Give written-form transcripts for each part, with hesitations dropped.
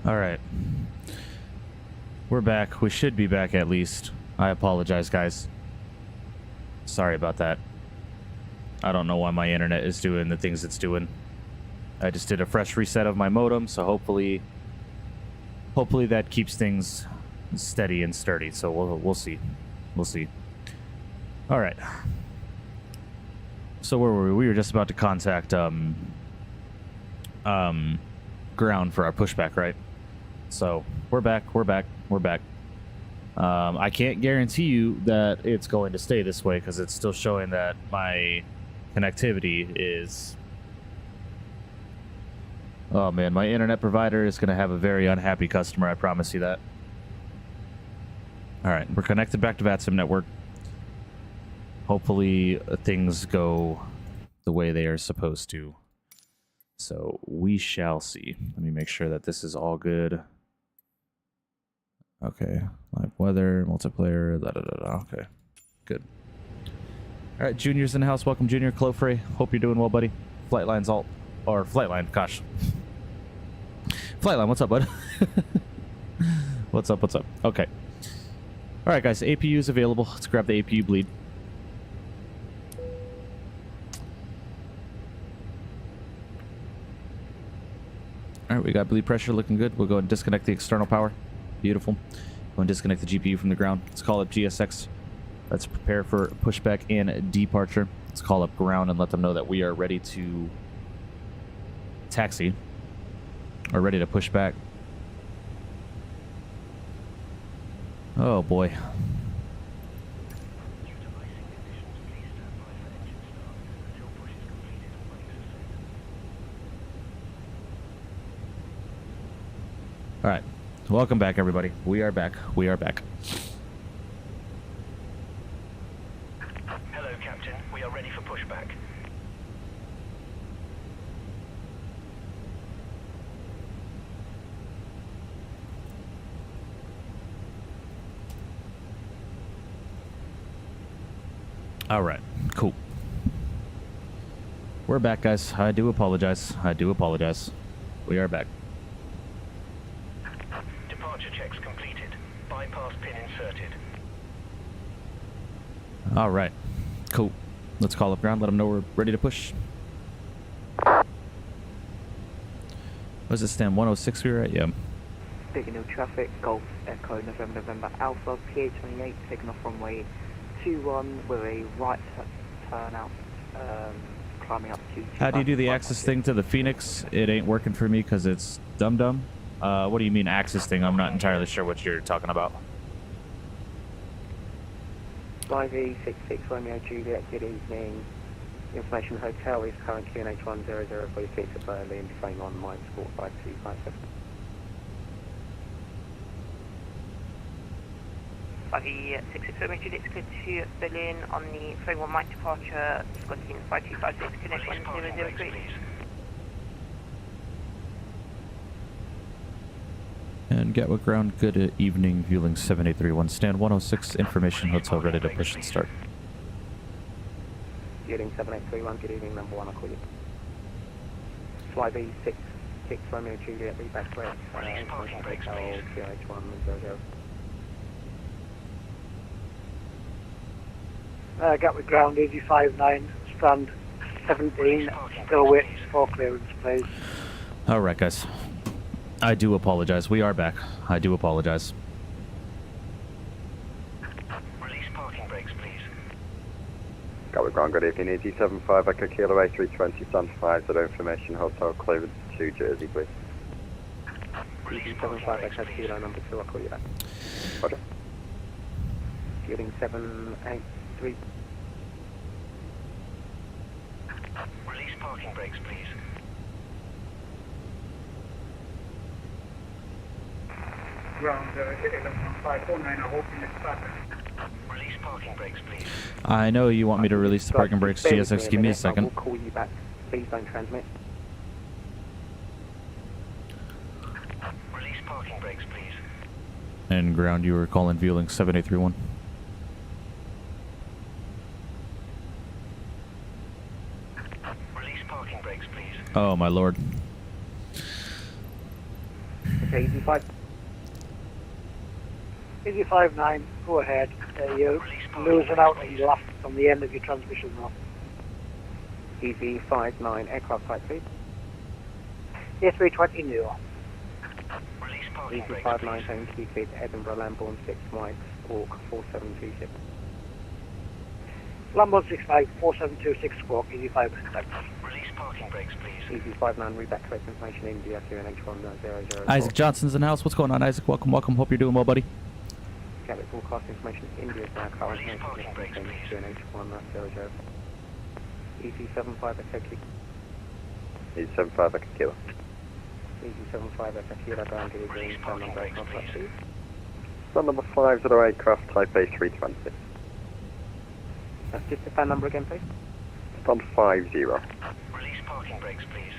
All right. We're back. We should be back at least. I apologize, guys. Sorry about that. I don't know why my internet is doing the things it's doing. I just did a fresh reset of my modem, so hopefully that keeps things steady and sturdy. So we'll see. We'll see. All right. So where were we? We were just about to contact ground for our pushback, right? So we're back. I can't guarantee you that it's going to stay this way because it's still showing that my connectivity is... Oh man, my internet provider is going to have a very unhappy customer, I promise you that. Alright, we're connected back to VATSIM network. Hopefully things go the way they are supposed to. So we shall see. Let me make sure that this is all good. Okay, live weather, multiplayer, okay, good. All right, Junior's in the house. Welcome, Junior. Clofrey, hope you're doing well, buddy. Flightline's alt, or Flightline, gosh. Flightline, what's up, bud? What's up? Okay. All right, guys, APU is available. Let's grab the APU bleed. All right, we got bleed pressure looking good. We'll go and disconnect the external power. Beautiful. Go and disconnect the GPU from the ground. Let's call up GSX. Let's prepare for pushback and departure. Let's call up ground and let them know that we are ready to taxi. Or ready to push back. Oh boy. All right. Welcome back, everybody. We are back. Hello, Captain. We are ready for pushback. All right. Cool. We're back, guys. I do apologize. We are back. Checks completed. Bypass pin inserted. All right. Cool. Let's call up ground. Let them know we're ready to push. What does it stand? 106 we were at? Yeah. Signal traffic, Golf Echo November Alpha, PA28, taking off runway 21 with a right turn out, climbing up to... How do you do the axis thing to the Fenix? It ain't working for me because it's dumb. What do you mean axis thing? I'm not entirely sure what you're talking about. 5E66 Romeo Juliet, good evening. Information hotel is current QNH 10046 to Berlin, frame on Mike Sport 5257. 5E66 Romeo Juliet is cleared to Berlin on the frame 1 Mike departure, Scotland 5256, connect 1003. And Gatwick ground, good evening, Vueling 7831, stand 106, information hotel ready to push and start. Vueling 7831, good evening, number 1, I'll call you. Fly B66 Romeo Juliet, be back correct, parking brakes, hotel, QH 100. Gatwick ground, 85-9, stand 17, still wait for clearance, please. All right, guys. I do apologize. We are back. I do apologize. Release parking brakes, please. Gatwick ground, good evening. EG75 Echo Kilo A320, stand 5, that information hotel clearance to Jersey, please. EG75 Echo Kilo number 2, I'll call you back. Roger. Vueling 783. Release parking brakes, please. Ground 11549, I hope you start. Release parking brakes, please. I know you want me to release the parking brakes. GSX, give me a second. We'll call you back. Please don't transmit. Release parking brakes, please. And ground, you were calling Vueling 7831. Release parking brakes, please. Oh, my lord. Okay, easy 5. Easy 5-9, go ahead. You're losing out on left on the end of your transmission now. Easy 5-9, aircraft type please. A320 Neo. Release parking Easy brakes, 5-9, please. home Cupid, Edinburgh, Lambourne 6 Mike, Squawk 4726. Lambo 65, 4726 Squawk, easy 5. Release parking brakes, please. Easy 5-9, read back correct information, India, QNH1004. Isaac Johnson's in the house. What's going on, Isaac? Welcome, welcome. Hope you're doing well, buddy. Gatwick broadcast information, India is now current Release parking brakes, please. QNH1000. Easy 75, Echo Easy 75 Echo Kilo. Easy 75, Echo Kilo, down to the green, Release stand parking number brakes, aircraft type please. please. Stand number 50 aircraft type A320. Just the fan number again please. Stand 50. Release parking brakes, please.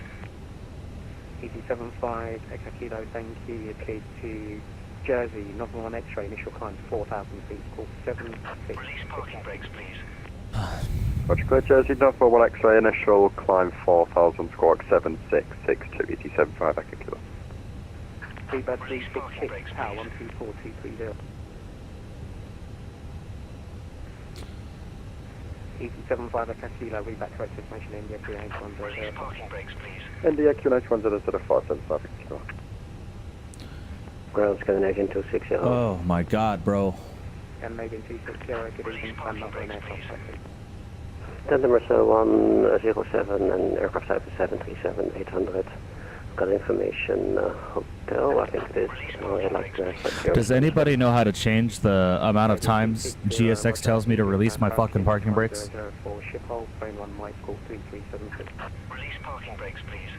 Easy 75, Echo Kilo, thank you. You're cleared to Jersey, Northern One X-ray, initial climb 4,000 feet, call 76. Release parking brakes, please. Roger, clear Jersey, North 1 X-ray, initial climb 4000, squawk 7662, ET 75 Echo Kilo. Seabird 366, power 124230. Easy 75 Echo Kilo, read back correct information, India, Release QNH1004. parking brakes, please. India QNH100475 Echo Kilo. Ground Scandinavian 260. Oh my God, bro. And Canadian 260, good evening, fan number and aircraft type please. Stand number 107 and aircraft type is 737-800. Got information, hotel, I think it is. Does anybody know how to change the amount of times GSX tells me to release my fucking parking brakes? Schiphol, phone 1 Mike, call 3376. Release parking brakes, please.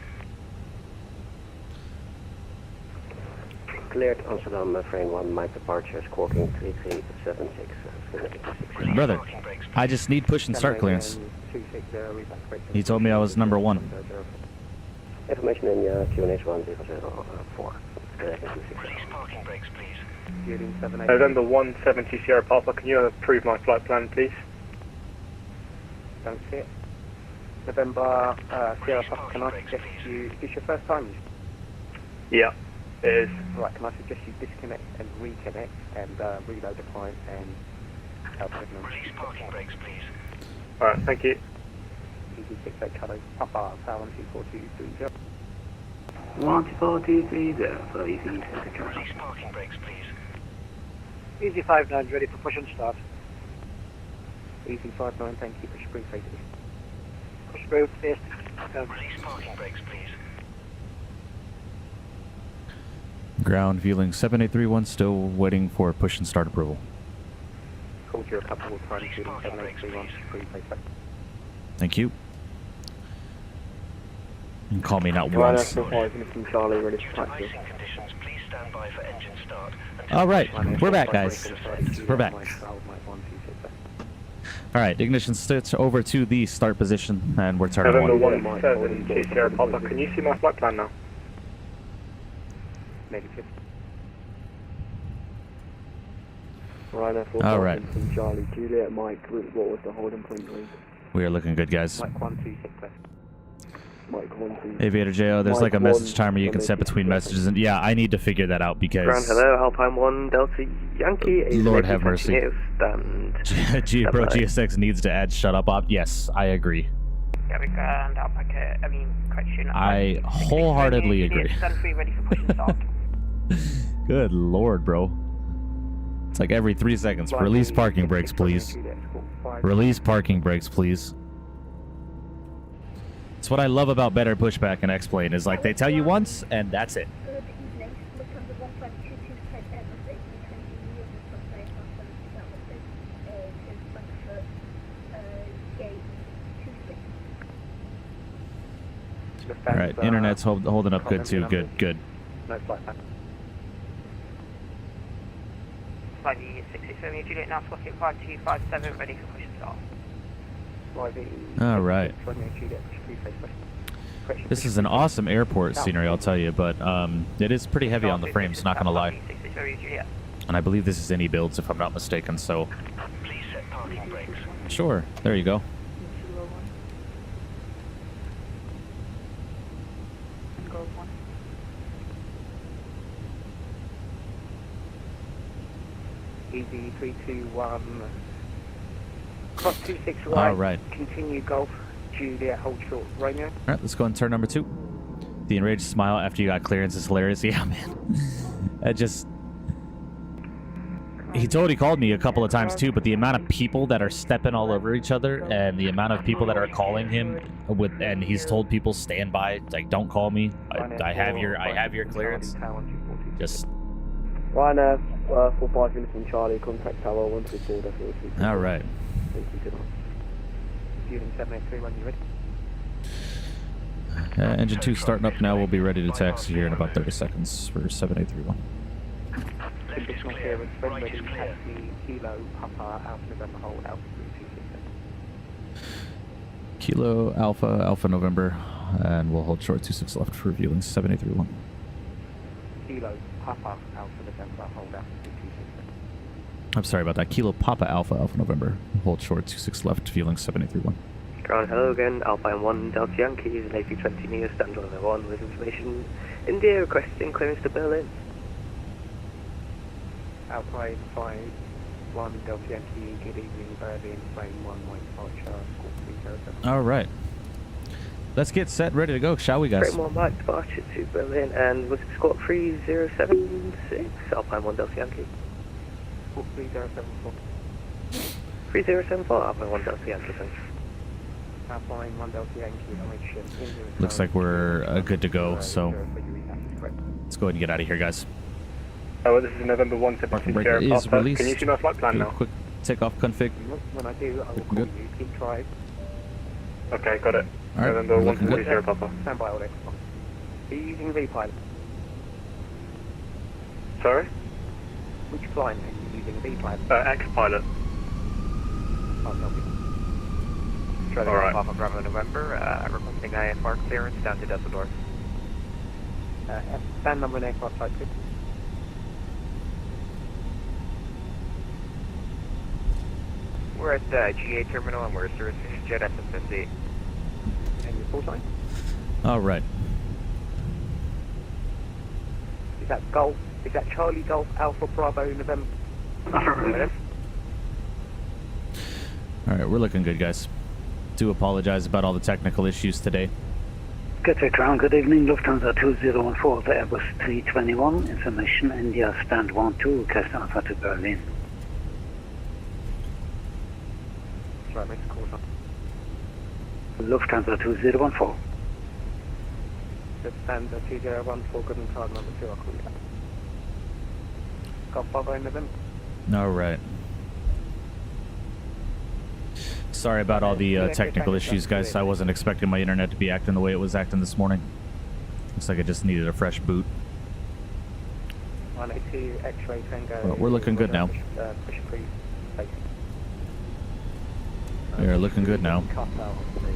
Cleared Amsterdam, frame 1, Mike departure, squawking 3376. Brother, I just need push and start clearance. 260, read back correct He told me I was number 1. Information in QNH1004. Release parking brakes, please. Vueling 78. November 170 Sierra Papa, can you approve my flight plan, please? Don't see it. November, Sierra Papa, can I suggest you, is this your first time? Yeah, it is. Right, can I suggest you disconnect and reconnect and reload the client and help signal? Release parking brakes, please. Alright, thank you. Easy 68 Kilo, Papa, power 12430. 14230 for easy Release parking brakes, please. Easy 5-9, ready for push and start. Easy 5-9, thank you, push brief 80. Push through, face. Release parking brakes, please. Ground Vueling 7831, still waiting for push and start approval. Called you a couple of times, Vueling 7831, brief 80. Thank you. You can call me not once. Charlie, ready to taxi. Icing conditions, please stand by for engine start. All right, we're back, guys. We're back. All right, ignition switch over to the start position, and we're turning November 1. 170 Sierra Papa, can you see my flight plan now? Negative. All right, Charlie, Juliet, Mike, what was the holding point, please? we are looking good, guys. Mike 126, please. Mike 126. Aviator JO, there's like a message timer you can set between messages, and yeah, I need to figure that out Ground, because hello, Alpine 1 Delta Yankee. Lord have mercy. Stand. Bro, GSX needs to add shut up op. Yes, I agree. Gatwick and Alpaca, correction. I wholeheartedly agree. Stand free, ready for push and start. Good lord, bro. It's like every 3 seconds. Release parking brakes, please. Release parking brakes, please. It's what I love about better pushback and X-Plane is like they tell you once and that's it. Good evening. Lufthansa 1522 type Airbus A320 Neo Crossfire to Frankfurt gate 26. All right, internet's holding up good too. Good, good. No flight plan. Flight 667, Juliet now squawking 5257, ready for push and start. All right. This is an awesome airport scenery, I'll tell you, but it is pretty heavy on the frames, not gonna lie. And I believe this is any builds, if I'm not mistaken. So, Please set parking brakes. sure, there you go. EV321. Cross 26 right. All right. Continue Golf. Juliet, hold short. Romeo. All right, let's go on turn number 2. The enraged smile after you got clearance is hilarious. Yeah, man. That just... He totally called me a couple of times too, but the amount of people that are stepping all over each other and the amount of people that are calling him and he's told people stand by, like, don't call me. I have your clearance. Just... Ryanair, 45 minutes in Charlie, contact tower 124, definitely. All right. Thank you, good night. Vueling 783 when you're ready. Engine 2 starting up now. We'll be ready to taxi here in about 30 seconds for 7831. Conditional clearance when ready. Taxi Kilo Papa Alpha November hold Alpha 326. Kilo Alpha Alpha November, and we'll hold short 26 left for Vueling 7831. Kilo Papa Alpha November hold Alpha 326. I'm sorry about that. Kilo Papa Alpha Alpha November, hold short 26 left, Vueling 7831. Ground, hello again, Alpine 1 Delta Yankee, is an A320 near standard level 1 with information. India requesting clearance to Berlin. Alpine 5 1 Delta Yankee, good evening, Berlin, plane 1 white departure, squawk 307. All right. Let's get set, ready to go, shall we, guys? Frame 1 white departure to Berlin, and was it squawk 3076, Alpine 1 Delta Yankee. Squawk 3074. 3074, Alpine 1 Delta Yankee, thanks. Alpine 1 Delta Yankee, direction. Looks like we're good to go, so let's go ahead and get out of here, guys. Oh, this is November 176 Sierra is Papa. released. Can you see my flight plan Do a now? quick takeoff config. When I do, I will call Good. you. Keep trying. Okay, got it. All right, November looking 176 good. Sierra Papa. Stand by, all X. Are you using V-Pilot? Sorry? Which flying are you using? V-Pilot? X-Pilot. I'll help you. All right. Papa Bravo November, requesting IFR clearance down to Dusseldorf. Stand number and aircraft type 6. We're at GA terminal and we're servicing Jet SSSD. And your full time? All right. Is that Golf? Is that Charlie Golf Alpha Bravo November? All right, we're looking good, guys. Do apologize about all the technical issues today. Gatwick Ground, good evening. Lufthansa 2014, the Airbus 321. Information, India stand 12, request Alpha to Berlin. Sorry, Mr. Corsair. Lufthansa 2014. Just stand 2014, good and card number 2, I'll call you back. Golf Bravo November. All right. Sorry about all the technical issues, guys. I wasn't expecting my internet to be acting the way it was acting this morning. Looks like I just needed a fresh boot. 182 X-ray Tango. Well, we're looking good now. Push free. We are looking good now. Cut out of the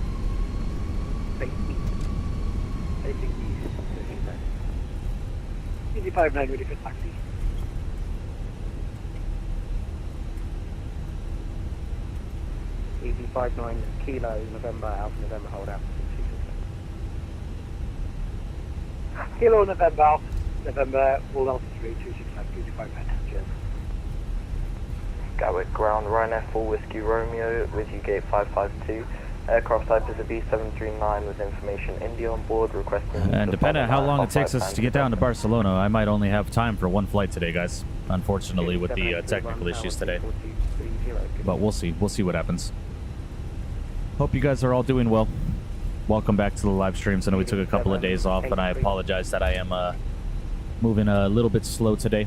Easy 59 ready for taxi. Easy 59 Kilo November Alpha November hold out. Kilo November Alpha November hold Alpha 3265 259. Cheers. Gatwick Ground, Ryanair 4 Whiskey Romeo with you gate 552. Aircraft type is a B739 with information India on board requesting... And depending on how long it takes us to get down to Barcelona, I might only have time for one flight today, guys. Unfortunately, with the technical issues today. But we'll see. We'll see what happens. Hope you guys are all doing well. Welcome back to the live streams. I know we took a couple of days off, and I apologize that I am moving a little bit slow today.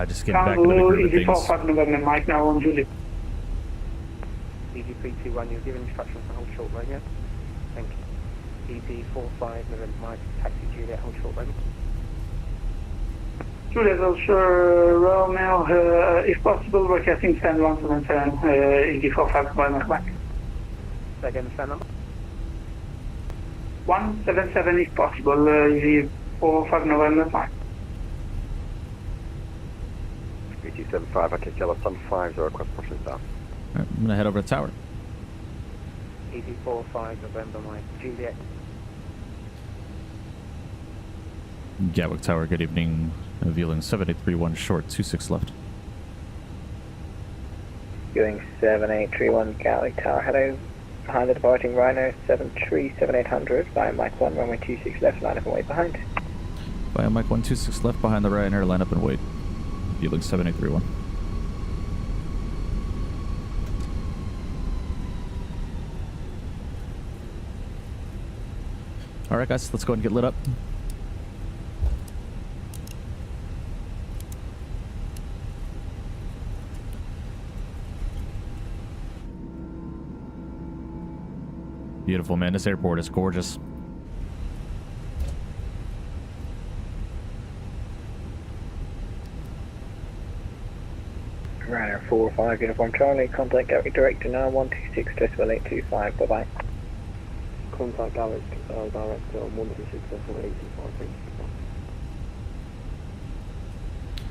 Just getting back into the groove of things. November Mike now on Julie. EG321, you're given instructions to hold short radio. Thank you. EG45 November Mike, taxi Juliet, hold short radio. Juliet, Romeo, if possible, requesting stand 177, EG45 by Mike. Say again the stand number? 177 if possible, EG45 November Mike. 3275, okay, Kilo Sun 5, request pushing down. Alright, I'm gonna head over to tower. EG45 November Mike, Juliet. Gatwick Tower, good evening. Vueling 7831 short, 26 left. Vueling 7831 Gatwick Tower, hello. Behind the departing Rhino 737-800 via Mike 1, runway 26 left, line up and wait behind. Via Mike 126 left behind the Ryanair, line up and wait. Vueling 7831. Alright guys, let's go ahead and get lit up. Beautiful, man. This airport is gorgeous. Ryanair 45 Uniform Charlie, contact Gatwick Director now 126.825, bye bye. Contact Gatwick Director 126.825.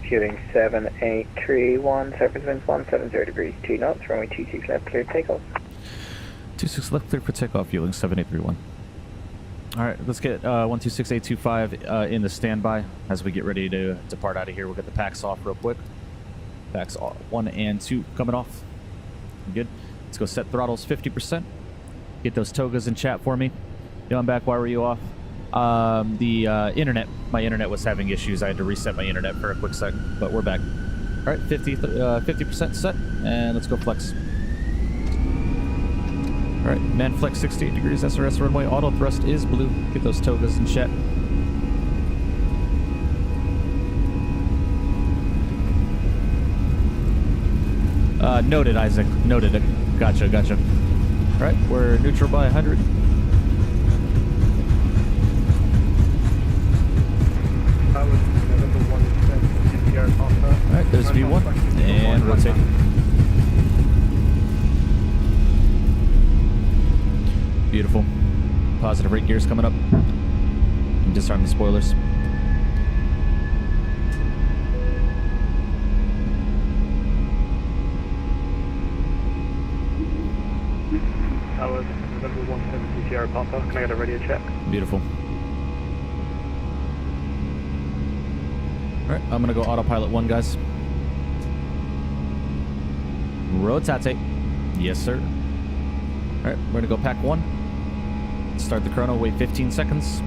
Vueling 7831, surface winds 170 degrees, 2 knots, runway 26 left, clear takeoff. 26 left, clear for takeoff, Vueling 7831. Alright, let's get 126825 in the standby as we get ready to depart out of here. We'll get the packs off real quick. Packs 1 and 2 coming off. Good. Let's go set throttles 50%. Get those togas in chat for me. Yo, I'm back. Why were you off? The internet. My internet was having issues. I had to reset my internet for a quick second, but we're back. Alright, 50% set, and let's go flex. Alright, man flex 68 degrees, SRS runway, auto thrust is blue. Get those togas in chat. Noted, Isaac. Noted. Gotcha. Alright, we're neutral by 100. Alright, there's V1. And rotate. Beautiful. Positive rate gears coming up. And disarm the spoilers. Tower, November 170 Sierra Papa. Can I get a radio check? Beautiful. Alright, I'm gonna go autopilot 1, guys. Rotate. Yes, sir. Alright, we're gonna go pack 1. Start the chrono, wait 15 seconds.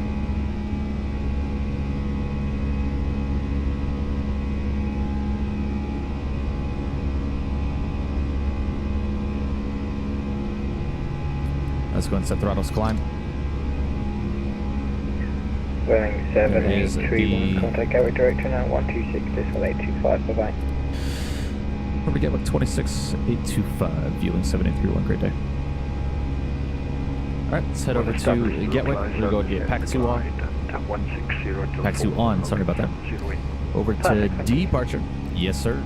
Let's go and set throttles, climb. Vueling 7831, contact Gatwick Director now 126.825, bye bye. Where we get like 26.825, Vueling 7831, great day. Alright, let's head over to Gatwick. We're going to get pack 2 on. Pack 2 on, sorry about that. Over to departure. Yes, sir.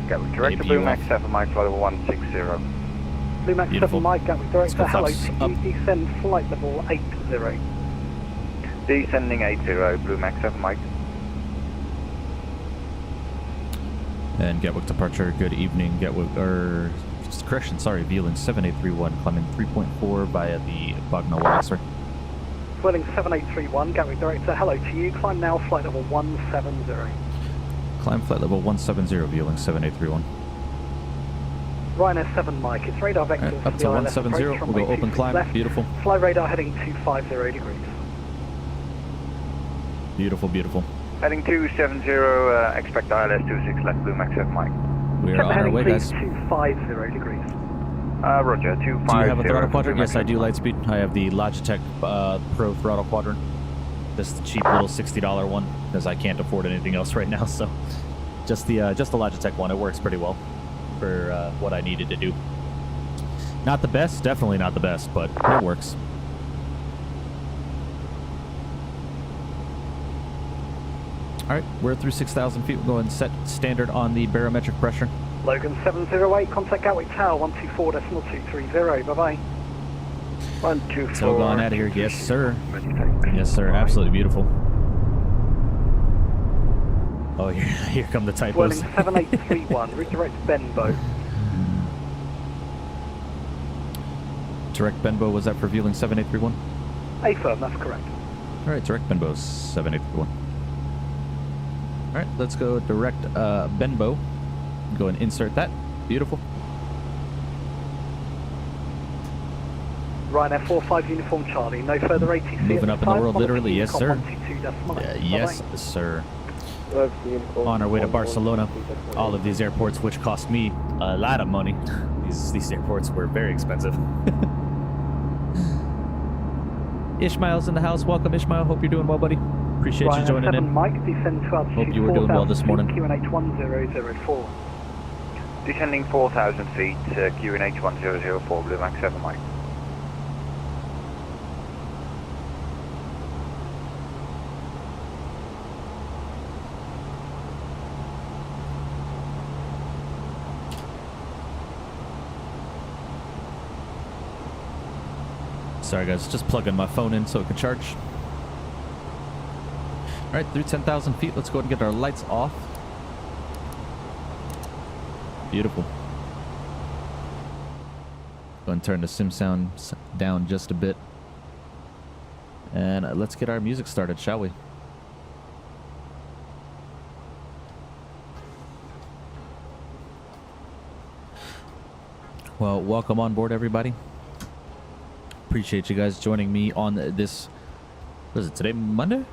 Gatwick Director, Blue Max 7 Mike, flight level 160. Blue Max 7 Mike, Gatwick Director, hello, descend flight level 80. Descending 80, Blue Max 7 Mike. And Gatwick departure, good evening. Gatwick, correction, sorry, Vueling 7831, climbing 3.4 via the Bagno Waxer. Vueling 7831, Gatwick Director, hello to you. Climb now, flight level 170. Climb flight level 170, Vueling 7831. Ryanair 7 Mike, it's radar vectors. Right, up to 170, we'll go open climb, left. Beautiful. Fly radar heading 250 degrees. Beautiful. Heading 270, expect ILS 26 left, Blue Max 7 Mike. We're on our way, guys. 250 degrees. Roger, 250. Do you have a throttle quadrant? Yes, I do, Lightspeed. I have the Logitech Pro throttle quadrant. This is the cheap little $60 one, because I can't afford anything else right now, so just the Logitech one. It works pretty well for what I needed to do. Not the best, definitely not the best, but it works. Alright, we're through 6,000 feet. We'll go and set standard on the barometric pressure. Logan 708, contact Gatwick Tower 124.230, bye-bye. 124. So going out of here, yes sir. Yes sir, absolutely beautiful. Oh, here come the typos. Vueling 7831, redirect Benbow. Direct Benbow, was that for Vueling 7831? A-firm, that's correct. Alright, direct Benbow 7831. Alright, let's go direct Benbow. Go and insert that. Beautiful. Ryanair 45 Uniform Charlie, no further ATC. Moving up in the world, literally, yes, sir. 122.9. Yes, sir. On our way to Barcelona. All of these airports, which cost me a lot of money. These airports were very expensive. Ishmael's in the house. Welcome, Ishmael. Hope you're doing well, buddy. Appreciate you joining in. Mike, descend to altitude. Hope you were doing well this morning. QNH 1004. Descending 4,000 feet, QNH 1004, Blue Max 7 Mike. Sorry guys, just plugging my phone in so it can charge. Alright, through 10,000 feet, let's go ahead and get our lights off. Beautiful. Go and turn the sim sound down just a bit. And let's get our music started, shall we? Well, welcome on board, everybody. Appreciate you guys joining me on this. What is it today? Monday?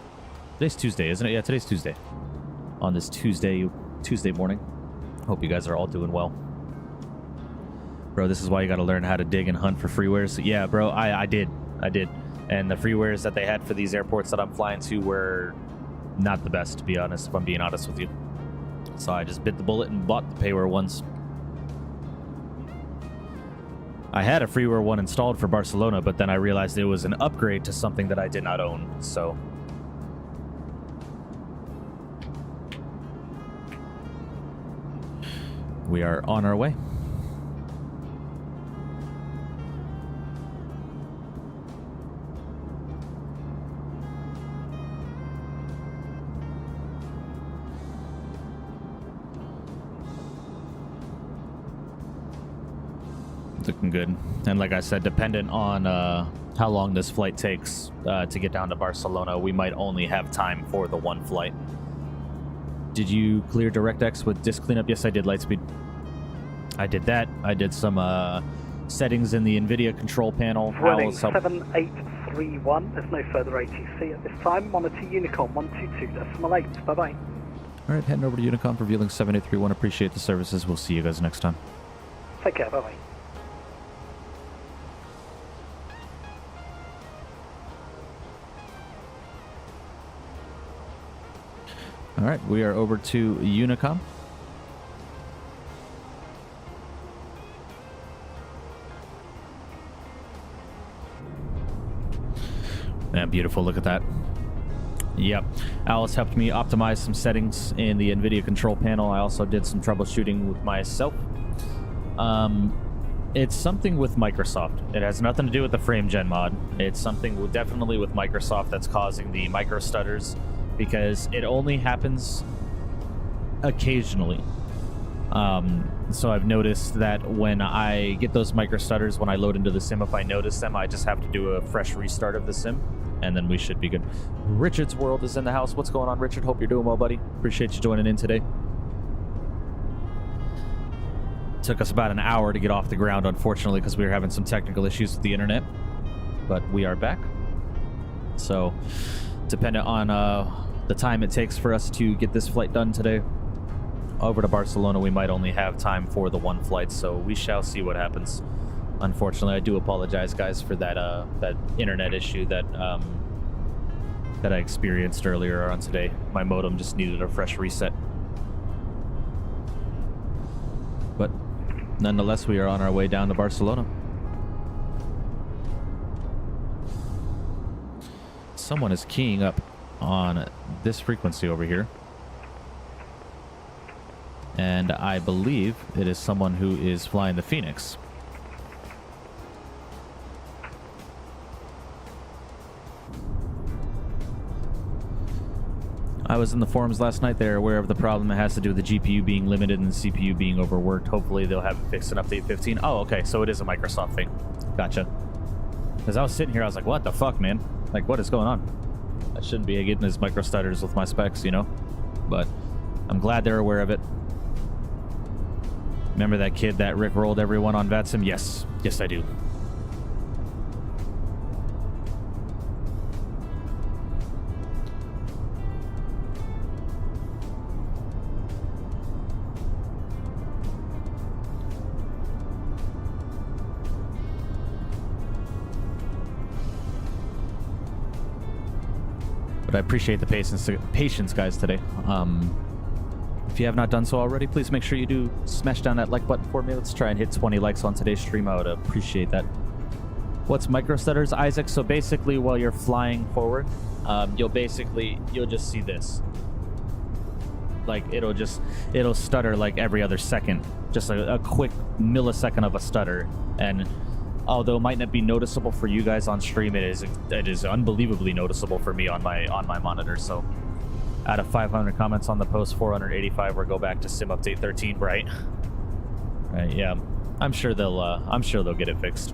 Today's Tuesday, isn't it? Yeah, today's Tuesday. On this Tuesday morning. Hope you guys are all doing well. Bro, this is why you got to learn how to dig and hunt for freewares. Yeah, bro, I did. And the freewares that they had for these airports that I'm flying to were not the best, to be honest, if I'm being honest with you. So I just bit the bullet and bought the payware ones. I had a freeware one installed for Barcelona, but then I realized it was an upgrade to something that I did not own, so. We are on our way. Looking good. And like I said, dependent on how long this flight takes to get down to Barcelona, we might only have time for the one flight. Did you clear DirectX with disk cleanup? Yes, I did, Lightspeed. I did that. I did some settings in the NVIDIA control panel. Vueling 7831, there's no further ATC at this time. Monitor Unicom 122.8. Bye-bye. All right, heading over to Unicom for Vueling 7831. Appreciate the services. We'll see you guys next time. Take care. Bye-bye. All right, we are over to Unicom. Man, beautiful. Look at that. Yep. Alice helped me optimize some settings in the NVIDIA control panel. I also did some troubleshooting with myself. It's something with Microsoft. It has nothing to do with the frame gen mod. It's something definitely with Microsoft that's causing the micro stutters, because it only happens occasionally. So I've noticed that when I get those micro stutters, when I load into the sim, if I notice them, I just have to do a fresh restart of the sim, and then we should be good. Richard's World is in the house. What's going on, Richard? Hope you're doing well, buddy. Appreciate you joining in today. Took us about an hour to get off the ground, unfortunately, because we were having some technical issues with the internet, but we are back. So dependent on the time it takes for us to get this flight done today over to Barcelona, we might only have time for the one flight, so we shall see what happens. Unfortunately, I do apologize, guys, for that that internet issue that I experienced earlier on today. My modem just needed a fresh reset. But nonetheless, we are on our way down to Barcelona. Someone is keying up on this frequency over here, and I believe it is someone who is flying the Fenix. I was in the forums last night. They're aware of the problem. It has to do with the GPU being limited and the CPU being overworked. Hopefully they'll have it fixed in update 15. Oh, okay, so it is a Microsoft thing. Gotcha. Because I was sitting here, I was like, what the fuck, man? Like, what is going on? I shouldn't be getting his micro stutters with my specs, you know? But I'm glad they're aware of it. Remember that kid that rickrolled everyone on VATSIM? Yes. Yes, I do. But I appreciate the patience, guys, today. If you have not done so already, please make sure you do smash down that like button for me. Let's try and hit 20 likes on today's stream. I would appreciate that. What's micro stutters, Isaac? So basically, while you're flying forward, you'll just see this. Like it'll stutter like every other second, just a quick millisecond of a stutter. And although it might not be noticeable for you guys on stream, it is unbelievably noticeable for me on my monitor. So out of 500 comments on the post, 485 will go back to sim update 13, right? Right, yeah. I'm sure they'll get it fixed.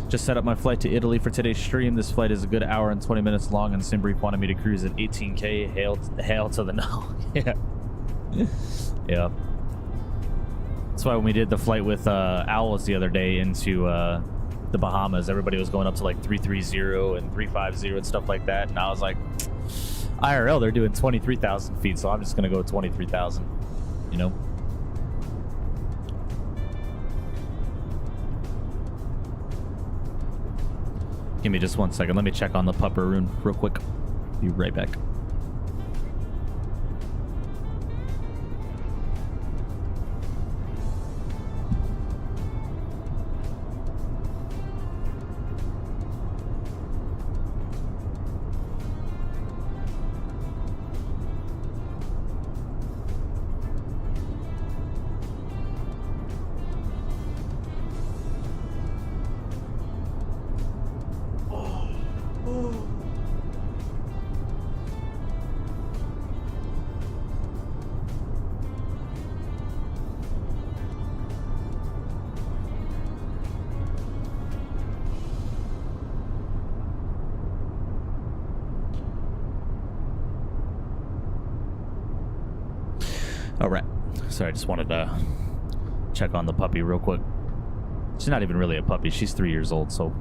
Just set up my flight to Italy for today's stream. This flight is a good hour and 20 minutes long, and SimBrief wanted me to cruise at 18K. Hail to the no. Yeah. Yeah. That's why when we did the flight with Owls the other day into the Bahamas, everybody was going up to like 330 and 350 and stuff like that. And I was like, IRL, they're doing 23,000 feet, so I'm just going to go 23,000, you know? Give me just 1 second. Let me check on the pupper rune real quick. Be right back. All right. Sorry, I just wanted to check on the puppy real quick. She's not even really a puppy. She's 3 years old, so.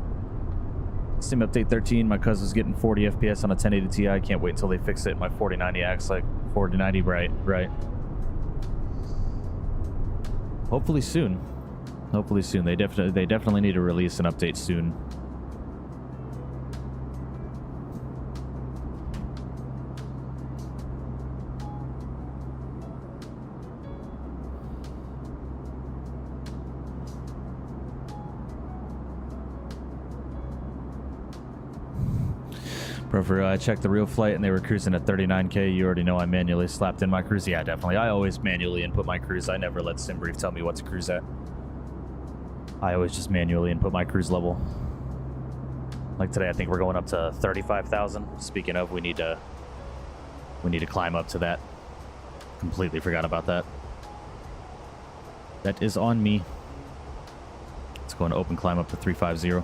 Sim update 13. My cousin's getting 40 FPS on a 1080 Ti. Can't wait until they fix it. My 4090 acts like 4090, right. Hopefully soon. Hopefully soon. They definitely need to release an update soon. Bro, I checked the real flight and they were cruising at 39K. You already know I manually slapped in my cruise. Yeah, definitely. I always manually input my cruise. I never let SimBrief tell me what to cruise at. I always just manually input my cruise level. Like today, I think we're going up to 35,000. Speaking of, we need to climb up to that. Completely forgot about that. That is on me. Let's go and open climb up to 350.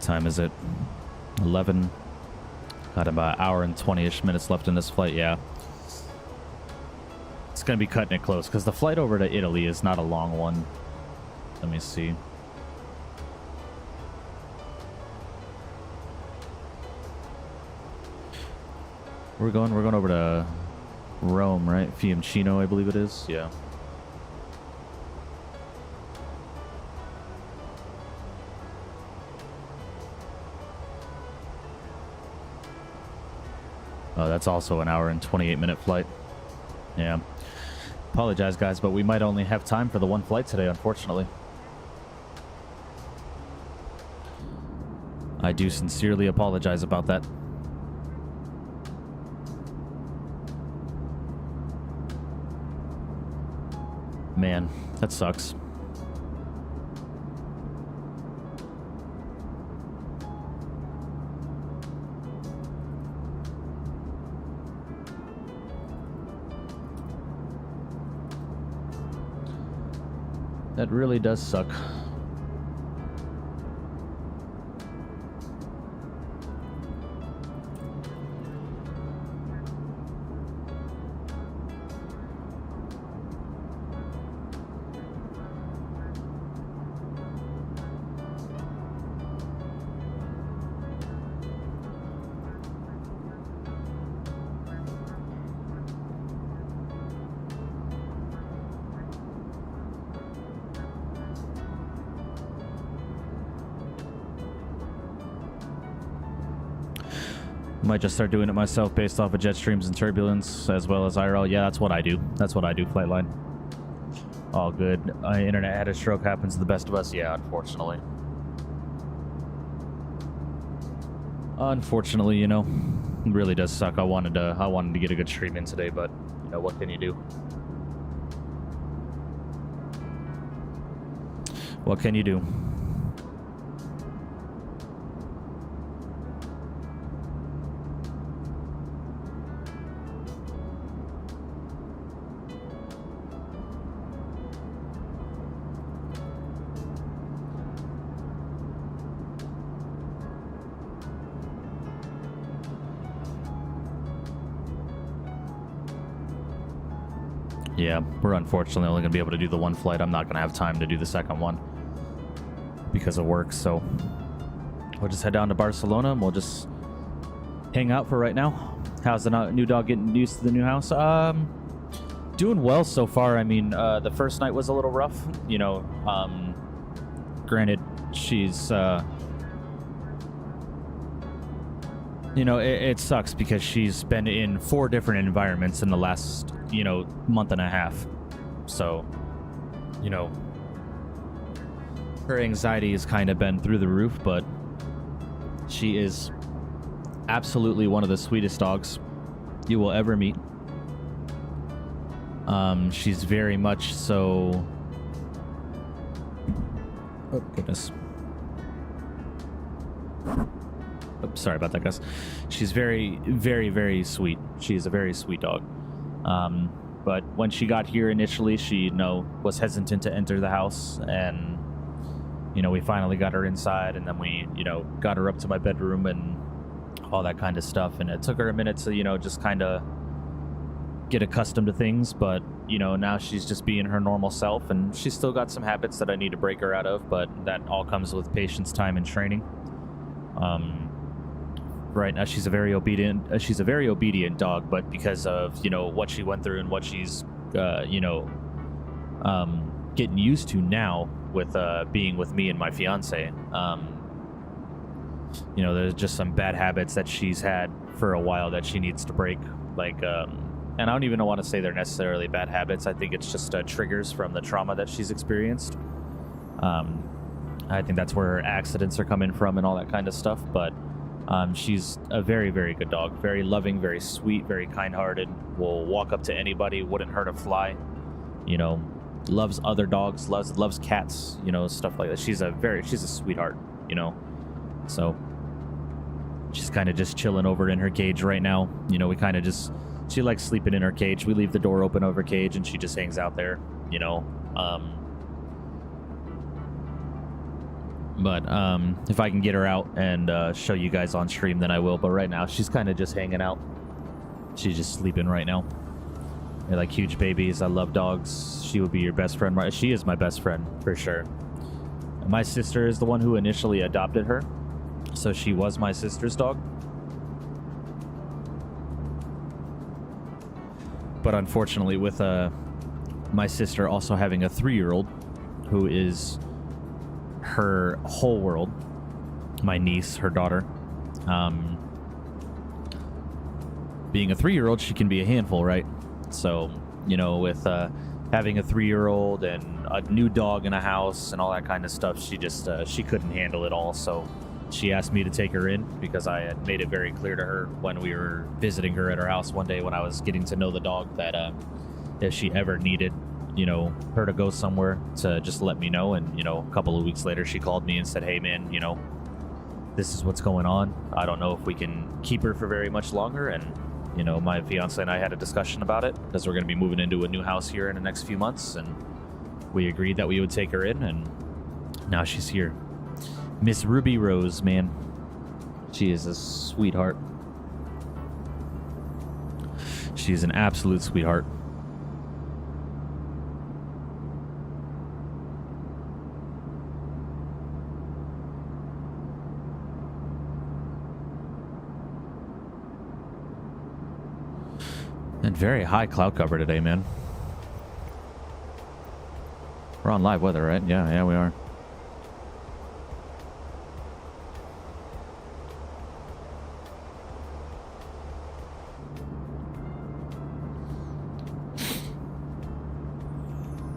Time is it? 11. Got about an hour and 20-ish minutes left in this flight. Yeah, it's gonna be cutting it close because the flight over to Italy is not a long one. Let me see. We're going over to Rome, right? Fiumcino, I believe it is. Yeah. Oh, that's also an hour and 28-minute flight. Yeah. Apologize, guys, but we might only have time for the one flight today, unfortunately. I do sincerely apologize about that. Man, that sucks. That really does suck. Might just start doing it myself based off of jet streams and turbulence as well as IRL. Yeah, that's what I do. That's what I do, Flightline. All good. Internet had a stroke, happens to the best of us. Yeah, unfortunately. Unfortunately, you know, it really does suck. I wanted to get a good stream in today, but you know, what can you do? What can you do? Yeah, we're unfortunately only going to be able to do the one flight. I'm not going to have time to do the second one because of work, so we'll just head down to Barcelona and we'll just hang out for right now. How's the new dog getting used to the new house? Doing well so far. I mean, the first night was a little rough, you know. Granted, she's you know, it sucks because she's been in 4 different environments in the last, you know, month and a half. So, you know, her anxiety has kind of been through the roof, but she is absolutely one of the sweetest dogs you will ever meet. She's very much so... Oh, goodness. Oh, sorry about that, guys. She's very, very, very sweet. She's a very sweet dog. But when she got here initially, she, you know, was hesitant to enter the house, and, you know, we finally got her inside, and then we, you know, got her up to my bedroom and all that kind of stuff, and it took her a minute to, you know, just kind of get accustomed to things, but, you know, now she's just being her normal self, and she's still got some habits that I need to break her out of, but that all comes with patience, time, and training. Right now she's a very obedient dog, but because of, you know, what she went through and what she's you know, getting used to now with being with me and my fiance, you know, there's just some bad habits that she's had for a while that she needs to break, like and I don't even want to say they're necessarily bad habits. I think it's just triggers from the trauma that she's experienced. I think that's where her accidents are coming from and all that kind of stuff, but she's a very, very good dog. Very loving, very sweet, very kind-hearted. Will walk up to anybody, wouldn't hurt a fly. You know, loves other dogs, loves cats, you know, stuff like that. She's a sweetheart, you know. So she's kind of just chilling over in her cage right now. You know, she likes sleeping in her cage. We leave the door open over her cage and she just hangs out there, you know. But if I can get her out and show you guys on stream, then I will. But right now, she's kind of just hanging out. She's just sleeping right now. They're like huge babies. I love dogs. She would be your best friend. She is my best friend, for sure. And my sister is the one who initially adopted her. So she was my sister's dog. But unfortunately, with my sister also having a 3-year-old who is her whole world, my niece, her daughter, being a 3-year-old, she can be a handful, right? So, you know, with having a 3-year-old and a new dog in a house and all that kind of stuff, she just she couldn't handle it all. So she asked me to take her in because I had made it very clear to her when we were visiting her at her house one day when I was getting to know the dog that if she ever needed, you know, her to go somewhere, to just let me know. And, you know, a couple of weeks later she called me and said, hey man, you know, this is what's going on. I don't know if we can keep her for very much longer. And, you know, my fiance and I had a discussion about it because we're going to be moving into a new house here in the next few months, and we agreed that we would take her in, and now she's here. Miss Ruby Rose, man, she is a sweetheart. She's an absolute sweetheart. And very high cloud cover today, man. We're on live weather, right? Yeah, we are.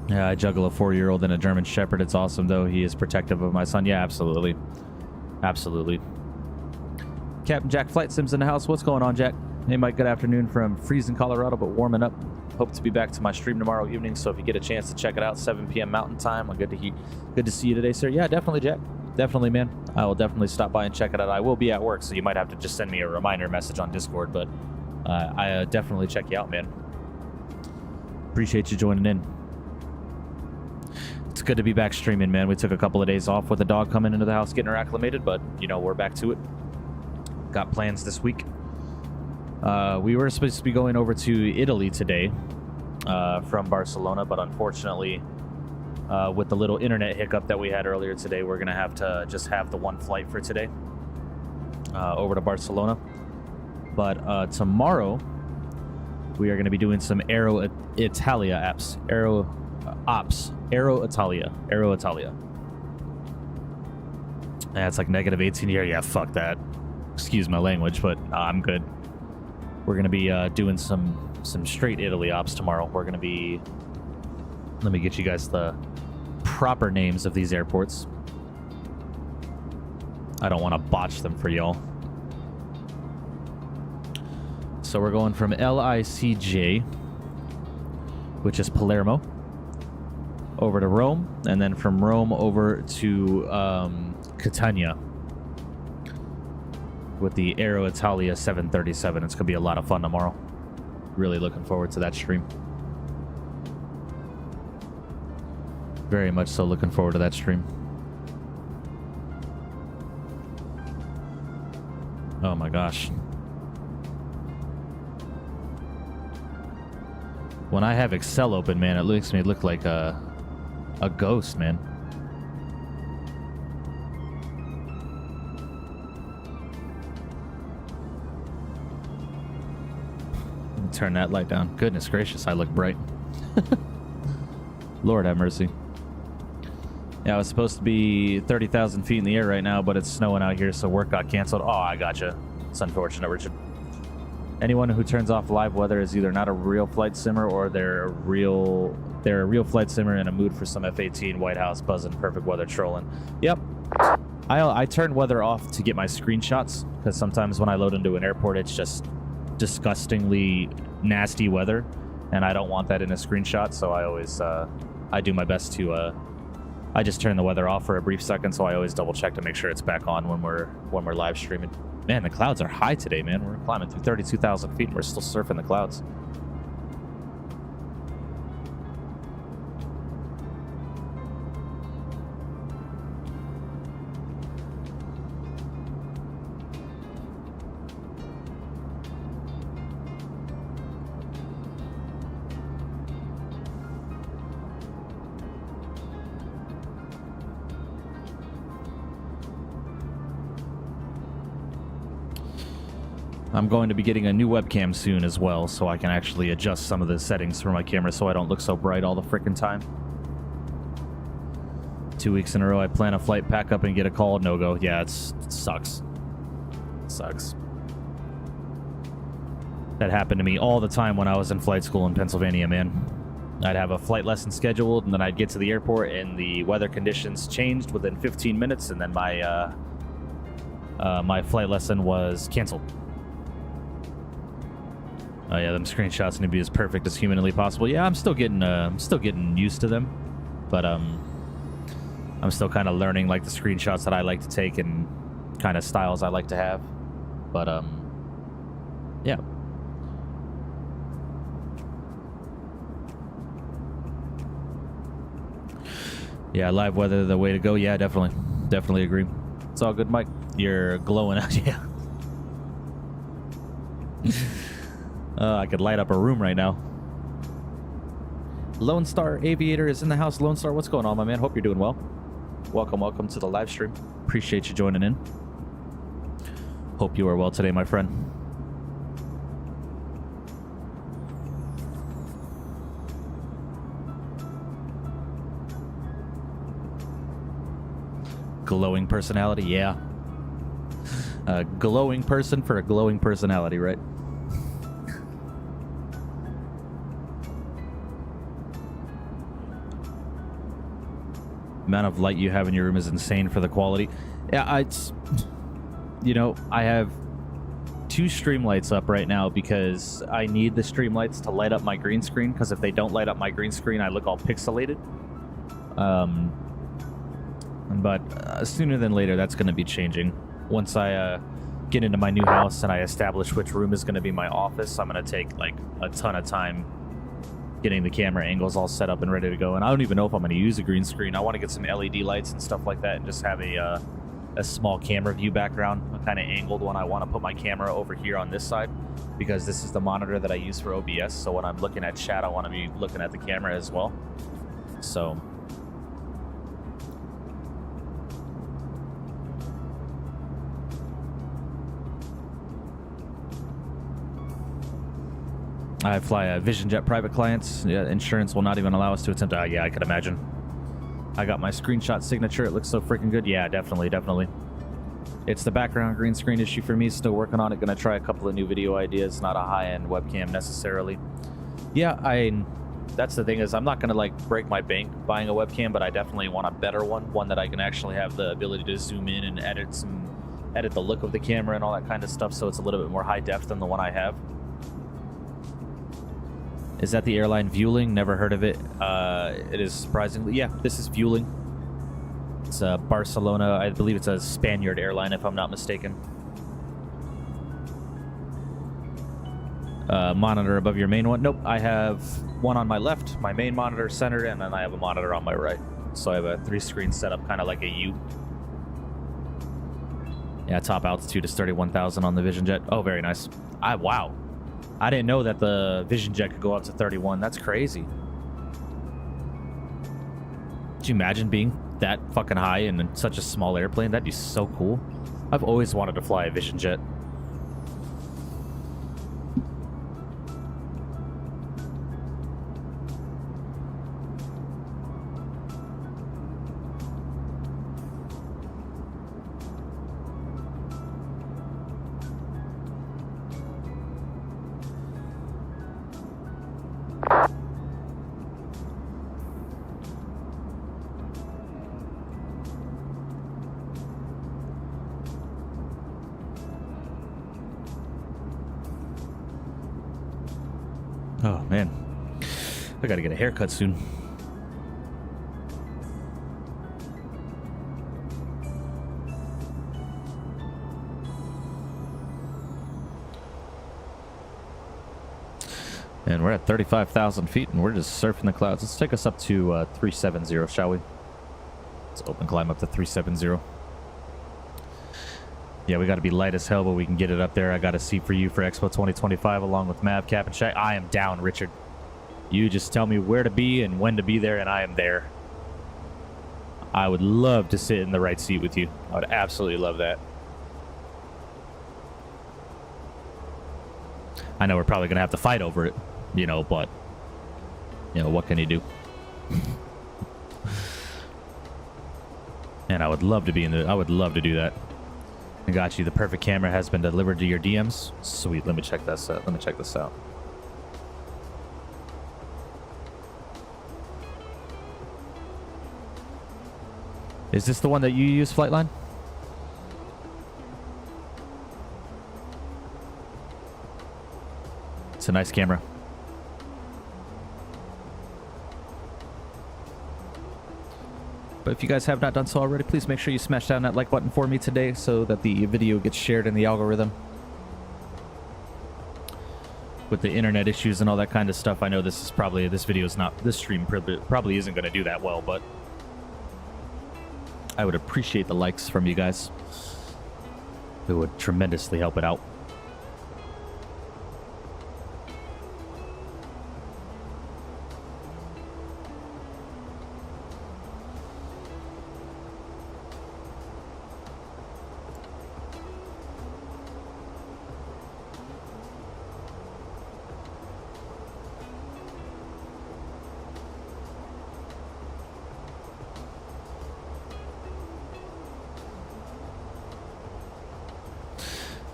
Yeah, I juggle a 4-year-old and a German Shepherd. It's awesome, though. He is protective of my son. Yeah, absolutely. Absolutely. Captain Jack Flight Sims in the house. What's going on, Jack? Hey, Mike. Good afternoon from freezing Colorado, but warming up. Hope to be back to my stream tomorrow evening, so if you get a chance to check it out, 7 p.m. Mountain Time. Good to see you today, sir. Yeah, definitely, Jack. Definitely, man. I will definitely stop by and check it out. I will be at work, so you might have to just send me a reminder message on Discord, but I definitely check you out, man. Appreciate you joining in. It's good to be back streaming, man. We took a couple of days off with the dog coming into the house, getting her acclimated, but, you know, we're back to it. Got plans this week. We were supposed to be going over to Italy today from Barcelona, but unfortunately, with the little internet hiccup that we had earlier today, we're going to have to just have the one flight for today over to Barcelona. But tomorrow, we are going to be doing some Aero Italia apps. Aero Italia. Yeah, it's like -18 here. Yeah, fuck that. Excuse my language, but I'm good. We're going to be doing some straight Italy ops tomorrow. We're going to be... Let me get you guys the proper names of these airports. I don't want to botch them for y'all. So we're going from LICJ, which is Palermo, over to Rome, and then from Rome over to Catania with the Aero Italia 737. It's going to be a lot of fun tomorrow. Really looking forward to that stream. Very much so looking forward to that stream. Oh my gosh. When I have Excel open, man, it makes me look like a ghost, man. Let me turn that light down. Goodness gracious, I look bright. Lord have mercy. Yeah, I was supposed to be 30,000 feet in the air right now, but it's snowing out here, so work got canceled. Oh, I gotcha. It's unfortunate, Richard. Anyone who turns off live weather is either not a real flight simmer or they're a real flight simmer in a mood for some F-18 White House buzzing, perfect weather trolling. Yep. I turn weather off to get my screenshots, because sometimes when I load into an airport, it's just disgustingly nasty weather, and I don't want that in a screenshot, so I always I do my best to I just turn the weather off for a brief second, so I always double check to make sure it's back on when we're live streaming. Man, the clouds are high today, man. We're climbing through 32,000 feet and we're still surfing the clouds. I'm going to be getting a new webcam soon as well, so I can actually adjust some of the settings for my camera so I don't look so bright all the frickin' time. 2 weeks in a row, I plan a flight, pack up, and get a call, no go. Yeah, it sucks. It sucks. That happened to me all the time when I was in flight school in Pennsylvania, man. I'd have a flight lesson scheduled, and then I'd get to the airport, and the weather conditions changed within 15 minutes, and then my my flight lesson was canceled. Oh yeah, them screenshots need to be as perfect as humanly possible. Yeah, I'm still getting used to them, but I'm still kind of learning like the screenshots that I like to take and kind of styles I like to have. But yeah. Yeah, live weather the way to go. Yeah, definitely agree. It's all good, Mike. You're glowing out. Yeah. I could light up a room right now. Lone Star Aviator is in the house. Lone Star, what's going on, my man? Hope you're doing well. Welcome to the live stream. Appreciate you joining in. Hope you are well today, my friend. Glowing personality, yeah. A glowing person for a glowing personality, right? amount of light you have in your room is insane for the quality. Yeah, it's, you know, I have 2 stream lights up right now because I need the stream lights to light up my green screen, because if they don't light up my green screen, I look all pixelated. But sooner than later, that's going to be changing. Once I get into my new house and I establish which room is going to be my office, I'm going to take like a ton of time getting the camera angles all set up and ready to go. And I don't even know if I'm going to use a green screen. I want to get some LED lights and stuff like that and just have a small camera view background, a kind of angled one. I want to put my camera over here on this side because this is the monitor that I use for OBS. So when I'm looking at chat, I want to be looking at the camera as well. So I fly VisionJet private clients. Yeah, insurance will not even allow us to attempt. Yeah, I could imagine. I got my screenshot signature. It looks so freaking good. Yeah, definitely, definitely. It's the background green screen issue for me. Still working on it. Gonna try a couple of new video ideas. Not a high-end webcam necessarily. Yeah, that's the thing is I'm not gonna like break my bank buying a webcam, but I definitely want a better one that I can actually have the ability to zoom in and edit the look of the camera and all that kind of stuff, so it's a little bit more high def than the one I have. Is that the airline Vueling? Never heard of it. It is surprisingly, yeah, this is Vueling. It's Barcelona. I believe it's a Spaniard airline, if I'm not mistaken. Monitor above your main one. Nope, I have one on my left, my main monitor centered, and then I have a monitor on my right. So I have a 3-screen setup, kind of like a U. Yeah, top altitude is 31,000 on the VisionJet. Oh, very nice. Wow. I didn't know that the VisionJet could go up to 31. That's crazy. Could you imagine being that fucking high in such a small airplane? That'd be so cool. I've always wanted to fly a VisionJet. Oh, man. I gotta get a haircut soon. And we're at 35,000 feet, and we're just surfing the clouds. Let's take us up to 370, shall we? Let's open climb up to 370. Yeah, we got to be light as hell, but we can get it up there. I got a seat for you for Expo 2025 along with Mav, Cap, and Shaq. I am down, Richard. You just tell me where to be and when to be there, and I am there. I would love to sit in the right seat with you. I would absolutely love that. I know we're probably going to have to fight over it, you know, but, you know, what can you do? And I would love to be in the, I would love to do that. I got you. The perfect camera has been delivered to your DMs. Sweet. Let me check this out. Let me check this out. Is this the one that you use, Flightline? It's a nice camera. But if you guys have not done so already, please make sure you smash down that like button for me today so that the video gets shared in the algorithm. With the internet issues and all that kind of stuff, I know this is probably, this video is not, this stream probably isn't going to do that well, but I would appreciate the likes from you guys. It would tremendously help it out.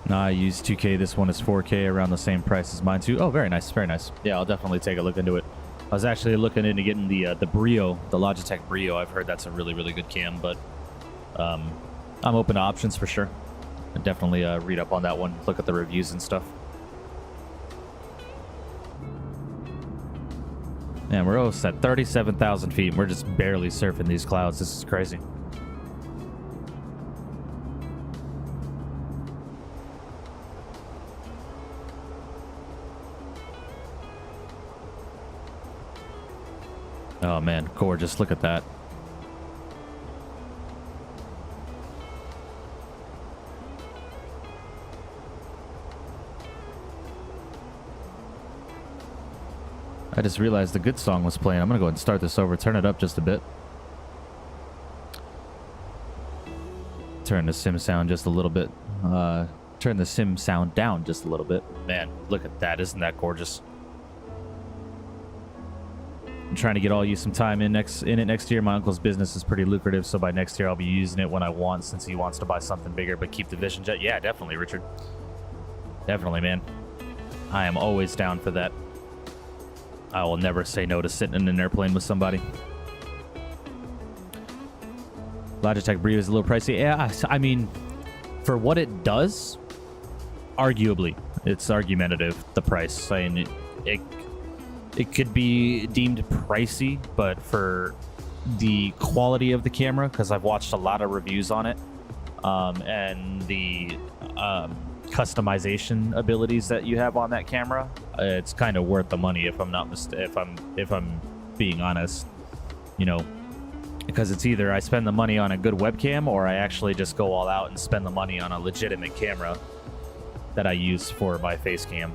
Nah, I use 2K. This one is 4K, around the same price as mine too. Oh, very nice, very nice. Yeah, I'll definitely take a look into it. I was actually looking into getting the Brio, the Logitech Brio. I've heard that's a really, really good cam, but I'm open to options for sure. I'd definitely read up on that one, look at the reviews and stuff. Man, we're almost at 37,000 feet, and we're just barely surfing these clouds. This is crazy. Oh man, gorgeous. Look at that. I just realized the good song was playing. I'm gonna go ahead and start this over, turn it up just a bit. Turn the sim sound just a little bit. Turn the sim sound down just a little bit. Man, look at that. Isn't that gorgeous? I'm trying to get all you some time in it next year. My uncle's business is pretty lucrative, so by next year I'll be using it when I want, since he wants to buy something bigger, but keep the vision jet. Yeah, definitely, Richard. Definitely, man. I am always down for that. I will never say no to sitting in an airplane with somebody. Logitech Brio is a little pricey. Yeah, I mean, for what it does, arguably, it's argumentative, the price. I mean, it could be deemed pricey, but for the quality of the camera, because I've watched a lot of reviews on it, and the customization abilities that you have on that camera, it's kind of worth the money. If I'm being honest, you know, because it's either I spend the money on a good webcam, or I actually just go all out and spend the money on a legitimate camera that I use for my face cam.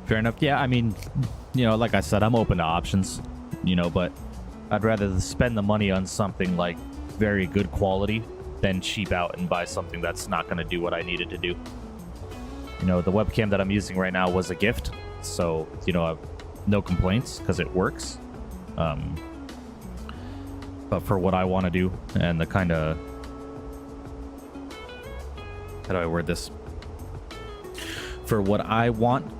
Fair enough. Yeah, I mean, you know, like I said, I'm open to options, you know, but I'd rather spend the money on something like very good quality than cheap out and buy something that's not going to do what I needed to do. You know, the webcam that I'm using right now was a gift, so, you know, I have no complaints because it works. But for what I want to do and the kind of... How do I word this? For what I want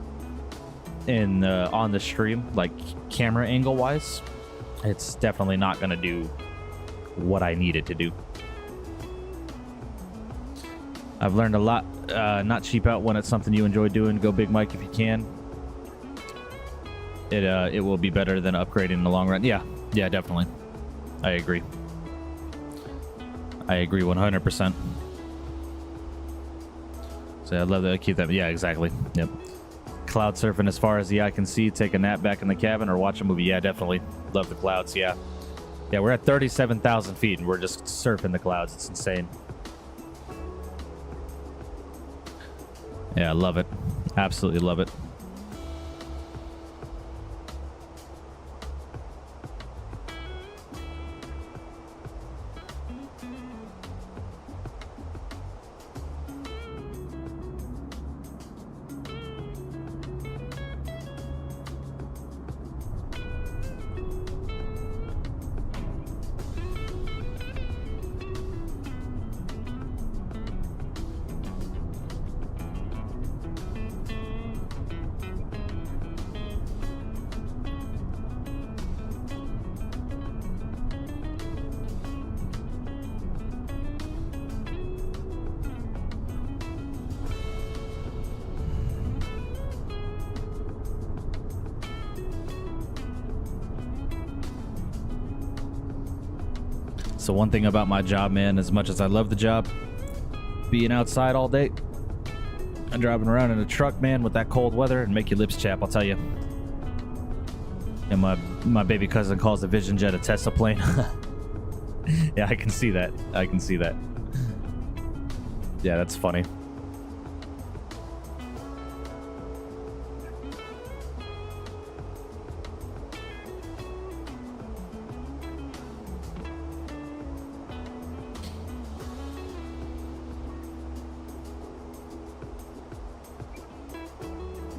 in on the stream, like camera angle wise, it's definitely not going to do what I need it to do. I've learned a lot. Not cheap out when it's something you enjoy doing. Go big, Mike, if you can. It will be better than upgrading in the long run. Yeah, definitely. I agree. I agree 100%. So I love that. Keep that. Yeah, exactly. Yep. Cloud surfing as far as the eye can see. Take a nap back in the cabin or watch a movie. Yeah, definitely. Love the clouds. Yeah, we're at 37,000 feet and we're just surfing the clouds. It's insane. Yeah, I love it. Absolutely love it. So one thing about my job, man, as much as I love the job, being outside all day and driving around in a truck, man, with that cold weather, and make your lips chap, I'll tell you. And my baby cousin calls the Vision Jet a Tesla plane. Yeah, I can see that. I can see that. Yeah, that's funny.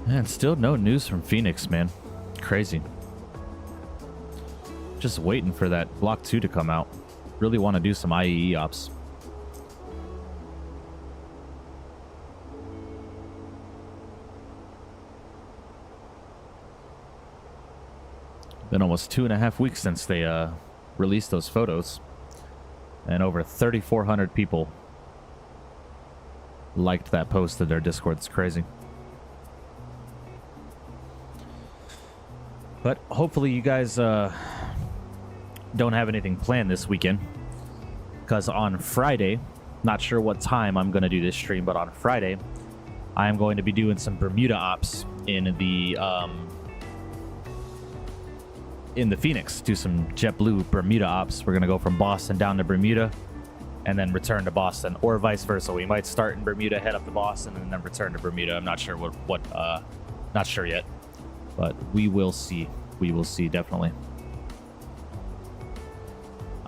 Man, still no news from Phoenix, man. Crazy. Just waiting for that Block 2 to come out. Really want to do some IEE ops. Been almost 2.5 weeks since they released those photos. And over 3,400 people liked that post in their Discord. It's crazy. But hopefully you guys don't have anything planned this weekend. Because on Friday, not sure what time I'm going to do this stream, but on Friday, I am going to be doing some Bermuda ops in the Phoenix. Do some JetBlue Bermuda ops. We're going to go from Boston down to Bermuda and then return to Boston, or vice versa. We might start in Bermuda, head up to Boston, and then return to Bermuda. I'm not sure not sure yet. But we will see. We will see, definitely.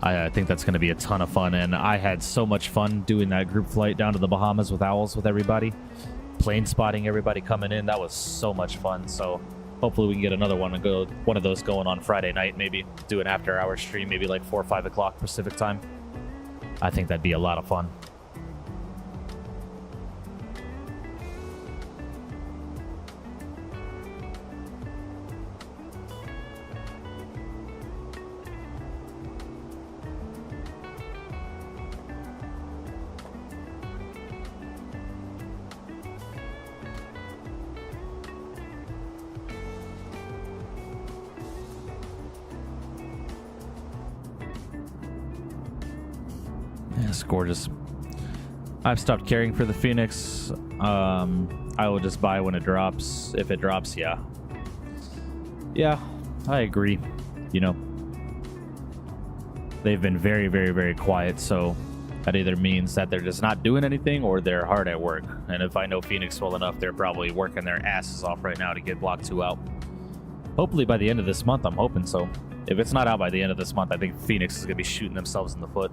I think that's going to be a ton of fun. And I had so much fun doing that group flight down to the Bahamas with Owls with everybody. Plane spotting everybody coming in. That was so much fun. So hopefully we can get another one and go one of those going on Friday night. Maybe do an after-hour stream, maybe like 4 or 5 o'clock Pacific time. I think that'd be a lot of fun. It's gorgeous. I've stopped caring for the Phoenix. I will just buy when it drops. If it drops, yeah. Yeah, I agree. You know, they've been very, very, very quiet. So that either means that they're just not doing anything or they're hard at work. And if I know Phoenix well enough, they're probably working their asses off right now to get Block 2 out. Hopefully by the end of this month, I'm hoping so. If it's not out by the end of this month, I think Phoenix is going to be shooting themselves in the foot.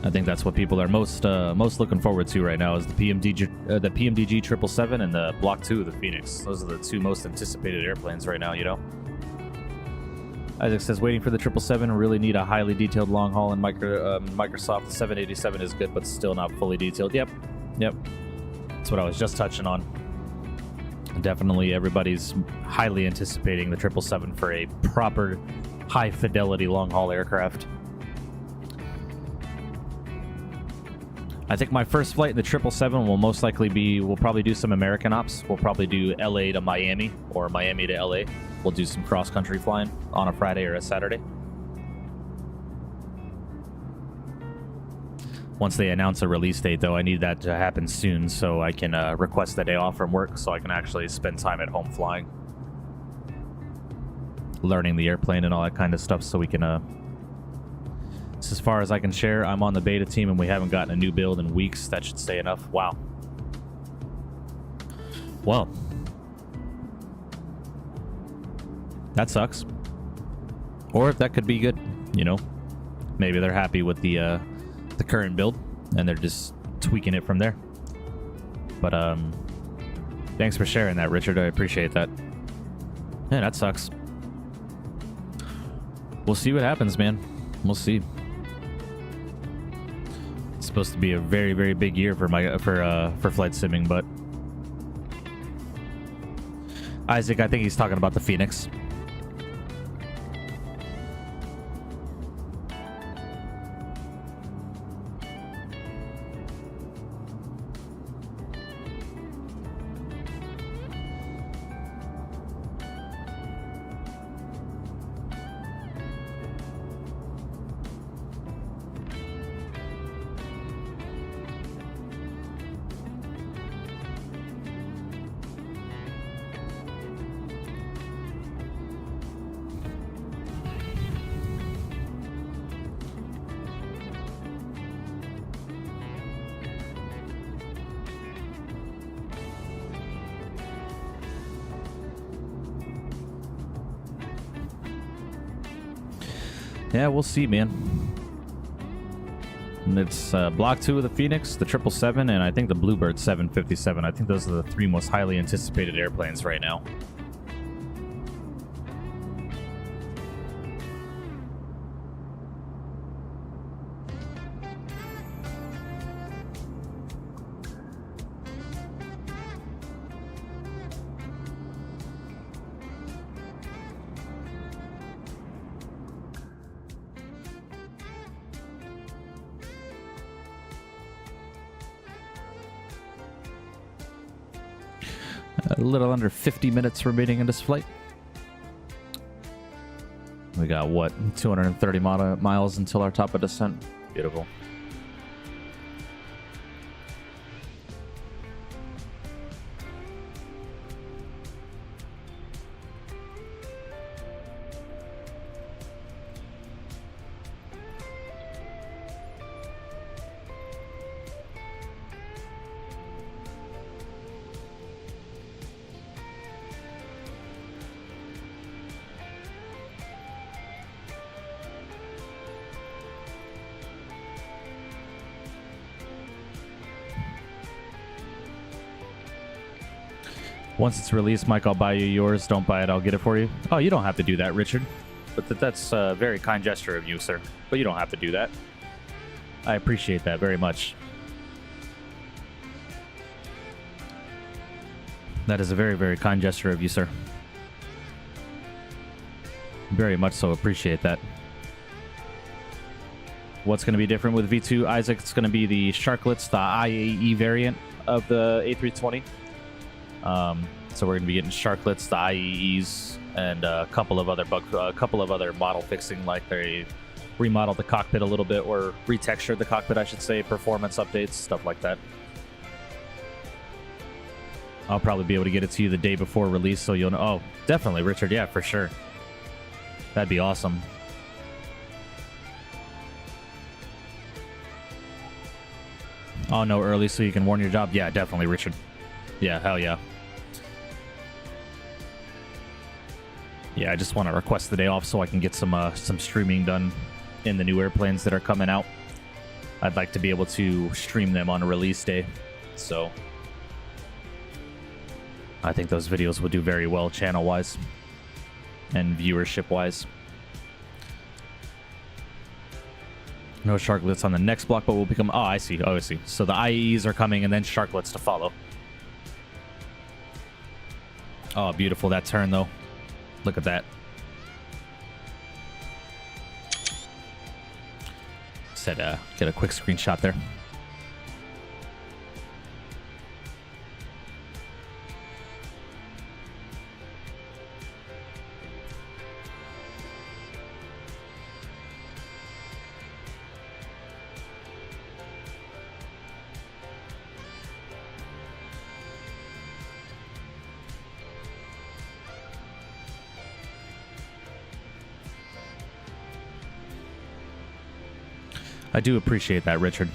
I think that's what people are most looking forward to right now is the PMDG 777 and the Block 2 of the Phoenix. Those are the two most anticipated airplanes right now, you know. Isaac says, waiting for the 777. Really need a highly detailed long haul, and Microsoft. The 787 is good, but still not fully detailed. Yep. That's what I was just touching on. Definitely everybody's highly anticipating the 777 for a proper high fidelity long haul aircraft. I think my first flight in the 777 will most likely be, we'll probably do some American ops. We'll probably do LA to Miami or Miami to LA. We'll do some cross-country flying on a Friday or a Saturday. Once they announce a release date, though, I need that to happen soon so I can request the day off from work so I can actually spend time at home flying. Learning the airplane and all that kind of stuff so we can... As far as I can share, I'm on the beta team and we haven't gotten a new build in weeks. That should say enough. Wow. Well. That sucks. Or that could be good, you know. Maybe they're happy with the current build and they're just tweaking it from there. But thanks for sharing that, Richard. I appreciate that. Man, that sucks. We'll see what happens, man. We'll see. It's supposed to be a very, very big year for flight simming, but Isaac, I think he's talking about the Phoenix. Yeah, we'll see, man. And it's Block 2 of the Phoenix, the 777, and I think the Bluebird 757. I think those are the 3 most highly anticipated airplanes right now. A little under 50 minutes remaining in this flight. We got, what, 230 miles until our top of descent. Beautiful. Once it's released, Mike, I'll buy you yours. Don't buy it, I'll get it for you. Oh, you don't have to do that, Richard. But that's a very kind gesture of you, sir. But you don't have to do that. I appreciate that very much. That is a very, very kind gesture of you, sir. Very much so appreciate that. What's going to be different with V2, Isaac? It's going to be the Sharklets, the IAE variant of the A320. So we're going to be getting Sharklets, the IEEs, and a couple of other model fixing, like they remodeled the cockpit a little bit, or retextured the cockpit, I should say, performance updates, stuff like that. I'll probably be able to get it to you the day before release, so you'll know. Oh, definitely, Richard. Yeah, for sure. That'd be awesome. Oh, no, early so you can warn your job? Yeah, definitely, Richard. Yeah, hell yeah. Yeah, I just want to request the day off so I can get some streaming done in the new airplanes that are coming out. I'd like to be able to stream them on a release day, so I think those videos will do very well channel-wise and viewership-wise. No Sharklets on the next block, but we'll become... Oh, I see. Oh, I see. So the IEs are coming and then Sharklets to follow. Oh, beautiful. That turn, though. Look at that. Said, get a quick screenshot there. I do appreciate that, Richard.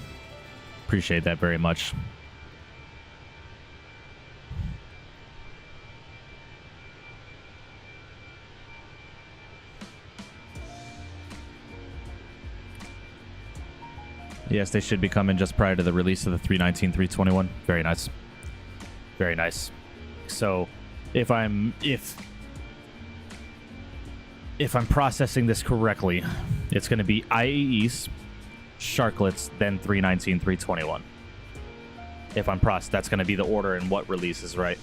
Appreciate that very much. Yes, they should be coming just prior to the release of the 319, 321. Very nice. Very nice. So, if I'm processing this correctly, it's going to be IAEs, Sharklets, then 319, 321. If I'm that's going to be the order in what releases, right?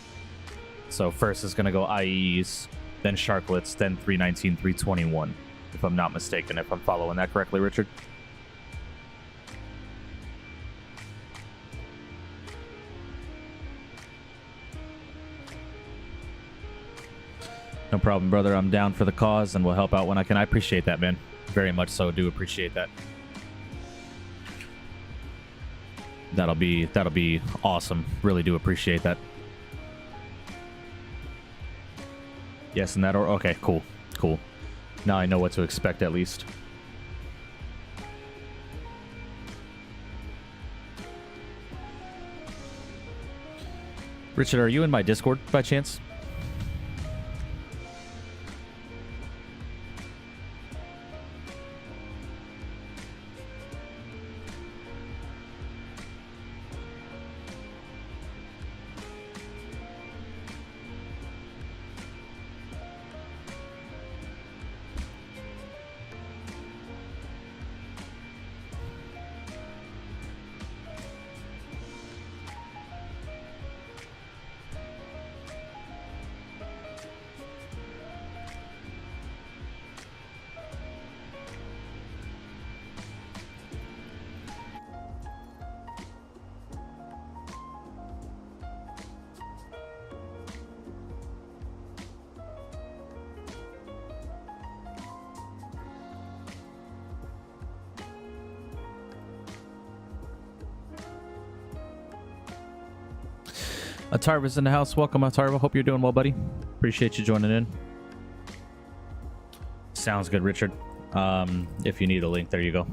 So first is going to go IEs, then Sharklets, then 319, 321. If I'm not mistaken, if I'm following that correctly, Richard. No problem, brother. I'm down for the cause and will help out when I can. I appreciate that, man. Very much so. Do appreciate that. That'll be awesome. Really do appreciate that. Yes, in that order. Okay, cool. Cool. Now I know what to expect at least. Richard, are you in my Discord by chance? Atarva's in the house. Welcome, Atarva. Hope you're doing well, buddy. Appreciate you joining in. Sounds good, Richard. If you need a link, there you go.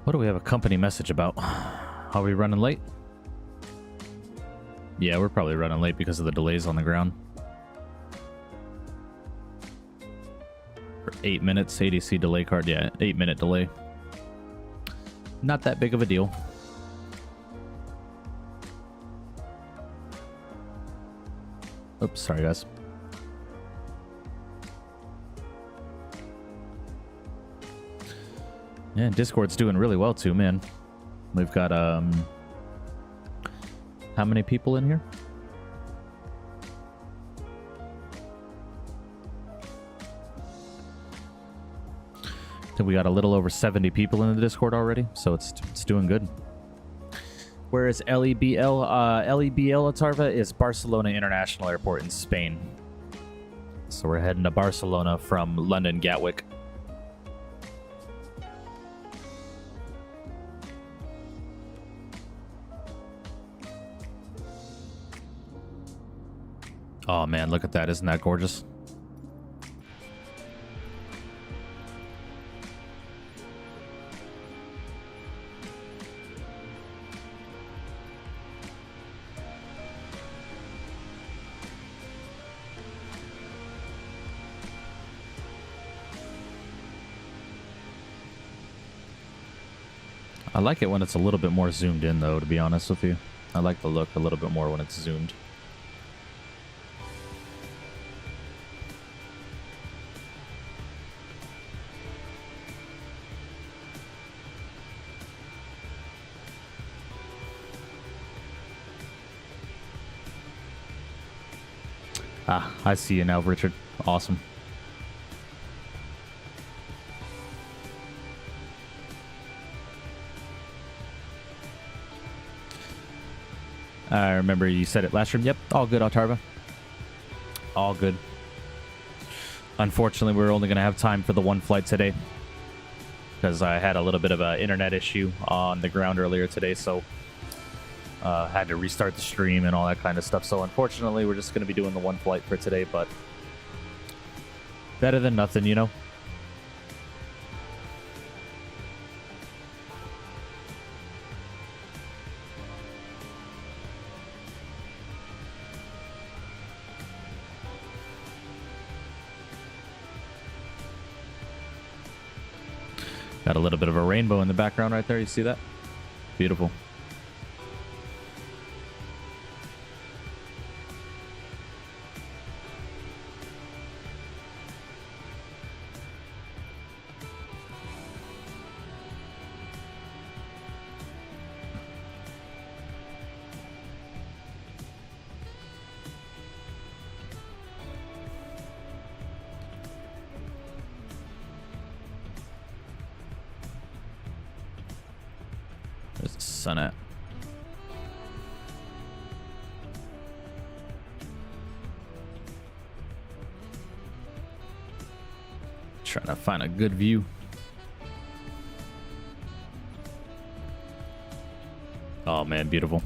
What do we have a company message about? Are we running late? Yeah, we're probably running late because of the delays on the ground. For 8 minutes, ADC delay card. Yeah, 8-minute delay. Not that big of a deal. Oops, sorry guys. Yeah, Discord's doing really well too, man. We've got how many people in here? I think we got a little over 70 people in the Discord already, so it's doing good. Where is LEBL? LEBL Atarva is Barcelona International Airport in Spain. So we're heading to Barcelona from London Gatwick. Oh man, look at that. Isn't that gorgeous? I like it when it's a little bit more zoomed in though, to be honest with you. I like the look a little bit more when it's zoomed. Ah, I see you now, Richard. Awesome. I remember you said it last room. Yep, all good, Autarva. All good. Unfortunately, we're only going to have time for the one flight today because I had a little bit of an internet issue on the ground earlier today, so had to restart the stream and all that kind of stuff. So unfortunately, we're just going to be doing the one flight for today, but better than nothing, you know? Got a little bit of a rainbow in the background right there. You see that? Beautiful. There's the sun at. Trying to find a good view. Oh man, beautiful.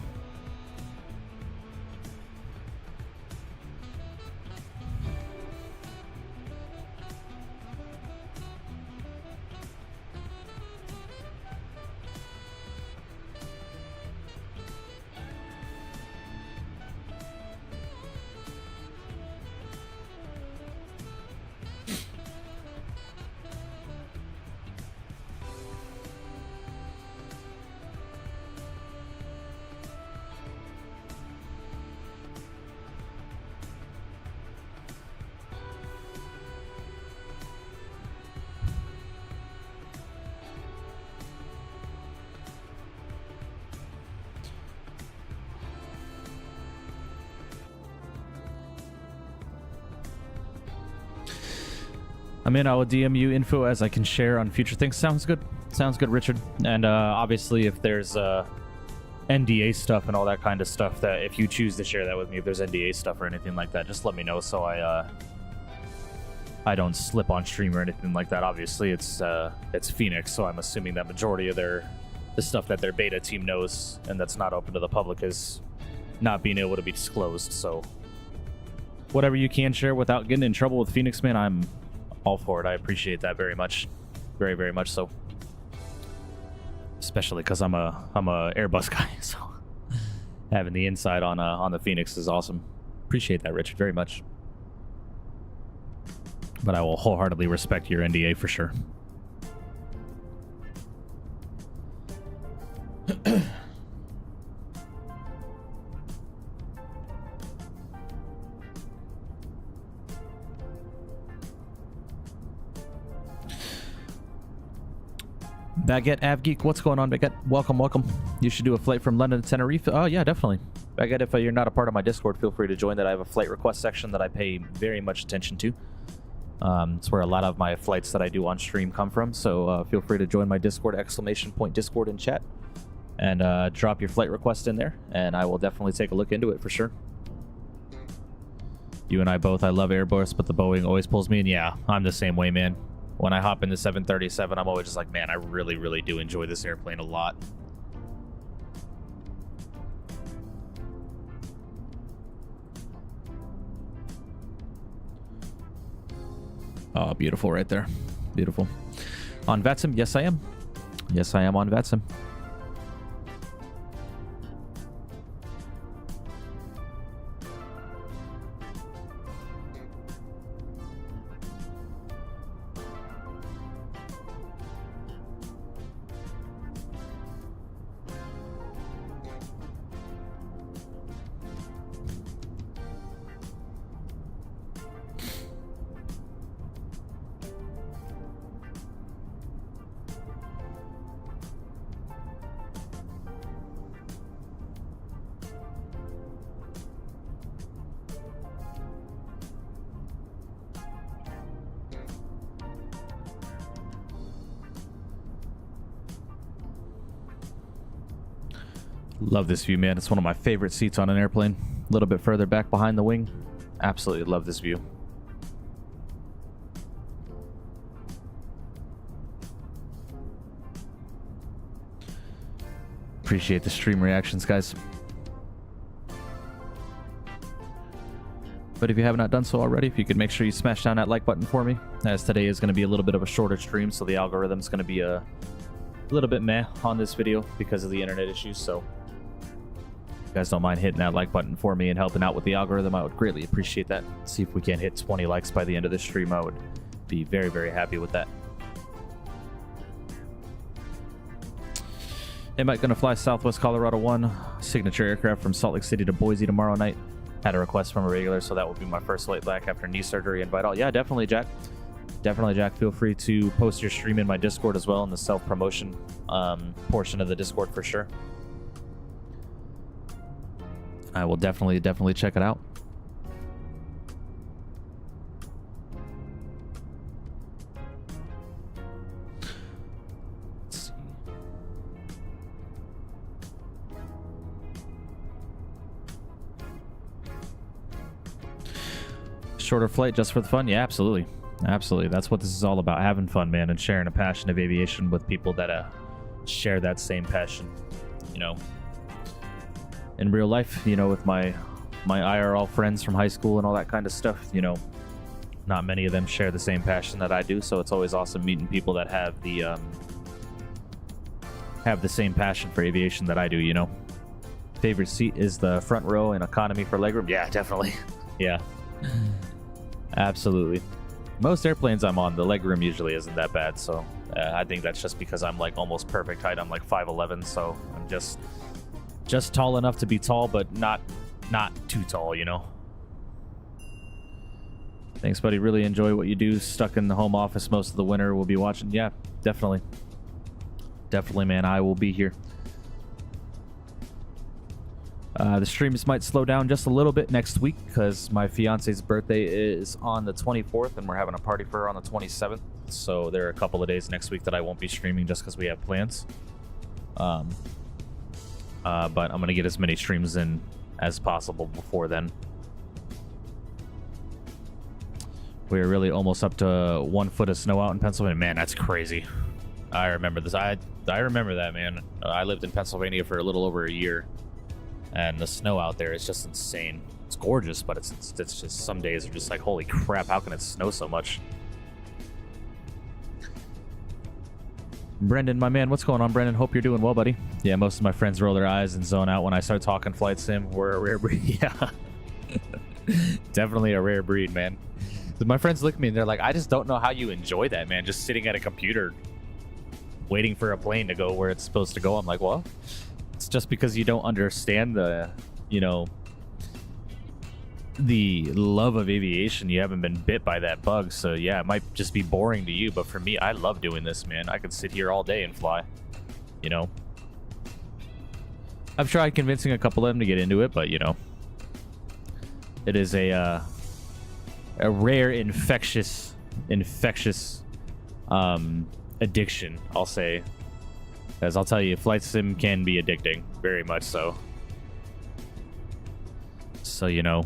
I'm in. I will DM you info as I can share on future things. Sounds good. Sounds good, Richard. And obviously, if there's NDA stuff and all that kind of stuff, that if you choose to share that with me, if there's NDA stuff or anything like that, just let me know so I don't slip on stream or anything like that. Obviously, it's Fenix, so I'm assuming that majority of the stuff that their beta team knows and that's not open to the public is not being able to be disclosed. So whatever you can share without getting in trouble with Fenix, man, I'm all for it. I appreciate that very much, very, very much so. Especially because I'm a Airbus guy, so having the inside on the Fenix is awesome. Appreciate that, Richard, very much. But I will wholeheartedly respect your NDA for sure. Baguette Avgeek, what's going on, Baguette? Welcome, welcome. You should do a flight from London to Tenerife. Oh, yeah, definitely. Baguette, if you're not a part of my Discord, feel free to join that. I have a flight request section that I pay very much attention to. It's where a lot of my flights that I do on stream come from, so feel free to join my Discord, !Discord in chat, and drop your flight request in there, and I will definitely take a look into it for sure. You and I both, I love Airbus, but the Boeing always pulls me in. Yeah, I'm the same way, man. When I hop in the 737, I'm always just like, man, I really, really do enjoy this airplane a lot. Oh, beautiful right there. Beautiful. On VATSIM? Yes, I am. Yes, I am on VATSIM. Love this view, man. It's one of my favorite seats on an airplane. A little bit further back behind the wing. Absolutely love this view. Appreciate the stream reactions, guys. But if you have not done so already, if you could make sure you smash down that like button for me, as today is going to be a little bit of a shorter stream, so the algorithm's going to be a little bit meh on this video because of the internet issues. So if you guys don't mind hitting that like button for me and helping out with the algorithm, I would greatly appreciate that. See if we can hit 20 likes by the end of this stream. I would be very, very happy with that. Am I going to fly Southwest Colorado 1 signature aircraft from Salt Lake City to Boise tomorrow night? Had a request from a regular, so that will be my first flight back after knee surgery. Invite all. Yeah, definitely, Jack. Definitely, Jack. Feel free to post your stream in my Discord as well, in the self-promotion portion of the Discord for sure. I will definitely check it out. Let's see. Shorter flight just for the fun? Yeah, absolutely. Absolutely. That's what this is all about. Having fun, man, and sharing a passion of aviation with people that share that same passion. You know, in real life, you know, with my IRL friends from high school and all that kind of stuff, you know, not many of them share the same passion that I do, so it's always awesome meeting people that have the same passion for aviation that I do, you know. Favorite seat is the front row in economy for legroom? Yeah, definitely. Yeah. Absolutely. Most airplanes I'm on, the legroom usually isn't that bad, so I think that's just because I'm like almost perfect height. I'm like 5'11", so I'm just tall enough to be tall, but not too tall, you know. Thanks, buddy. Really enjoy what you do. Stuck in the home office most of the winter. We'll be watching. Yeah, definitely. Definitely, man. I will be here. The streams might slow down just a little bit next week because my fiance's birthday is on the 24th and we're having a party for her on the 27th. So there are a couple of days next week that I won't be streaming just because we have plans. but I'm gonna get as many streams in as possible before then. We're really almost up to 1 foot of snow out in Pennsylvania. Man, that's crazy. I remember this. I remember that, man. I lived in Pennsylvania for a little over a year, and the snow out there is just insane. It's gorgeous, but it's just some days are just like, holy crap, how can it snow so much? Brendan, my man, what's going on, Brendan? Hope you're doing well, buddy. Yeah, most of my friends roll their eyes and zone out when I start talking flight sim. We're a rare breed. Yeah. Definitely a rare breed, man. My friends look at me and they're like, I just don't know how you enjoy that, man. Just sitting at a computer waiting for a plane to go where it's supposed to go. I'm like, well, it's just because you don't understand the, you know, the love of aviation. You haven't been bit by that bug. So yeah, it might just be boring to you, but for me, I love doing this, man. I could sit here all day and fly, you know. I've tried convincing a couple of them to get into it, but you know, it is a rare infectious addiction, I'll say. As I'll tell you, flight sim can be addicting, very much so. So, you know.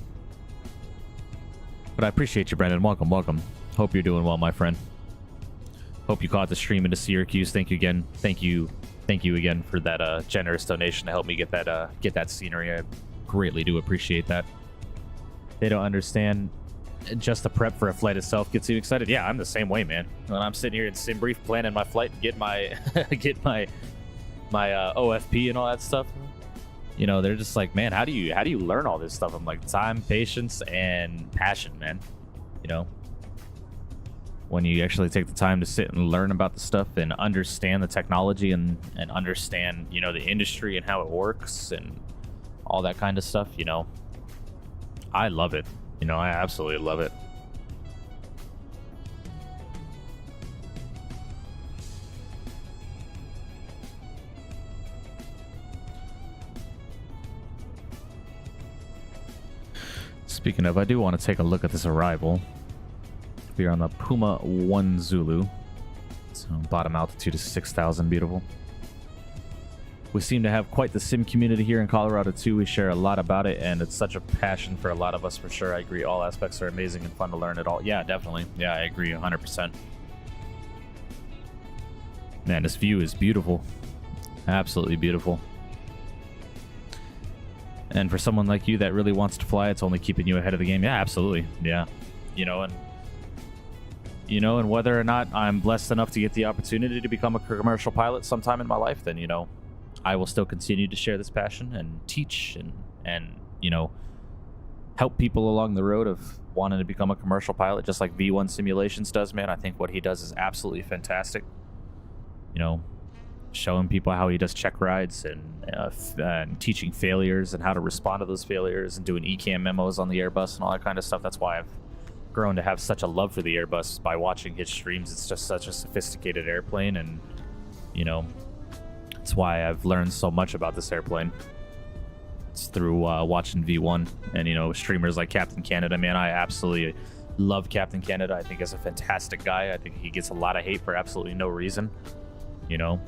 But I appreciate you, Brendan. Welcome, welcome. Hope you're doing well, my friend. Hope you caught the stream into Syracuse. Thank you again. Thank you again for that generous donation to help me get that scenery. I greatly do appreciate that. They don't understand. Just the prep for a flight itself gets you excited. Yeah, I'm the same way, man. When I'm sitting here in sim brief planning my flight and get my OFP and all that stuff, you know, they're just like, man, how do you learn all this stuff? I'm like, time, patience, and passion, man. You know, when you actually take the time to sit and learn about the stuff and understand the technology and understand, you know, the industry and how it works and all that kind of stuff, you know, I love it. You know, I absolutely love it. Speaking of, I do want to take a look at this arrival. We are on the Puma 1 Zulu. So bottom altitude is 6,000, beautiful. We seem to have quite the sim community here in Colorado too. We share a lot about it, and it's such a passion for a lot of us, for sure. I agree. All aspects are amazing and fun to learn it all. Yeah, definitely. Yeah, I agree 100%. Man, this view is beautiful. Absolutely beautiful. And for someone like you that really wants to fly, it's only keeping you ahead of the game. Yeah, absolutely. Yeah. You know, and whether or not I'm blessed enough to get the opportunity to become a commercial pilot sometime in my life, then, you know, I will still continue to share this passion and teach and you know, help people along the road of wanting to become a commercial pilot, just like V1 Simulations does, man. I think what he does is absolutely fantastic. You know, showing people how he does check rides and teaching failures and how to respond to those failures and doing ECAM memos on the Airbus and all that kind of stuff. That's why I've grown to have such a love for the Airbus by watching his streams. It's just such a sophisticated airplane, and you know, that's why I've learned so much about this airplane. It's through watching V1 and, you know, streamers like Captain Canada, man. I absolutely love Captain Canada. I think he's a fantastic guy. I think he gets a lot of hate for absolutely no reason, you know.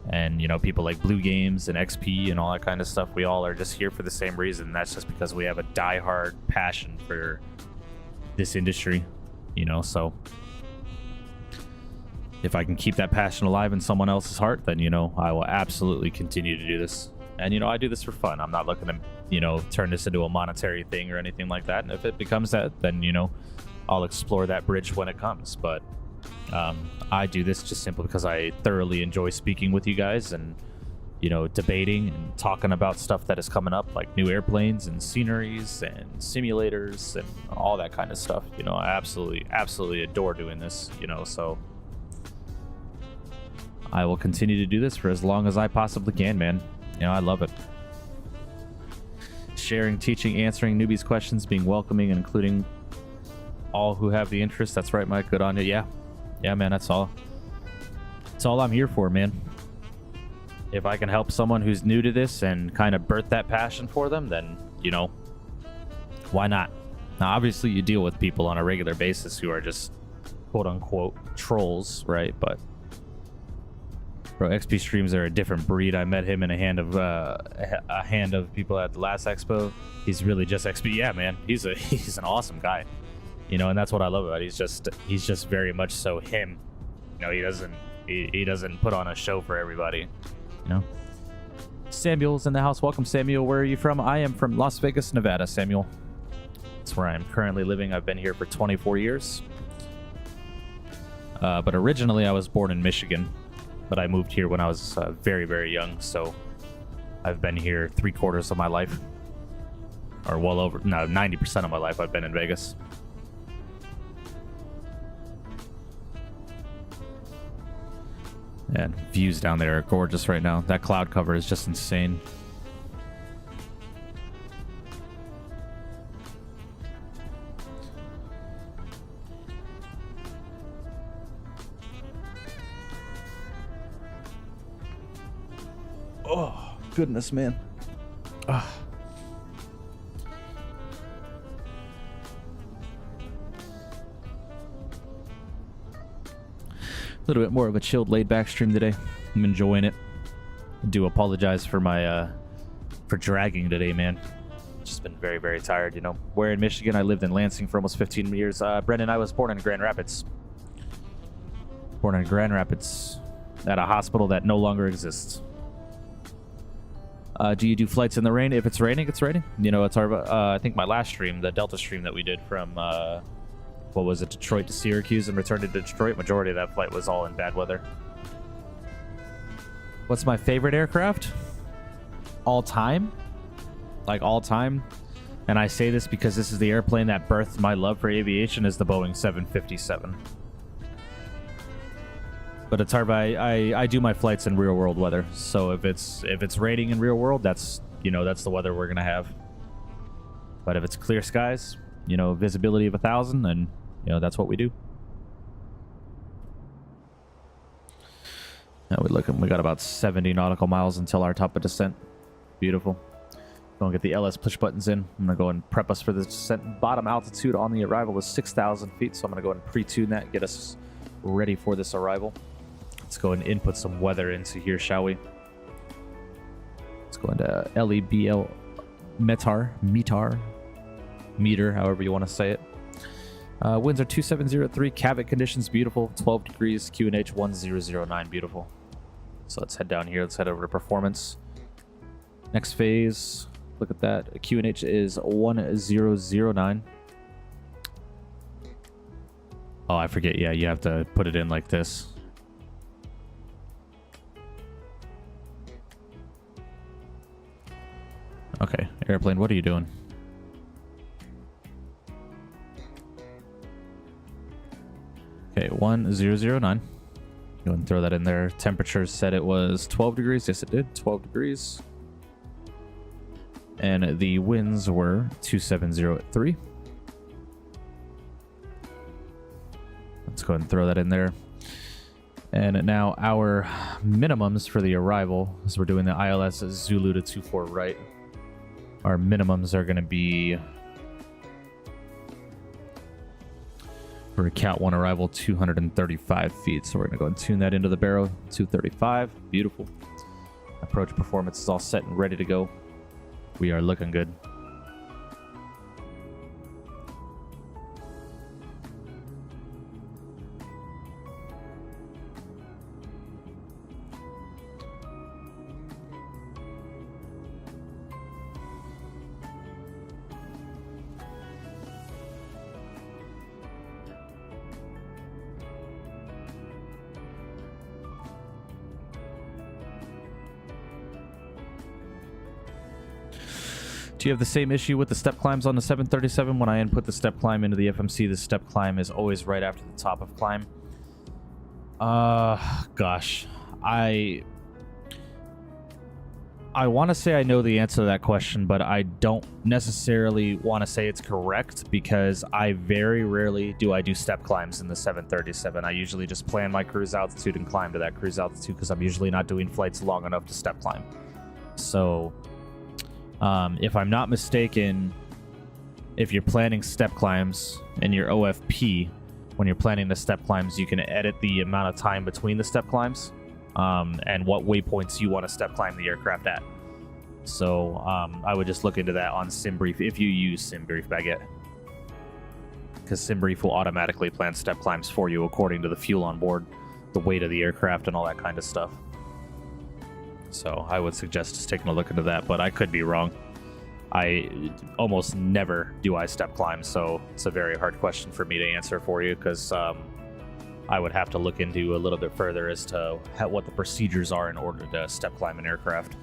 And, you know, people like Blue Games and XP and all that kind of stuff, we all are just here for the same reason. That's just because we have a diehard passion for this industry, you know. So if I can keep that passion alive in someone else's heart, then, you know, I will absolutely continue to do this. And, you know, I do this for fun. I'm not looking to, you know, turn this into a monetary thing or anything like that. And if it becomes that, then, you know, I'll explore that bridge when it comes. But I do this just simply because I thoroughly enjoy speaking with you guys and, you know, debating and talking about stuff that is coming up, like new airplanes and sceneries and simulators and all that kind of stuff. You know, I absolutely adore doing this, you know, so I will continue to do this for as long as I possibly can, man. You know, I love it. Sharing, teaching, answering newbies' questions, being welcoming, and including all who have the interest. That's right, Mike. Good on you. Yeah. Yeah, man, that's all. That's all I'm here for, man. If I can help someone who's new to this and kind of birth that passion for them, then, you know, why not? Now, obviously, you deal with people on a regular basis who are just quote-unquote trolls, right? But Bro, XP streams are a different breed. I met him in a hand of people at the last expo. He's really just XP. Yeah, man, he's an awesome guy, you know, and that's what I love about it. He's just very much so him. You know, he doesn't put on a show for everybody, you know. Samuel's in the house. Welcome, Samuel. Where are you from? I am from Las Vegas, Nevada, Samuel. That's where I am currently living. I've been here for 24 years. But originally I was born in Michigan, but I moved here when I was very, very young. So I've been here 3/4 of my life, or well over, no, 90% of my life I've been in Vegas. And views down there are gorgeous right now. That cloud cover is just insane. Oh, goodness, man. Ah. A little bit more of a chilled, laid-back stream today. I'm enjoying it. I do apologize for my for dragging today, man. Just been very, very tired, you know. Where in Michigan? I lived in Lansing for almost 15 years. Brendan, I was born in Grand Rapids. Born in Grand Rapids at a hospital that no longer exists. Do you do flights in the rain? If it's raining, it's raining. You know, it's our. I think my last stream, the Delta stream that we did from. What was it, Detroit to Syracuse and returned to Detroit? Majority of that flight was all in bad weather. What's my favorite aircraft? All time? Like all time? And I say this because this is the airplane that birthed my love for aviation, is the Boeing 757. But it's hard. I do my flights in real world weather. So if it's raining in real world, that's, you know, that's the weather we're gonna have. But if it's clear skies, you know, visibility of 1,000, then, you know, that's what we do. Now we got about 70 nautical miles until our top of descent. Beautiful. Gonna get the LS push buttons in. I'm gonna go and prep us for the descent. Bottom altitude on the arrival is 6,000 feet, so I'm gonna go and pre-tune that, get us ready for this arrival. Let's go and input some weather into here, shall we? Let's go into LEBL meter, however you want to say it. Winds are 2703, Cavit conditions beautiful, 12 degrees, QNH 1009, beautiful. So let's head down here, let's head over to performance. Next phase, look at that, QNH is 1009. Oh, I forget, yeah, you have to put it in like this. Okay, airplane, what are you doing? Okay, 1009. Go and throw that in there. Temperature said it was 12 degrees. Yes, it did. 12 degrees. And the winds were 2703. Let's go ahead and throw that in there. And now our minimums for the arrival, as we're doing the ILS Zulu to 24 right, our minimums are going to be, for a Cat 1 arrival, 235 feet. So we're going to go and tune that into the barrel. 235. Beautiful. Approach performance is all set and ready to go. We are looking good. Do you have the same issue with the step climbs on the 737? When I input the step climb into the FMC, the step climb is always right after the top of climb. Gosh, I want to say I know the answer to that question, but I don't necessarily want to say it's correct, because I very rarely do step climbs in the 737. I usually just plan my cruise altitude and climb to that cruise altitude, because I'm usually not doing flights long enough to step climb. So if I'm not mistaken, if you're planning step climbs in your OFP, when you're planning the step climbs, you can edit the amount of time between the step climbs. and what waypoints you want to step climb the aircraft at. So I would just look into that on SimBrief if you use SimBrief Baguette, because SimBrief will automatically plan step climbs for you according to the fuel on board, the weight of the aircraft, and all that kind of stuff. So I would suggest just taking a look into that, but I could be wrong. I almost never do I step climb, so it's a very hard question for me to answer for you, because I would have to look into a little bit further as to what the procedures are in order to step climb an aircraft.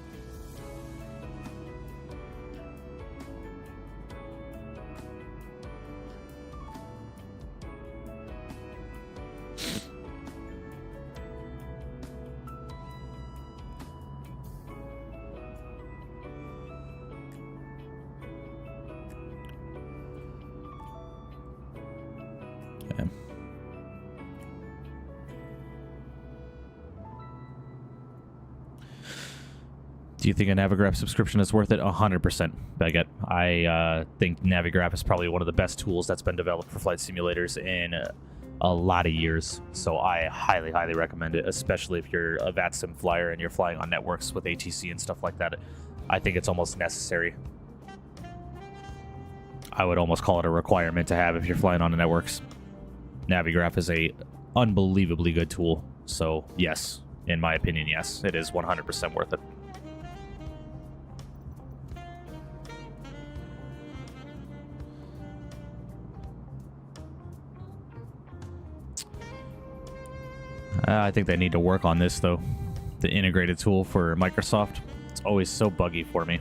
Do you think a Navigraph subscription is worth it? 100%, Baguette. I think Navigraph is probably one of the best tools that's been developed for flight simulators in a lot of years. So I highly, highly recommend it, especially if you're a VATSIM flyer and you're flying on networks with ATC and stuff like that. I think it's almost necessary. I would almost call it a requirement to have if you're flying on the networks. Navigraph is a unbelievably good tool. So yes, in my opinion, yes, it is 100% worth it. I think they need to work on this, though. The integrated tool for Microsoft. It's always so buggy for me.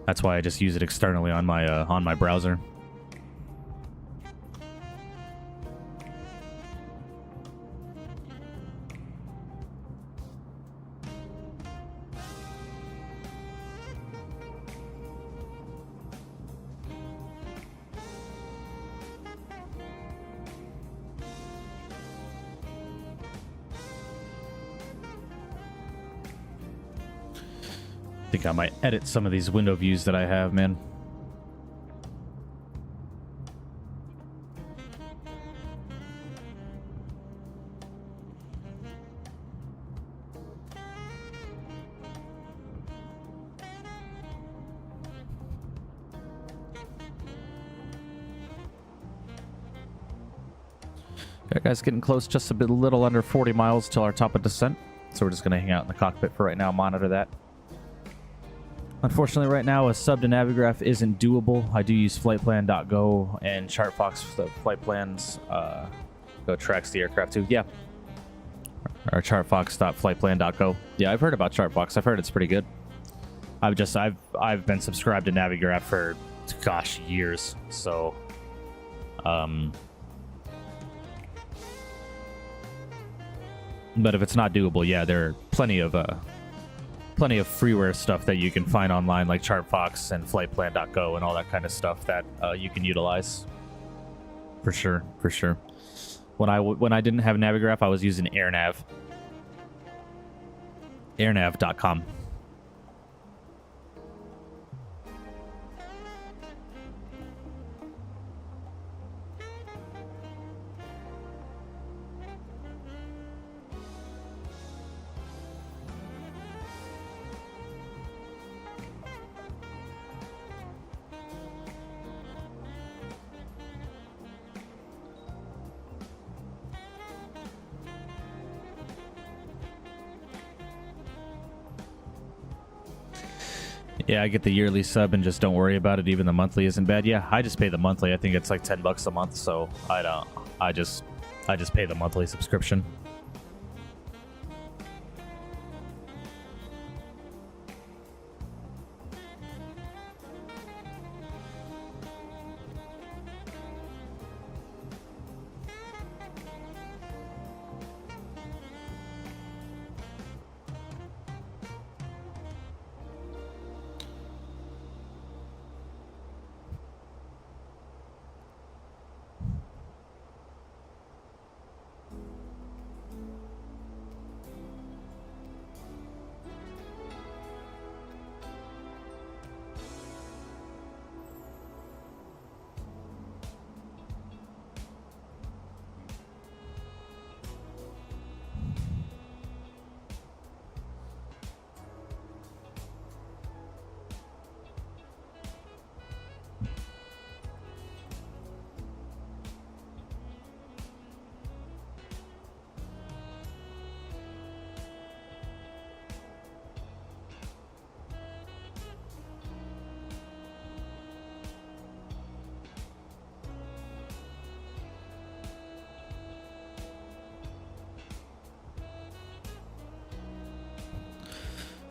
That's why I just use it externally on my browser. I think I might edit some of these window views that I have, man. Okay, guys, getting close, just a little under 40 miles till our top of descent. So we're just going to hang out in the cockpit for right now, monitor that. Unfortunately, right now, a sub to Navigraph isn't doable. I do use flightplan.go and ChartFox. The flight plans go tracks the aircraft too. Yeah. Or chartfox.flightplan.go. Yeah, I've heard about ChartFox. I've heard it's pretty good. I've been subscribed to Navigraph for, gosh, years. So, but if it's not doable, yeah, there are plenty of freeware stuff that you can find online, like ChartFox and flightplan.go and all that kind of stuff that you can utilize. For sure, for sure. When I didn't have Navigraph, I was using AirNav. airnav.com. Yeah, I get the yearly sub and just don't worry about it. Even the monthly isn't bad. Yeah, I just pay the monthly. I think it's like $10 a month, so I just pay the monthly subscription.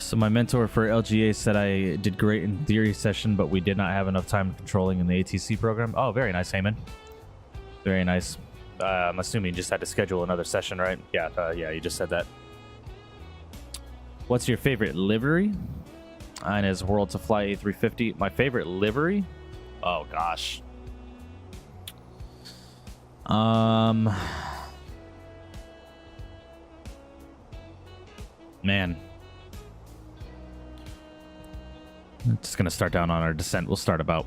So my mentor for LGA said I did great in theory session, but we did not have enough time controlling in the ATC program. Oh, very nice, Heyman. Very nice. I'm assuming you just had to schedule another session, right? Yeah, yeah, you just said that. What's your favorite livery? Mine is World to Fly A350. My favorite livery? Oh, gosh. Man. I'm just gonna start down on our descent. We'll start about,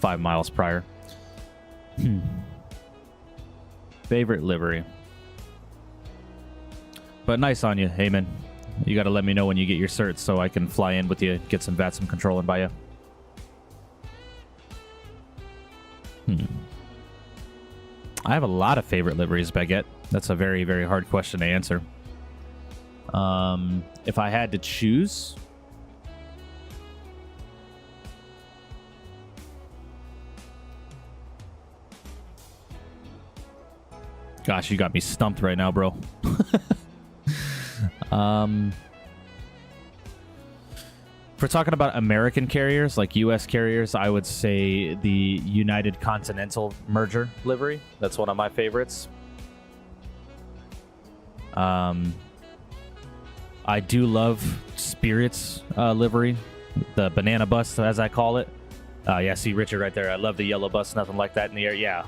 5 miles prior. Favorite livery. But nice on you, Heyman. You gotta let me know when you get your certs so I can fly in with you, get some VATSIM controlling by you. I have a lot of favorite liveries, Baguette. That's a very, very hard question to answer. If I had to choose... Gosh, you got me stumped right now, bro. If we're talking about American carriers, like U.S. carriers, I would say the United Continental merger livery. That's one of my favorites. I do love Spirit's livery, the banana bus, as I call it. Yeah, see Richard right there. I love the yellow bus, nothing like that in the air. Yeah.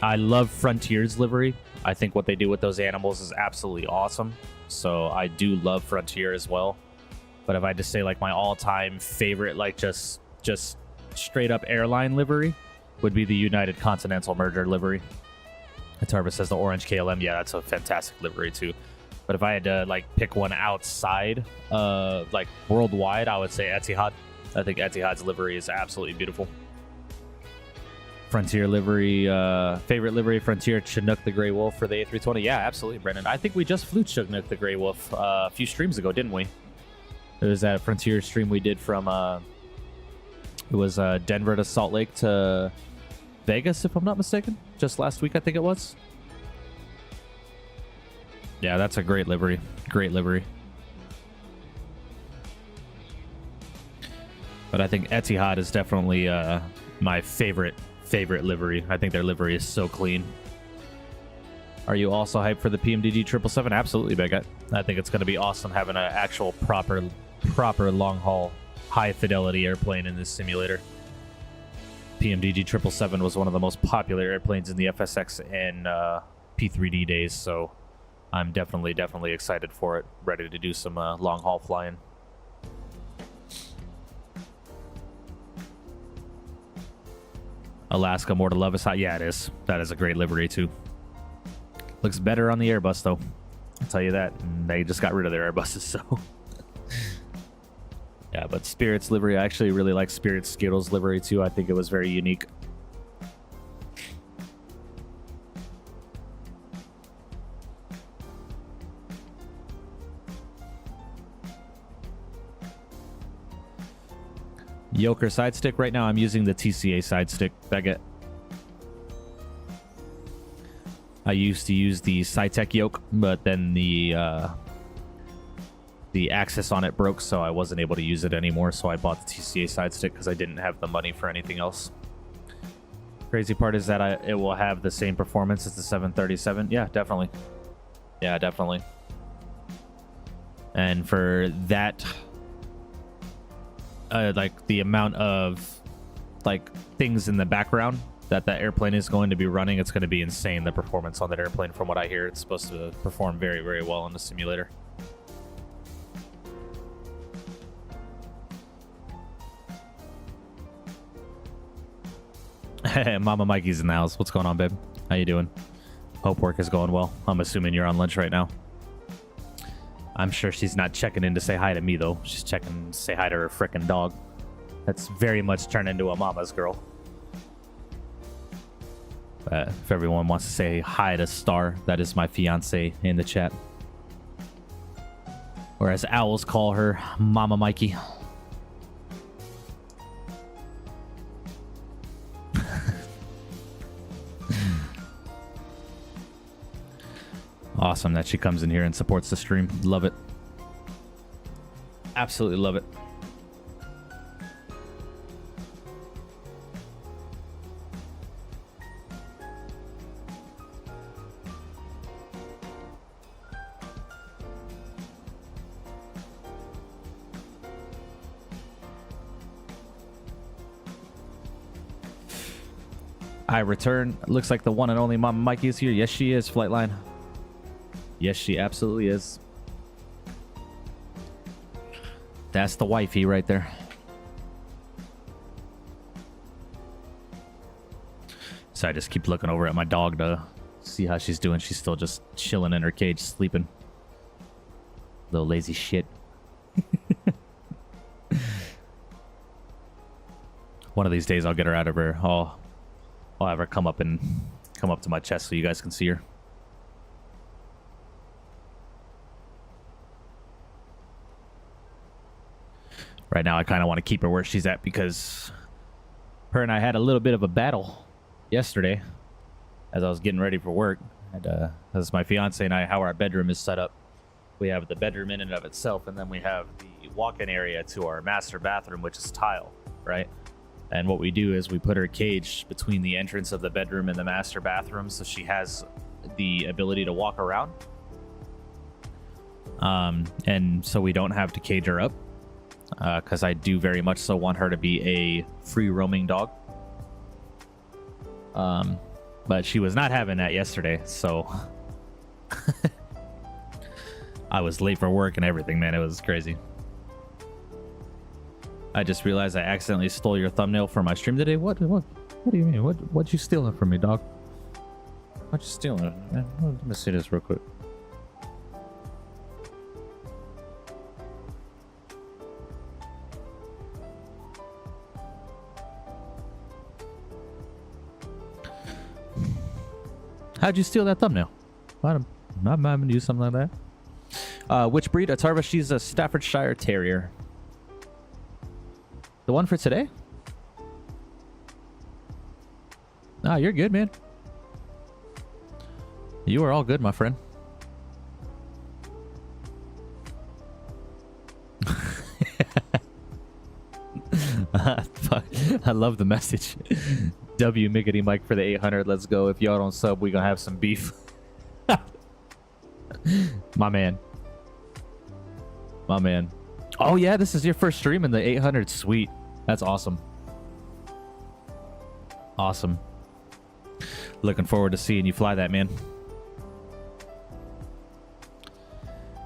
I love Frontier's livery. I think what they do with those animals is absolutely awesome. So I do love Frontier as well. But if I had to say like my all-time favorite, like just straight up airline livery, would be the United Continental merger livery. Tarvis says the orange KLM. Yeah, that's a fantastic livery too. But if I had to like pick one outside, like worldwide, I would say Etihad. I think Etihad's livery is absolutely beautiful. Frontier livery, favorite livery, Frontier Chinook the Grey Wolf for the A320. Yeah, absolutely, Brendan. I think we just flew Chinook the Grey Wolf a few streams ago, didn't we? It was that Frontier stream we did from, it was Denver to Salt Lake to Vegas, if I'm not mistaken. Just last week, I think it was. Yeah, that's a great livery. Great livery. But I think Etihad is definitely my favorite livery. I think their livery is so clean. Are you also hyped for the PMDG 777? Absolutely, Baguette. I think it's going to be awesome having an actual proper long-haul, high-fidelity airplane in this simulator. PMDG 777 was one of the most popular airplanes in the FSX and P3D days, so I'm definitely excited for it. Ready to do some long-haul flying. Alaska, more to love is hot. Yeah, it is. That is a great livery, too. Looks better on the Airbus, though. I'll tell you that. And they just got rid of their Airbuses, so... Yeah, but Spirit's livery, I actually really like Spirit Skittles livery, too. I think it was very unique. Yoker side stick. Right now I'm using the TCA side stick. Baguette. I used to use the Cytec yoke, but then the axis on it broke, so I wasn't able to use it anymore, so I bought the TCA side stick because I didn't have the money for anything else. Crazy part is that it will have the same performance as the 737. Yeah, definitely. Yeah, definitely. And for that... like the amount of like things in the background that airplane is going to be running, it's going to be insane. The performance on that airplane, from what I hear, it's supposed to perform very, very well in the simulator. Mama Mikey's in the house. What's going on, babe? How you doing? Hope work is going well. I'm assuming you're on lunch right now. I'm sure she's not checking in to say hi to me, though. She's checking to say hi to her frickin' dog. That's very much turned into a mama's girl. If everyone wants to say hi to Star, that is my fiance in the chat. Or as owls call her, Mama Mikey. Awesome that she comes in here and supports the stream. Love it. Absolutely love it. I return. Looks like the one and only Mama Mikey is here. Yes, she is, Flightline. Yes, she absolutely is. That's the wifey right there. So I just keep looking over at my dog to see how she's doing. She's still just chilling in her cage, sleeping. Little lazy shit. One of these days I'll get her out of her. I'll have her come up to my chest so you guys can see her. Right now I kind of want to keep her where she's at because her and I had a little bit of a battle yesterday as I was getting ready for work. And as my fiance and I, how our bedroom is set up, we have the bedroom in and of itself, and then we have the walk-in area to our master bathroom, which is tile, right? And what we do is we put her cage between the entrance of the bedroom and the master bathroom so she has the ability to walk around. And so we don't have to cage her up because I do very much so want her to be a free roaming dog. But she was not having that yesterday, so I was late for work and everything, man. It was crazy. I just realized I accidentally stole your thumbnail for my stream today. What do you mean? What'd you steal it from me, dog? What'd you steal it? Man, let me see this real quick. How'd you steal that thumbnail? I'm having to do something like that. Which breed? Atarva, she's a Staffordshire Terrier. The one for today? Ah, you're good, man. You are all good, my friend. I love the message. W Miggity Mike for the 800. Let's go. If y'all don't sub, we gonna have some beef. My man. My man. Oh yeah, this is your first stream in the 800. Sweet. That's awesome. Awesome. Looking forward to seeing you fly that, man.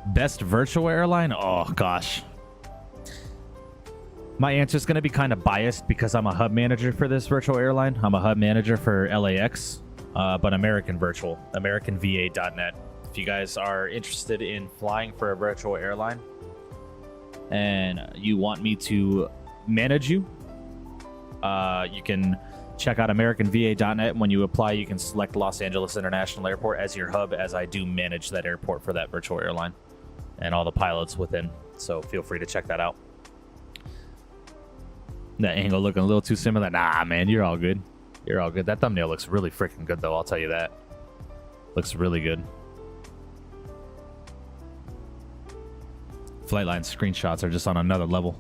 Best virtual airline? Oh gosh. My answer is going to be kind of biased because I'm a hub manager for this virtual airline. I'm a hub manager for LAX, but American Virtual, AmericanVA.net. If you guys are interested in flying for a virtual airline and you want me to manage you, you can check out AmericanVA.net. When you apply, you can select Los Angeles International Airport as your hub, as I do manage that airport for that virtual airline and all the pilots within. So feel free to check that out. That angle looking a little too similar. Nah, man, you're all good. You're all good. That thumbnail looks really freaking good, though. I'll tell you that. Looks really good. Flightline screenshots are just on another level.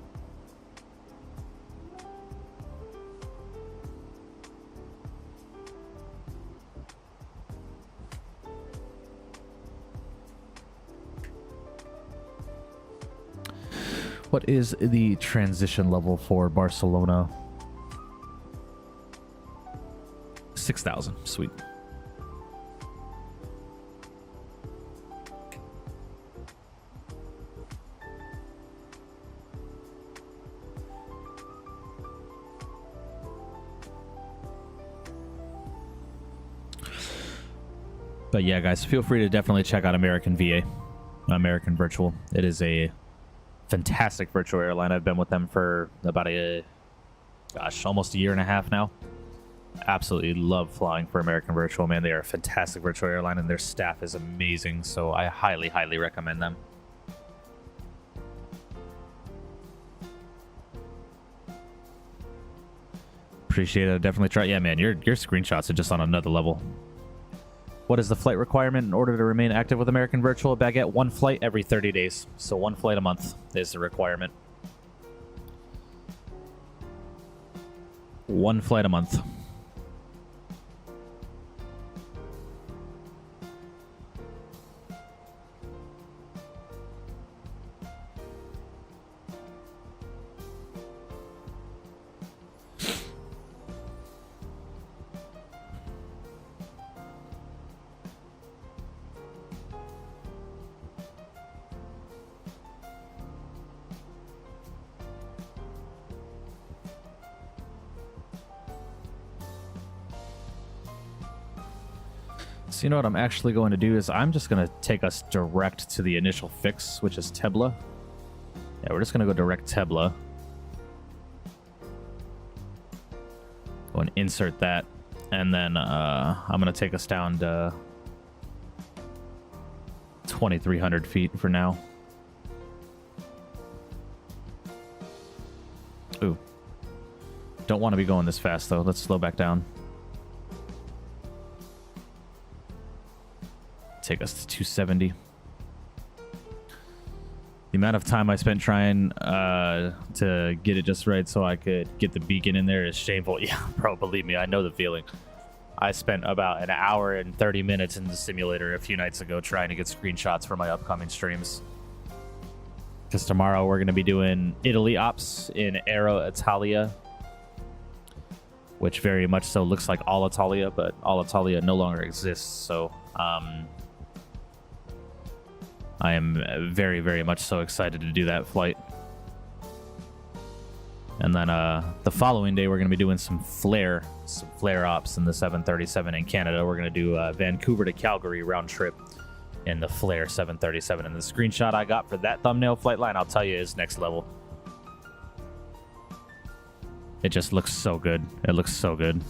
What is the transition level for Barcelona? 6,000. Sweet. But yeah, guys, feel free to definitely check out American VA, American Virtual. It is a fantastic virtual airline. I've been with them for about almost a year and a half now. Absolutely love flying for American Virtual, man. They are a fantastic virtual airline and their staff is amazing, so I highly recommend them. Appreciate it. Definitely try. Yeah, man, your screenshots are just on another level. What is the flight requirement in order to remain active with American Virtual? Baguette, 1 flight every 30 days. So 1 flight a month is the requirement. 1 flight a month. So you know what I'm actually going to do is I'm just going to take us direct to the initial fix, which is Tebla. Yeah, we're just going to go direct Tebla. Go and insert that. And then I'm going to take us down to 2,300 feet for now. Ooh. Don't want to be going this fast, though. Let's slow back down. Take us to 270. The amount of time I spent trying to get it just right so I could get the beacon in there is shameful. Yeah, bro, believe me, I know the feeling. I spent about an hour and 30 minutes in the simulator a few nights ago trying to get screenshots for my upcoming streams. Because tomorrow we're going to be doing Italy ops in Aero Italia, which very much so looks like Alitalia, but Alitalia no longer exists, so I am very, very much so excited to do that flight. And then the following day, we're going to be doing some flare ops in the 737 in Canada. We're going to do Vancouver to Calgary round trip in the Flare 737. And the screenshot I got for that thumbnail flight line, I'll tell you, is next level. It just looks so good. It looks so good.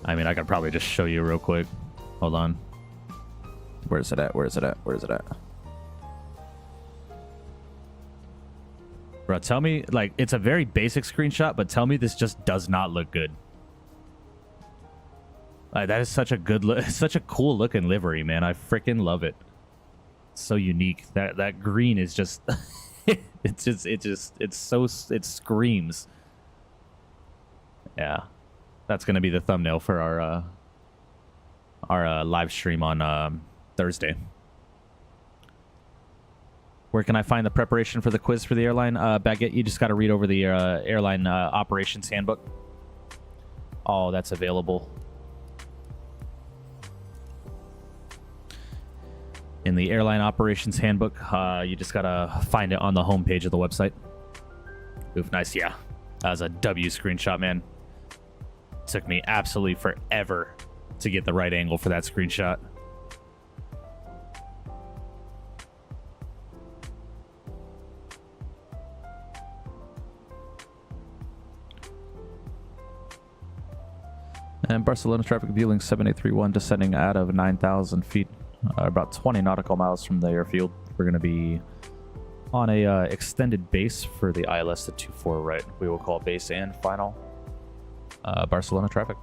I mean, I could probably just show you real quick. Hold on. Where's it at? Where's it at? Where's it at? Bro, tell me, like, it's a very basic screenshot, but tell me this just does not look good. Like, that is such a good look. Such a cool looking livery, man. I freaking love it. It's so unique. That green is just it screams. Yeah. That's going to be the thumbnail for our live stream on Thursday. Where can I find the preparation for the quiz for the airline? Baguette, you just got to read over the airline operations handbook. Oh, that's available. In the airline operations handbook, you just got to find it on the homepage of the website. Oof, nice, yeah. That was a W screenshot, man. Took me absolutely forever to get the right angle for that screenshot. And Barcelona traffic Vueling 7831 descending out of 9,000 feet, about 20 nautical miles from the airfield. We're going to be on a extended base for the ILS to 24 right. We will call base and final Barcelona traffic.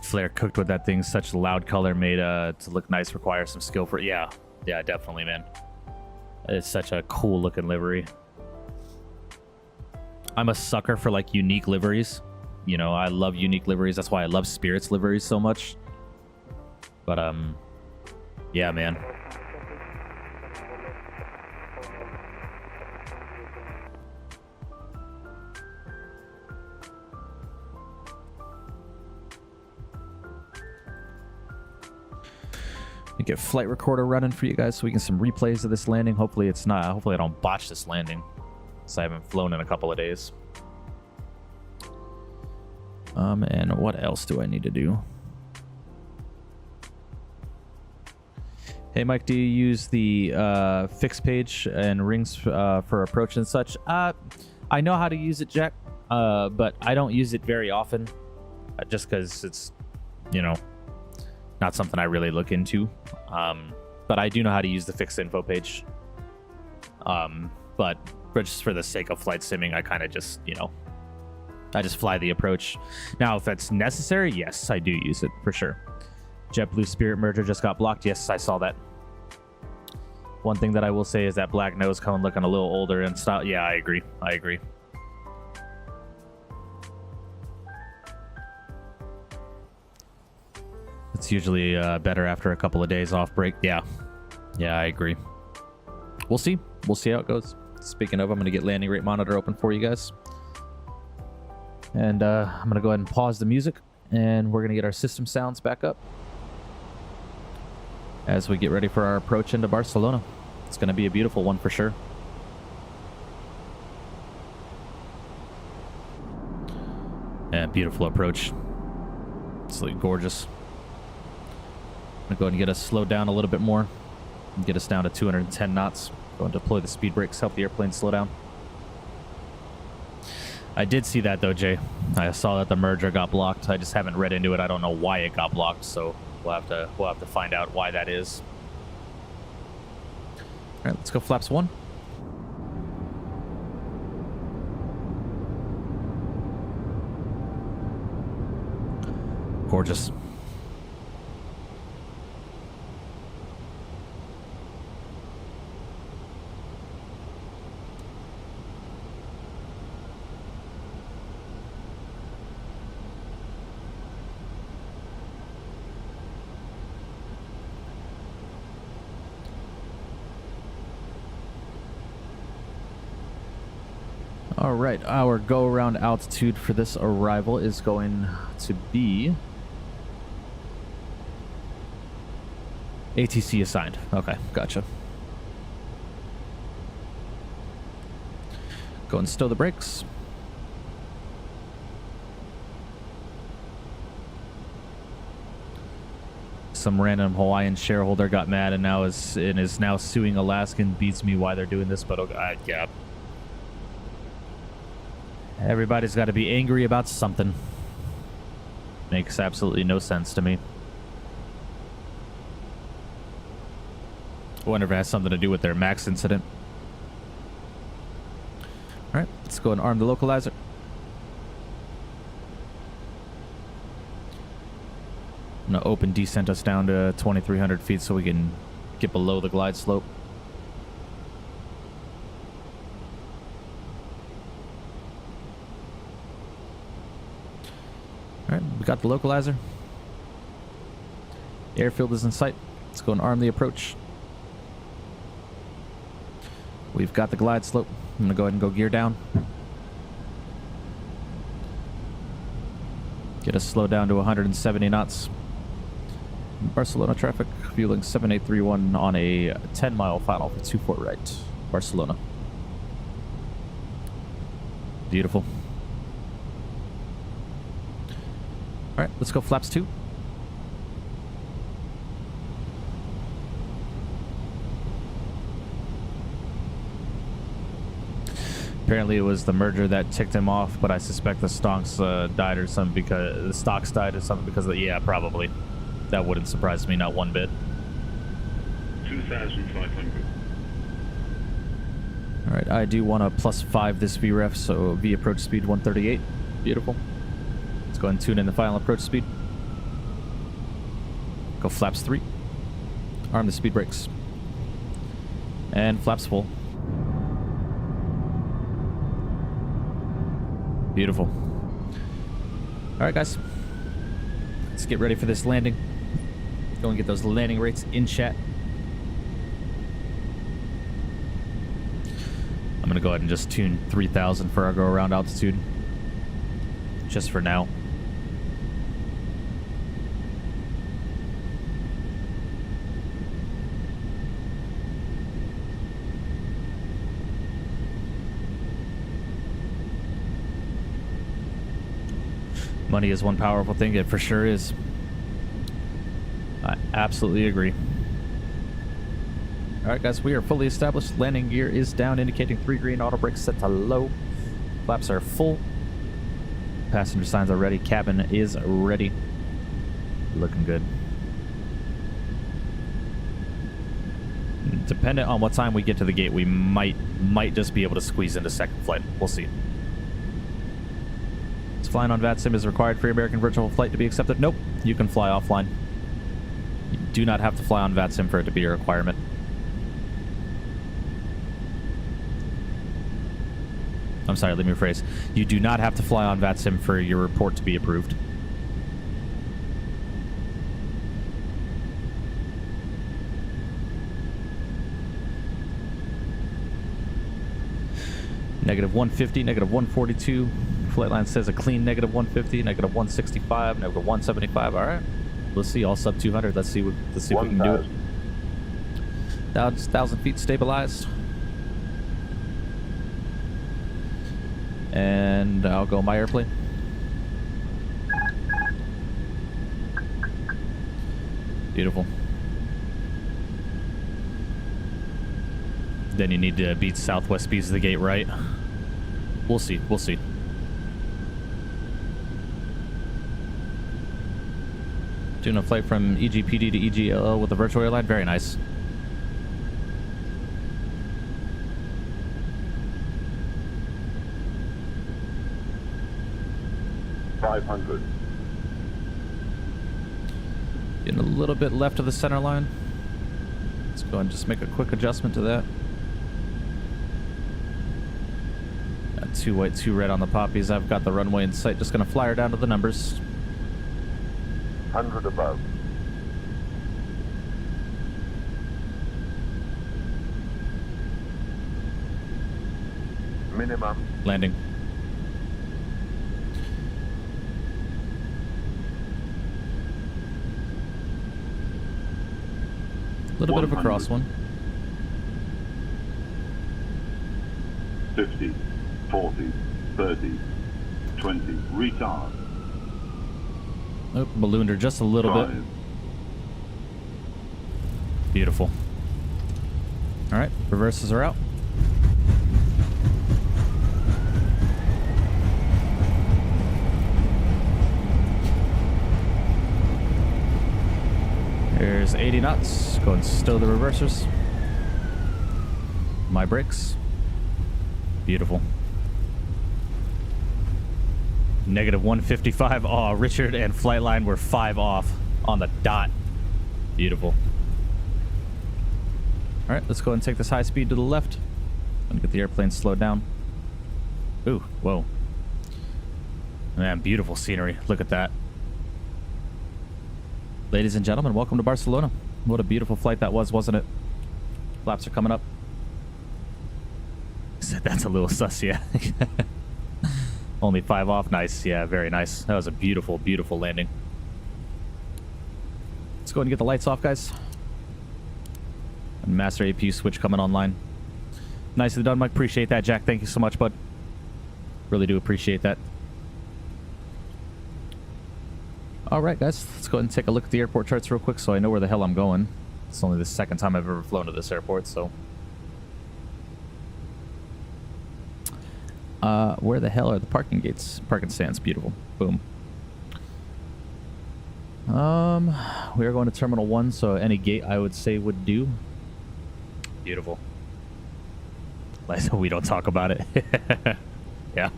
Flare cooked with that thing, such loud color made to look nice, requires some skill for it. Yeah, definitely, man. It's such a cool looking livery. I'm a sucker for like unique liveries. You know, I love unique liveries. That's why I love Spirit's liveries so much. But, yeah, man. Get flight recorder running for you guys so we can get some replays of this landing. Hopefully it's not. Hopefully I don't botch this landing, because I haven't flown in a couple of days. And what else do I need to do? Hey, Mike, do you use the fix page and rings for approach and such? I know how to use it, Jack, but I don't use it very often, just because it's, you know, not something I really look into. But I do know how to use the fix info page. But just for the sake of flight simming, I kind of just, you know, I just fly the approach. Now, if that's necessary, yes, I do use it for sure. JetBlue Spirit merger just got blocked. Yes, I saw that. One thing that I will say is that black nose cone looking a little older and style. Yeah, I agree. I agree. It's usually better after a couple of days off break. Yeah. Yeah, I agree. We'll see. We'll see how it goes. Speaking of, I'm going to get landing rate monitor open for you guys. And I'm going to go ahead and pause the music. And we're going to get our system sounds back up as we get ready for our approach into Barcelona. It's going to be a beautiful one for sure. Yeah, beautiful approach. It's like gorgeous. I'm going to go ahead and get us slowed down a little bit more. And get us down to 210 knots. Go and deploy the speed brakes, help the airplane slow down. I did see that though, Jay. I saw that the merger got blocked. I just haven't read into it. I don't know why it got blocked, so we'll have to find out why that is. All right, let's go flaps 1. Gorgeous. All right, our go-around altitude for this arrival is going to be ATC assigned. Okay, gotcha. Go and stow the brakes. Some random Hawaiian shareholder got mad and now is now suing Alaskan. Beats me why they're doing this, but okay, yeah. Everybody's got to be angry about something. Makes absolutely no sense to me. I wonder if it has something to do with their MAX incident. Alright, let's go and arm the localizer. I'm going to open descent us down to 2,300 feet so we can get below the glide slope. Alright, we got the localizer. The airfield is in sight. Let's go and arm the approach. We've got the glide slope. I'm going to go ahead and go gear down. Get us slowed down to 170 knots. Barcelona traffic, Vueling 7831 on a 10-mile final for 24 right. Barcelona. Beautiful. All right, let's go flaps 2. Apparently it was the merger that ticked him off, but I suspect the stocks died or something because the stocks died or something because of the, yeah, probably. That wouldn't surprise me, not one bit. 2,500. All right, I do want to +5 this VREF, so V approach speed 138. Beautiful. Let's go ahead and tune in the final approach speed. Go flaps 3. Arm the speed brakes. And flaps full. Beautiful. All right, guys. Let's get ready for this landing. Go and get those landing rates in chat. I'm going to go ahead and just tune 3,000 for our go-around altitude. Just for now. Money is one powerful thing. It for sure is. I absolutely agree. All right, guys, we are fully established. Landing gear is down, indicating 3 green. Auto brakes set to low. Flaps are full. Passenger signs are ready. Cabin is ready. Looking good. Dependent on what time we get to the gate, we might just be able to squeeze into second flight. We'll see. flying on VATSIM is required for your American virtual flight to be accepted? Nope. You can fly offline. You do not have to fly on VATSIM for it to be a requirement. I'm sorry, let me rephrase. You do not have to fly on VATSIM for your report to be approved. Negative 150, negative 142. Flightline says a clean negative 150, negative 165, negative 175. All right. Let's see, all sub 200. Let's see if we can do it. 1,000 feet stabilized. And I'll go my airplane. Beautiful. Then you need to beat southwest speeds of the gate, right? We'll see. We'll see. Doing a flight from EGPD to EGLL with a virtual airline. Very nice. $500. Getting a little bit left of the center line. Let's go and just make a quick adjustment to that. Got 2 white, 2 red on the poppies. I've got the runway in sight. Just gonna fly her down to the numbers. 100 above. Minimum. Landing. A little bit of a cross one. 50, 40, 30, 20. Retard. Oh, ballooned her just a little bit. Beautiful. All right, reverses are out. There's 80 knots. Go and stow the reversers. My brakes. Beautiful. Negative 155. Oh, Richard and Flightline were 5 off on the dot. Beautiful. All right, let's go and take this high speed to the left. I'm gonna get the airplane slowed down. Ooh, whoa. Man, beautiful scenery. Look at that. Ladies and gentlemen, welcome to Barcelona. What a beautiful flight that was, wasn't it? Flaps are coming up. Said that's a little sus, yeah. Only 5 off. Nice. Yeah, very nice. That was a beautiful, beautiful landing. Let's go ahead and get the lights off, guys. And master APU switch coming online. Nicely done, Mike. Appreciate that, Jack. Thank you so much, bud. Really do appreciate that. Alright guys, let's go ahead and take a look at the airport charts real quick so I know where the hell I'm going. It's only the second time I've ever flown to this airport, so... where the hell are the parking gates? Parking stands, beautiful. Boom. We are going to Terminal 1, so any gate I would say would do. Beautiful. We don't talk about it. Yeah.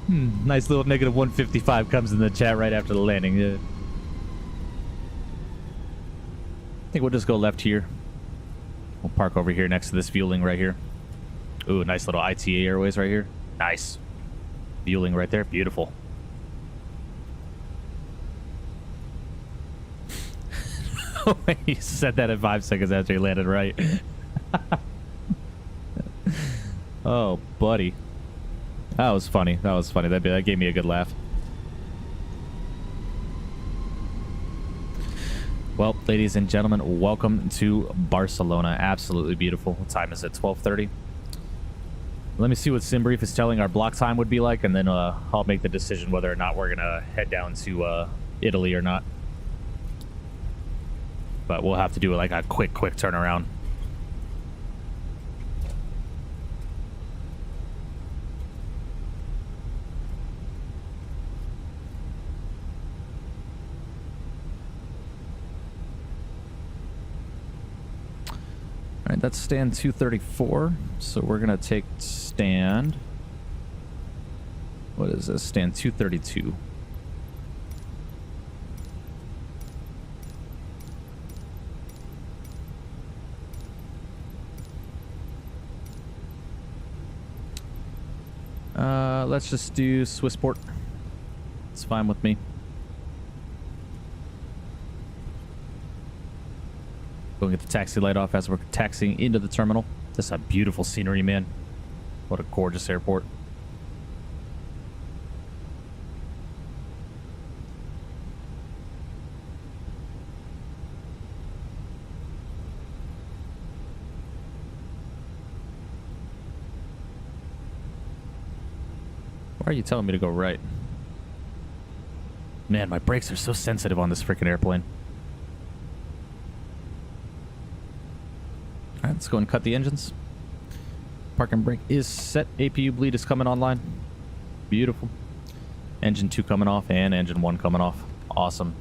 Nice little negative 155 comes in the chat right after the landing. Yeah. I think we'll just go left here. We'll park over here next to this Vueling right here. Ooh, nice little ITA Airways right here. Nice. Vueling right there. Beautiful. You said that at 5 seconds after you landed right. Oh, buddy. That was funny. That was funny. That gave me a good laugh. Well, ladies and gentlemen, welcome to Barcelona. Absolutely beautiful. What time is it? 12:30. Let me see what SimBrief is telling our block time would be like, and then I'll make the decision whether or not we're gonna head down to Italy or not. But we'll have to do like a quick turnaround. Alright, that's stand 234. So we're gonna take stand What is this? Stand 232. Let's just do Swissport. It's fine with me. Go get the taxi light off as we're taxiing into the terminal. This is a beautiful scenery, man. What a gorgeous airport. Why are you telling me to go right? Man, my brakes are so sensitive on this freaking airplane. Alright, let's go and cut the engines. Park and brake is set. APU bleed is coming online. Beautiful. Engine 2 coming off and engine 1 coming off. Awesome.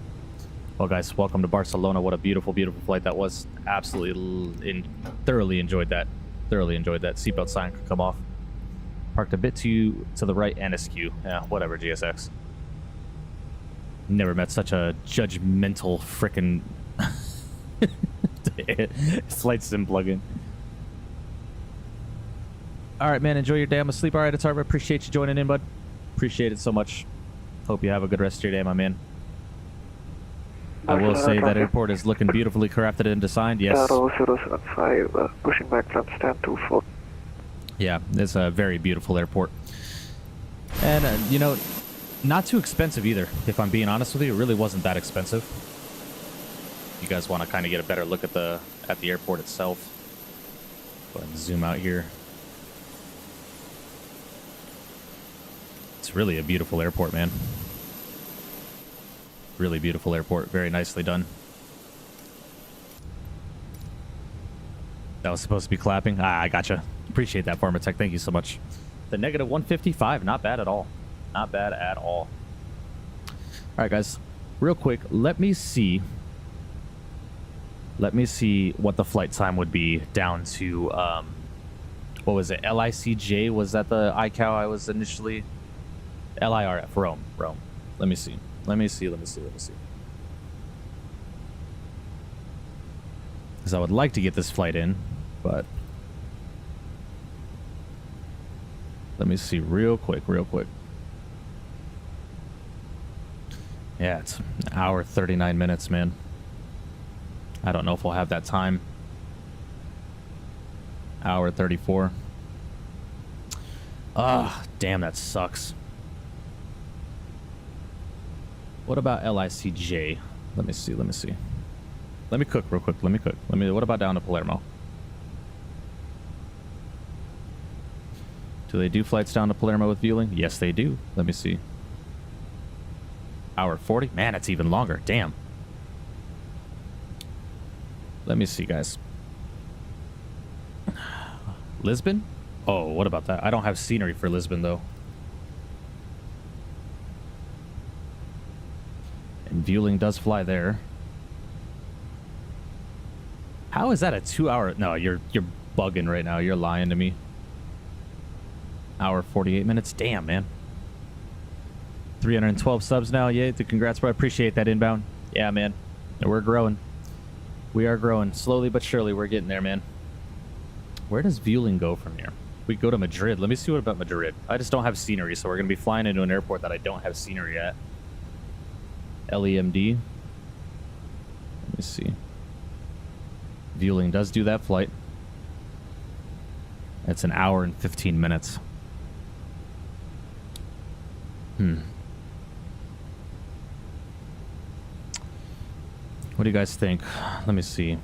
Well, guys, welcome to Barcelona. What a beautiful, beautiful flight that was. Absolutely thoroughly enjoyed that. Thoroughly enjoyed that. Seatbelt sign could come off. Parked a bit to the right and askew. Yeah, whatever, GSX. Never met such a judgmental frickin' flight sim plugin. Alright, man, enjoy your day. I'm asleep. Alright, it's Harvard. Appreciate you joining in, bud. Appreciate it so much. Hope you have a good rest of your day, my man. I will say that airport is looking beautifully crafted and designed. Yes. Pushing back from stand 24. Yeah, it's a very beautiful airport. And, you know, not too expensive either, if I'm being honest with you. It really wasn't that expensive. You guys want to kind of get a better look at the airport itself. Go ahead and zoom out here. It's really a beautiful airport, man. Really beautiful airport. Very nicely done. That was supposed to be clapping. Ah, I gotcha. Appreciate that, Pharmatech. Thank you so much. The negative 155. Not bad at all. Not bad at all. All right, guys. Real quick, let me see what the flight time would be down to, what was it? LICJ? Was that the ICAO I was initially? LIRF. Rome. Let me see. Because I would like to get this flight in, but let me see real quick. Yeah, it's an hour 39 minutes, man. I don't know if we'll have that time. Hour 34. Ah, damn, that sucks. What about LICJ? Let me see. Let me cook real quick. What about down to Palermo? Do they do flights down to Palermo with Vueling? Yes, they do. Let me see. Hour 40? Man, it's even longer. Damn. Let me see, guys. Lisbon? Oh, what about that? I don't have scenery for Lisbon, though. And Vueling does fly there. How is that a 2-hour? No, you're bugging right now. You're lying to me. Hour 48 minutes. Damn, man. 312 subs now. Yay, congrats, bro. I appreciate that inbound. Yeah, man. We're growing. We are growing. Slowly but surely, we're getting there, man. Where does Vueling go from here? We go to Madrid. Let me see what about Madrid. I just don't have scenery, so we're going to be flying into an airport that I don't have scenery at. LEMD. Let me see. Vueling does do that flight. It's an hour and 15 minutes. What do you guys think? Let me see.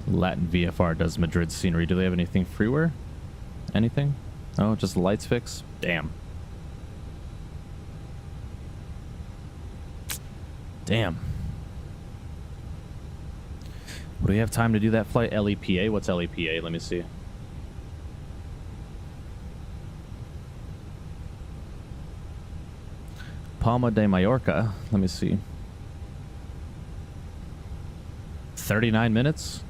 Latin VFR does Madrid scenery. Do they have anything freeware? Anything? Oh, just lights fix? Damn. Damn. Do we have time to do that flight? LEPA? What's LEPA? Let me see. Palma de Mallorca. Let me see. 39 minutes?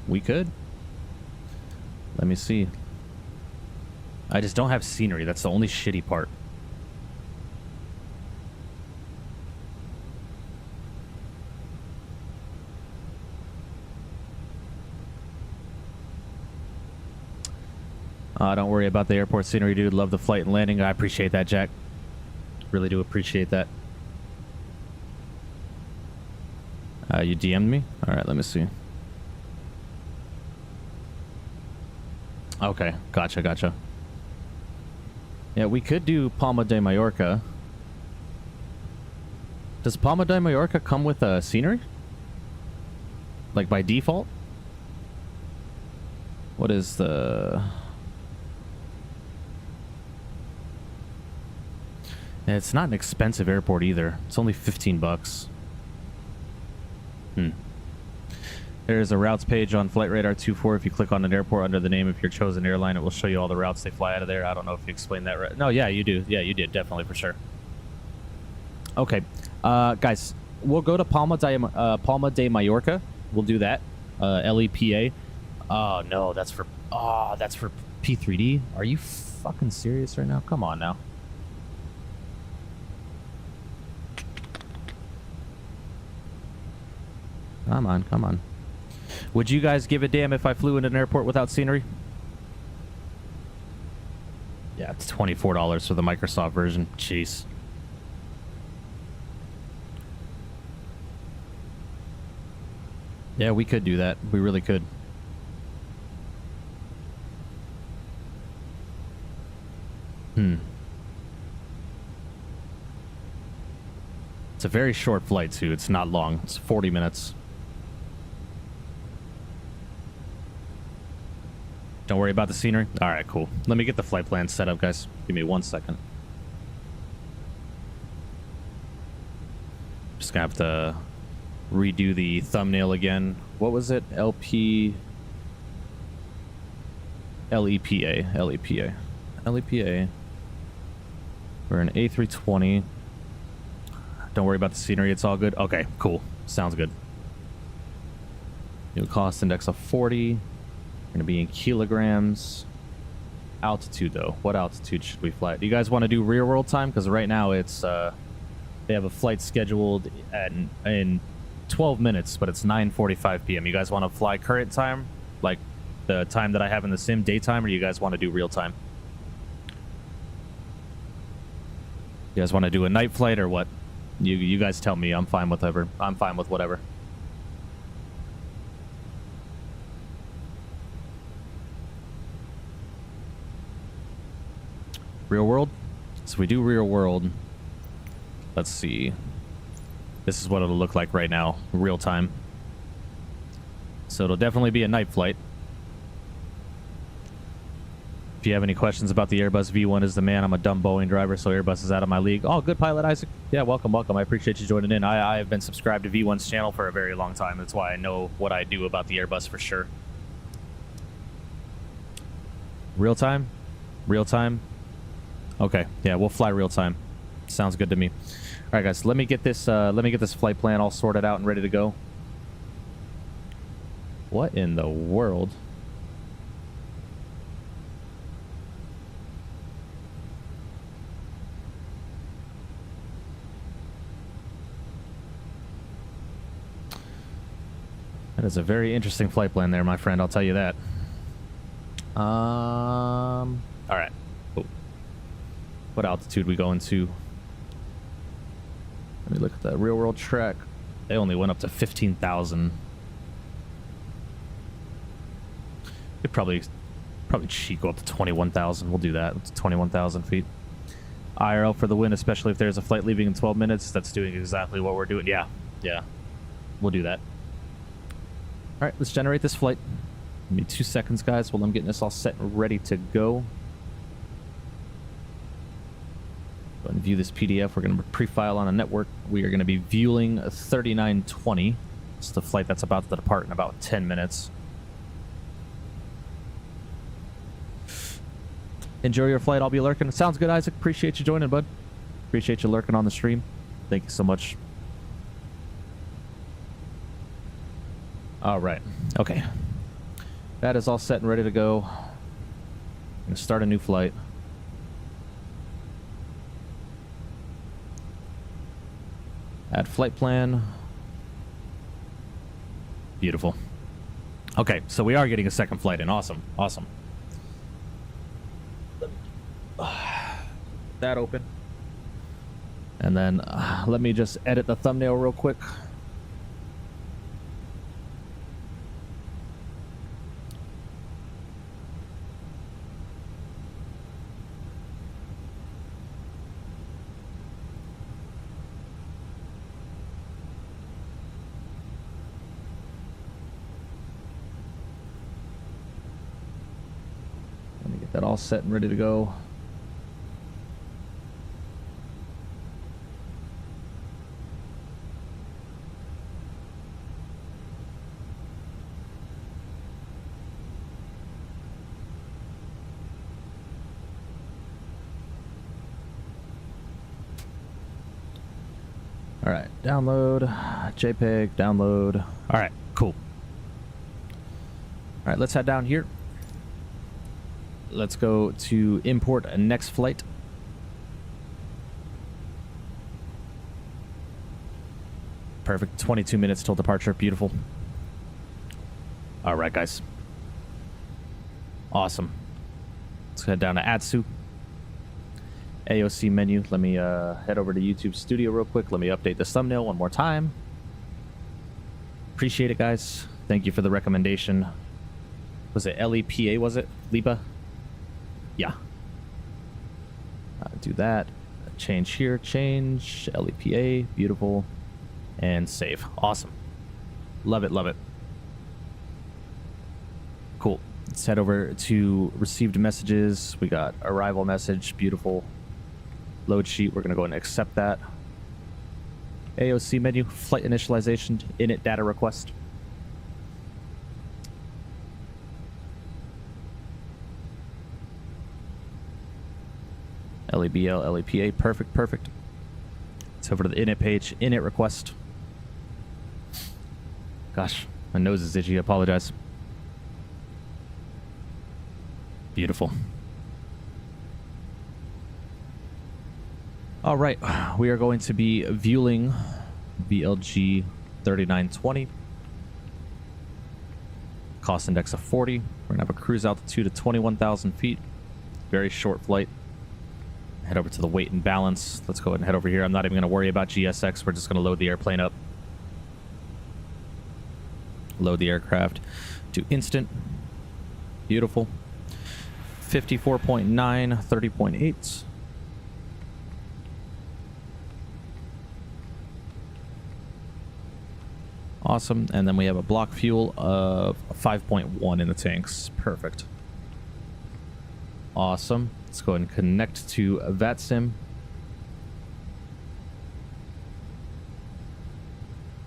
We could. Let me see. I just don't have scenery. That's the only shitty part. Don't worry about the airport scenery, dude. Love the flight and landing. I appreciate that, Jack. Really do appreciate that. You DM'd me? Alright, let me see. Okay, gotcha. Yeah, we could do Palma de Mallorca. Does Palma de Mallorca come with scenery? Like by default? What is the... Yeah, it's not an expensive airport either. It's only 15 bucks. There's a routes page on Flight Radar 24. If you click on an airport under the name of your chosen airline, it will show you all the routes they fly out of there. I don't know if you explained that right. No, yeah, you do. Yeah, you did. Definitely, for sure. Okay. Guys, we'll go to Palma de Mallorca. We'll do that. LEPA. Oh, no, that's for P3D. Are you fucking serious right now? Come on now. Come on. Would you guys give a damn if I flew in an airport without scenery? Yeah, it's $24 for the Microsoft version. Jeez. Yeah, we could do that. We really could. It's a very short flight, too. It's not long. It's 40 minutes. Don't worry about the scenery. All right, cool. Let me get the flight plan set up, guys. Give me 1 second. Just gonna have to redo the thumbnail again. What was it? LEPA. We're an A320. Don't worry about the scenery. It's all good. Okay, cool. Sounds good. New cost index of 40. Going to be in kilograms. Altitude, though. What altitude should we fly? Do you guys want to do real world time? Because right now it's they have a flight scheduled in 12 minutes, but it's 9:45 p.m. You guys want to fly current time, like the time that I have in the sim, daytime, or you guys want to do real time? You guys want to do a night flight or what? You guys tell me. I'm fine with whatever. I'm fine with whatever. Real world? So we do real world. Let's see. This is what it'll look like right now, real time. So it'll definitely be a night flight. If you have any questions about the Airbus V1 is the man. I'm a dumb Boeing driver, so Airbus is out of my league. Oh, good pilot, Isaac. Yeah, welcome. I appreciate you joining in. I have been subscribed to V1's channel for a very long time. That's why I know what I do about the Airbus for sure. Real time? Real time? Okay, yeah, we'll fly real time. Sounds good to me. All right, guys, let me get this flight plan all sorted out and ready to go. What in the world? That is a very interesting flight plan there, my friend. I'll tell you that. All right. What altitude we going to? Let me look at the real world track. They only went up to 15,000. Could probably cheat go up to 21,000. We'll do that. It's 21,000 feet. IRL for the win, especially if there's a flight leaving in 12 minutes. That's doing exactly what we're doing. Yeah. We'll do that. All right, let's generate this flight. Give me 2 seconds, guys, while I'm getting this all set and ready to go. Go and view this PDF. We're going to pre-file on a network. We are going to be Vueling 3920. It's the flight that's about to depart in about 10 minutes. Enjoy your flight. I'll be lurking. Sounds good, Isaac. Appreciate you joining, bud. Appreciate you lurking on the stream. Thank you so much. All right. Okay. That is all set and ready to go. I'm going to start a new flight. Add flight plan. Beautiful. Okay, so we are getting a second flight in. Awesome. Awesome. That open. And then let me just edit the thumbnail real quick. Let me get that all set and ready to go. All right, download, JPEG, download. All right, cool. All right, let's head down here. Let's go to import a next flight. Perfect, 22 minutes till departure, beautiful. All right, guys. Awesome. Let's head down to Atsu. AOC menu. Let me head over to YouTube Studio real quick. Let me update this thumbnail one more time. Appreciate it, guys. Thank you for the recommendation. Was it LEPA, was it? LEPA? Yeah. Do that. Change here. Change. LEPA. Beautiful. And save. Awesome. Love it, love it. Cool. Let's head over to received messages. We got arrival message. Beautiful. Load sheet, we're going to go and accept that. AOC menu, flight initialization, init data request. LEBL, LEPA, perfect, perfect. Let's over to the init page, init request. Gosh, my nose is itchy, I apologize. Beautiful. All right, we are going to be Vueling VLG 3920. Cost index of 40. We're gonna have a cruise altitude of 21,000 feet. Very short flight. Head over to the weight and balance. Let's go ahead and head over here. I'm not even gonna worry about GSX. We're just gonna load the airplane up. Load the aircraft to instant. Beautiful. 54.9, 30.8. Awesome, and then we have a block fuel of 5.1 in the tanks. Perfect. Awesome. Let's go ahead and connect to VATSIM.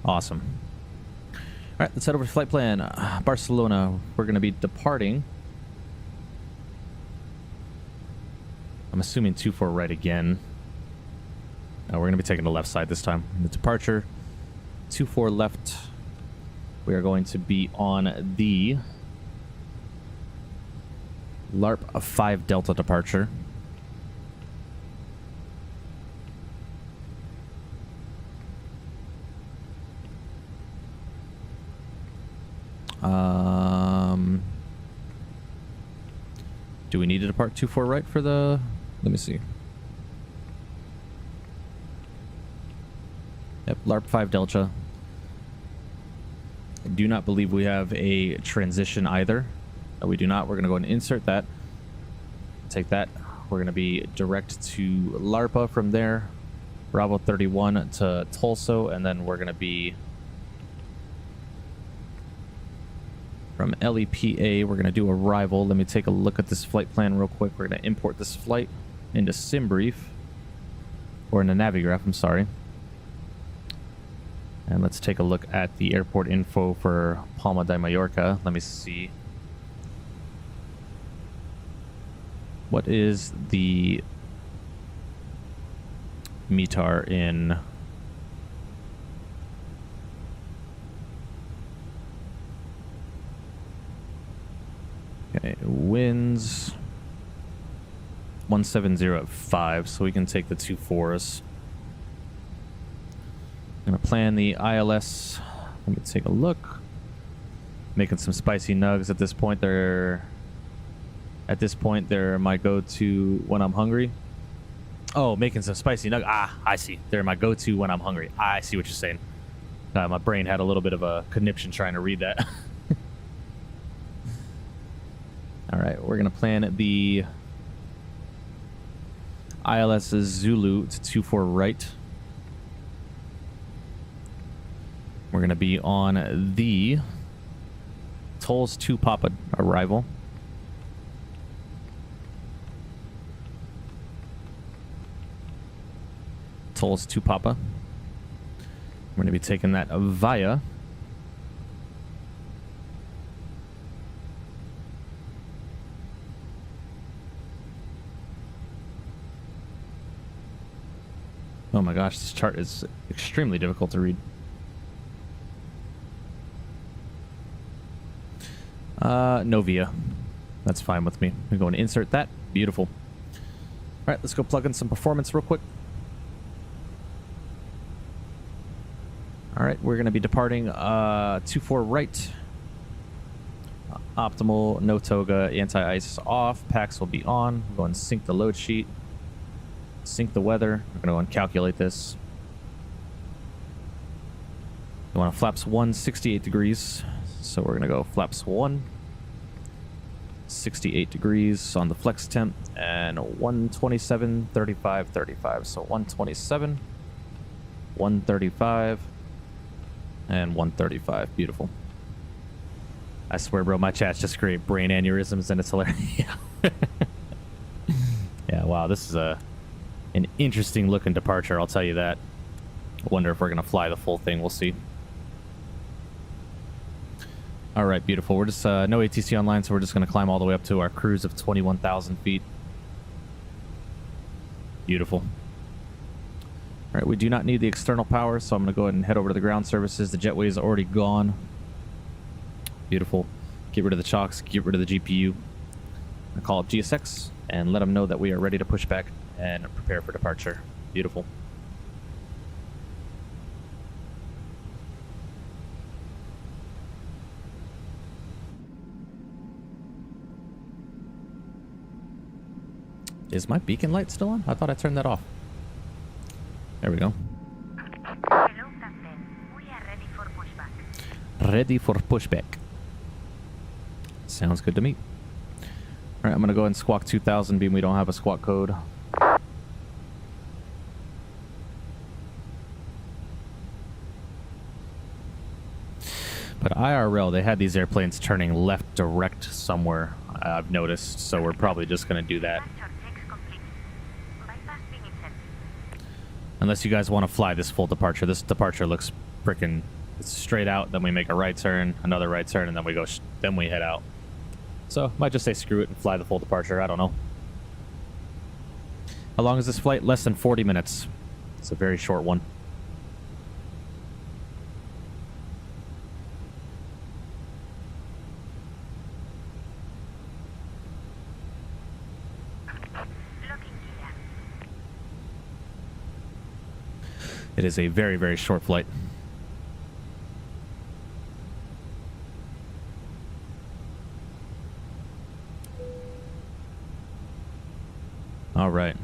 Awesome. All right, let's head over to flight plan. Barcelona, we're going to be departing. I'm assuming 24 right again. We're going to be taking the left side this time. The departure, 24 left. We are going to be on the LARP 5 Delta departure. Do we need to depart 24 right for the... Let me see. Yep, LARP 5 Delta. I do not believe we have a transition either. No, we do not. We're going to go and insert that. Take that. We're going to be direct to LARPA from there. Bravo 31 to Tulsa, and then we're going to be from LEPA. We're going to do arrival. Let me take a look at this flight plan real quick. We're going to import this flight into SimBrief, or into Navigraph, I'm sorry. And let's take a look at the airport info for Palma de Mallorca. Let me see. What is the METAR in winds 170 at 5, so we can take the 2 4s. I'm gonna plan the ILS. Let me take a look. Making some spicy nugs at this point. They're my go-to when I'm hungry. Oh, making some spicy nugs. Ah, I see. They're my go-to when I'm hungry. I see what you're saying. My brain had a little bit of a conniption trying to read that. All right, we're gonna plan the ILS Zulu to 24 right. We're going to be on the ToLiss 2 Papa arrival. ToLiss 2 Papa. We're going to be taking that via oh my gosh, this chart is extremely difficult to read. Novia. That's fine with me. We're going to insert that. Beautiful. All right, let's go plug in some performance real quick. All right, we're going to be departing 24 right. Optimal, no toga, anti-ice off. Packs will be on. We'll go and sync the load sheet. Sync the weather. We're going to go and calculate this. We want flaps 1, 68 degrees. So we're going to go flaps 1, 68 degrees on the flex temp, and 127, 35, 35. So 127, 135, and 135. Beautiful. I swear, bro, my chat's just create brain aneurysms, and it's hilarious. Yeah, wow, this is an interesting looking departure, I'll tell you that. I wonder if we're going to fly the full thing. We'll see. All right, beautiful. We're just no ATC online, so we're just going to climb all the way up to our cruise of 21,000 feet. Beautiful. All right, we do not need the external power, so I'm going to go ahead and head over to the ground services. The jetway is already gone. Beautiful. Get rid of the chocks, get rid of the GPU. I call up GSX and let them know that we are ready to push back and prepare for departure. Beautiful. Is my beacon light still on? I thought I turned that off. There we go. Hello, Captain. We are ready for pushback. Ready for pushback. Sounds good to me. Alright, I'm going to go ahead and squawk 2000, being we don't have a squawk code. But IRL, they had these airplanes turning left direct somewhere, I've noticed, so we're probably just going to do that. Unless you guys want to fly this full departure. This departure looks frickin' straight out, then we make a right turn, another right turn, and then we go, then we head out. So, might just say screw it and fly the full departure, I don't know. How long is this flight? Less than 40 minutes. It's a very short one. It is a very, very short flight. All right.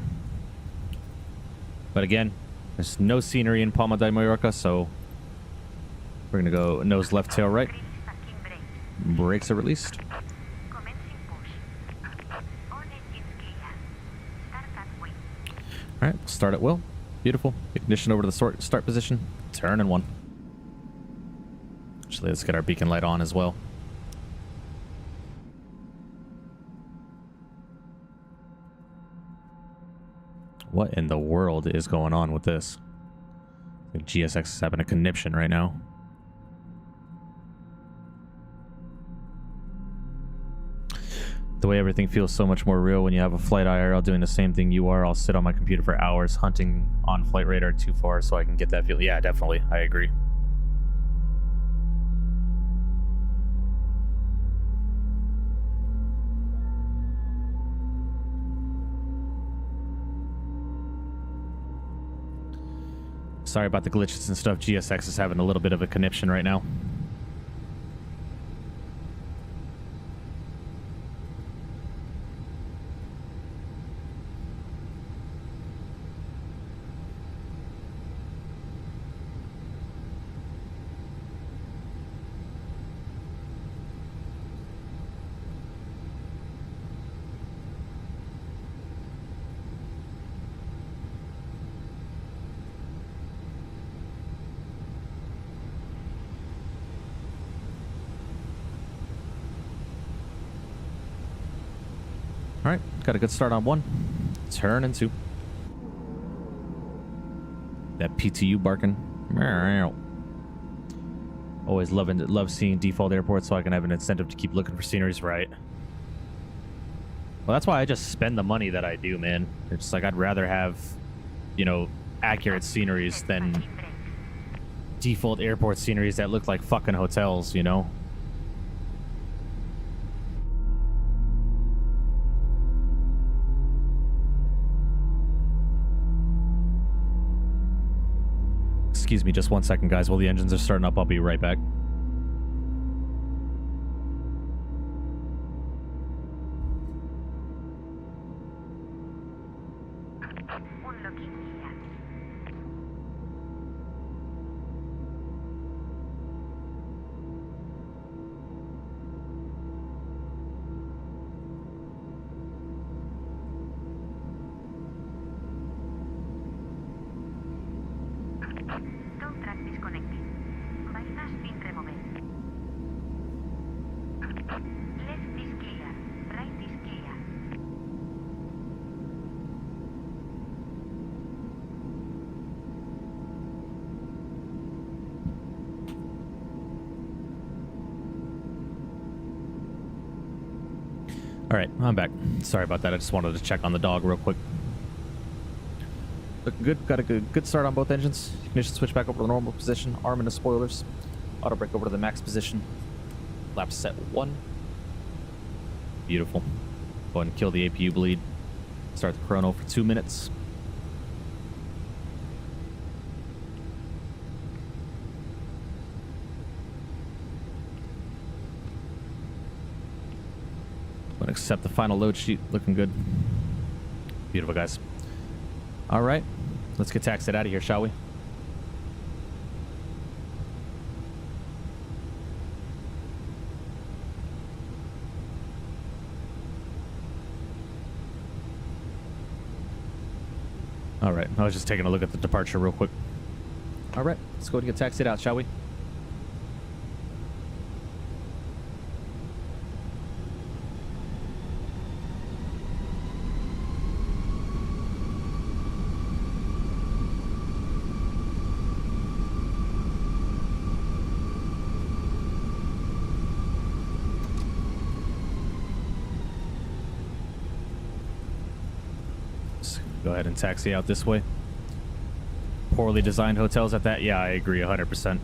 But again, there's no scenery in Palma de Mallorca, so we're going to go nose left, tail right. Brakes are released. All right, start at will. Beautiful. Ignition over to the start position. Turn and 1. Actually, let's get our beacon light on as well. What in the world is going on with this? The GSX is having a conniption right now. The way everything feels so much more real when you have a flight IRL doing the same thing you are. I'll sit on my computer for hours hunting on flight radar too far so I can get that feel. Yeah, definitely. I agree. Sorry about the glitches and stuff. GSX is having a little bit of a conniption right now. All right, got a good start on 1. Turn 2. That PTU barking. Always love seeing default airports so I can have an incentive to keep looking for sceneries, right? Well, that's why I just spend the money that I do, man. It's like I'd rather have, you know, accurate sceneries than default airport sceneries that look like fucking hotels, you know? Excuse me just 1 second, guys. While the engines are starting up, I'll be right back. Alright, I'm back. Sorry about that. I just wanted to check on the dog real quick. Looking good. Got a good start on both engines. Ignition switch back over to the normal position. Arm into spoilers. Auto brake over to the max position. Lap set 1. Beautiful. Go ahead and kill the APU bleed. Start the chrono for 2 minutes. Accept the final load sheet. Looking good. Beautiful, guys. All right, let's get taxied out of here, shall we? All right, I was just taking a look at the departure real quick. All right, let's go to get taxied out, shall we? Go ahead and taxi out this way. Poorly designed hotels at that? Yeah, I agree 100%.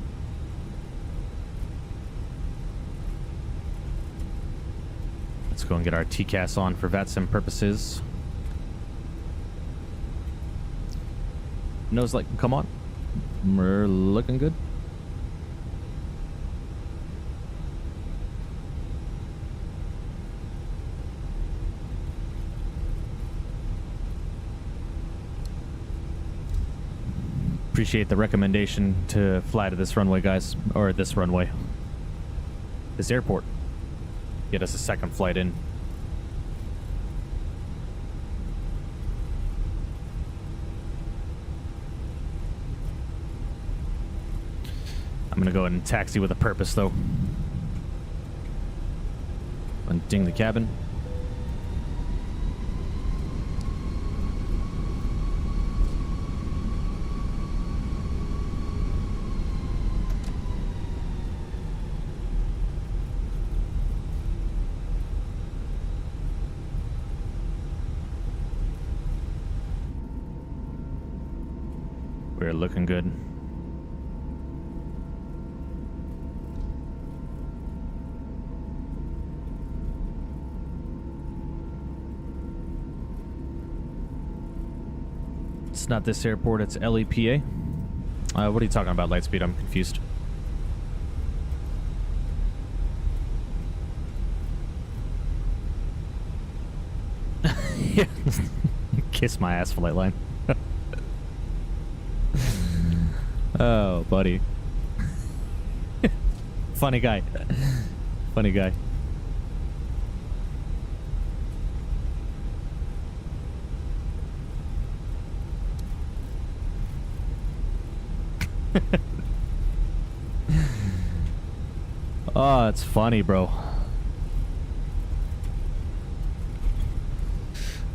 Let's go and get our TCAS on for VATSIM purposes. Nose light can come on. We're looking good. Appreciate the recommendation to fly to this runway, guys. Or this runway. This airport. Get us a second flight in. I'm gonna go ahead and taxi with a purpose, though. Unding the cabin. We're looking good. It's not this airport, it's LEPA. What are you talking about, Lightspeed? I'm confused. Yeah. Kiss my ass, Flightline. Oh, buddy. Funny guy. Funny guy. Oh, it's funny, bro.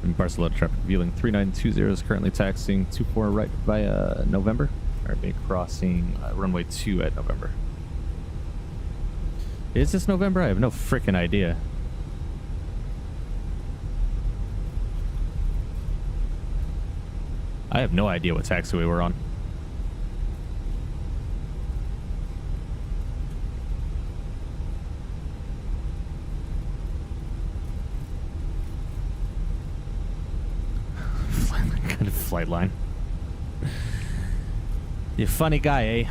In Barcelona traffic, Vueling 3920 is currently taxiing 24 right via November. Airbus crossing runway 2 at November. Is this November? I have no freaking idea. I have no idea what taxiway we're on. Kind of flight line. You funny guy, eh?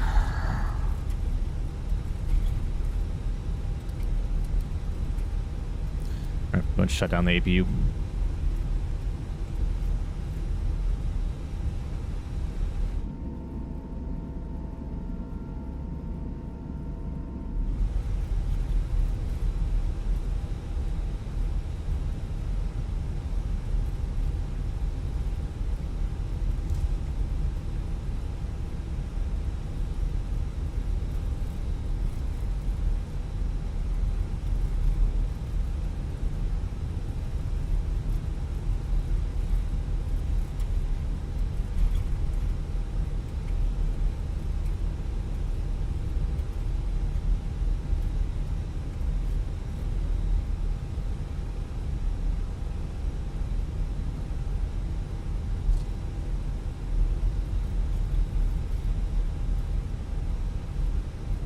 Alright, going to shut down the APU.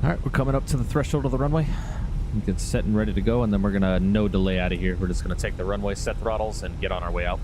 Alright, we're coming up to the threshold of the runway. We get set and ready to go, and then we're gonna no delay out of here. We're just gonna take the runway, set throttles, and get on our way out.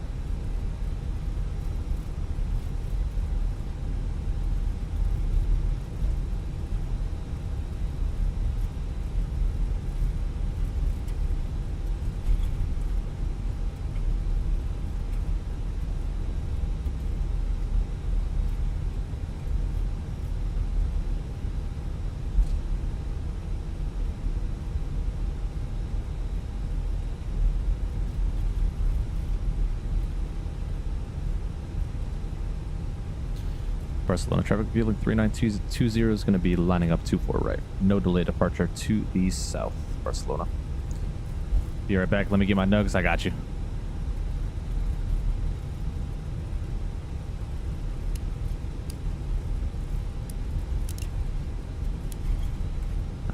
Barcelona traffic, Vueling 3920 is going to be lining up 24 right. No delay departure to the south, Barcelona. Be right back. Let me get my nugs. I got you.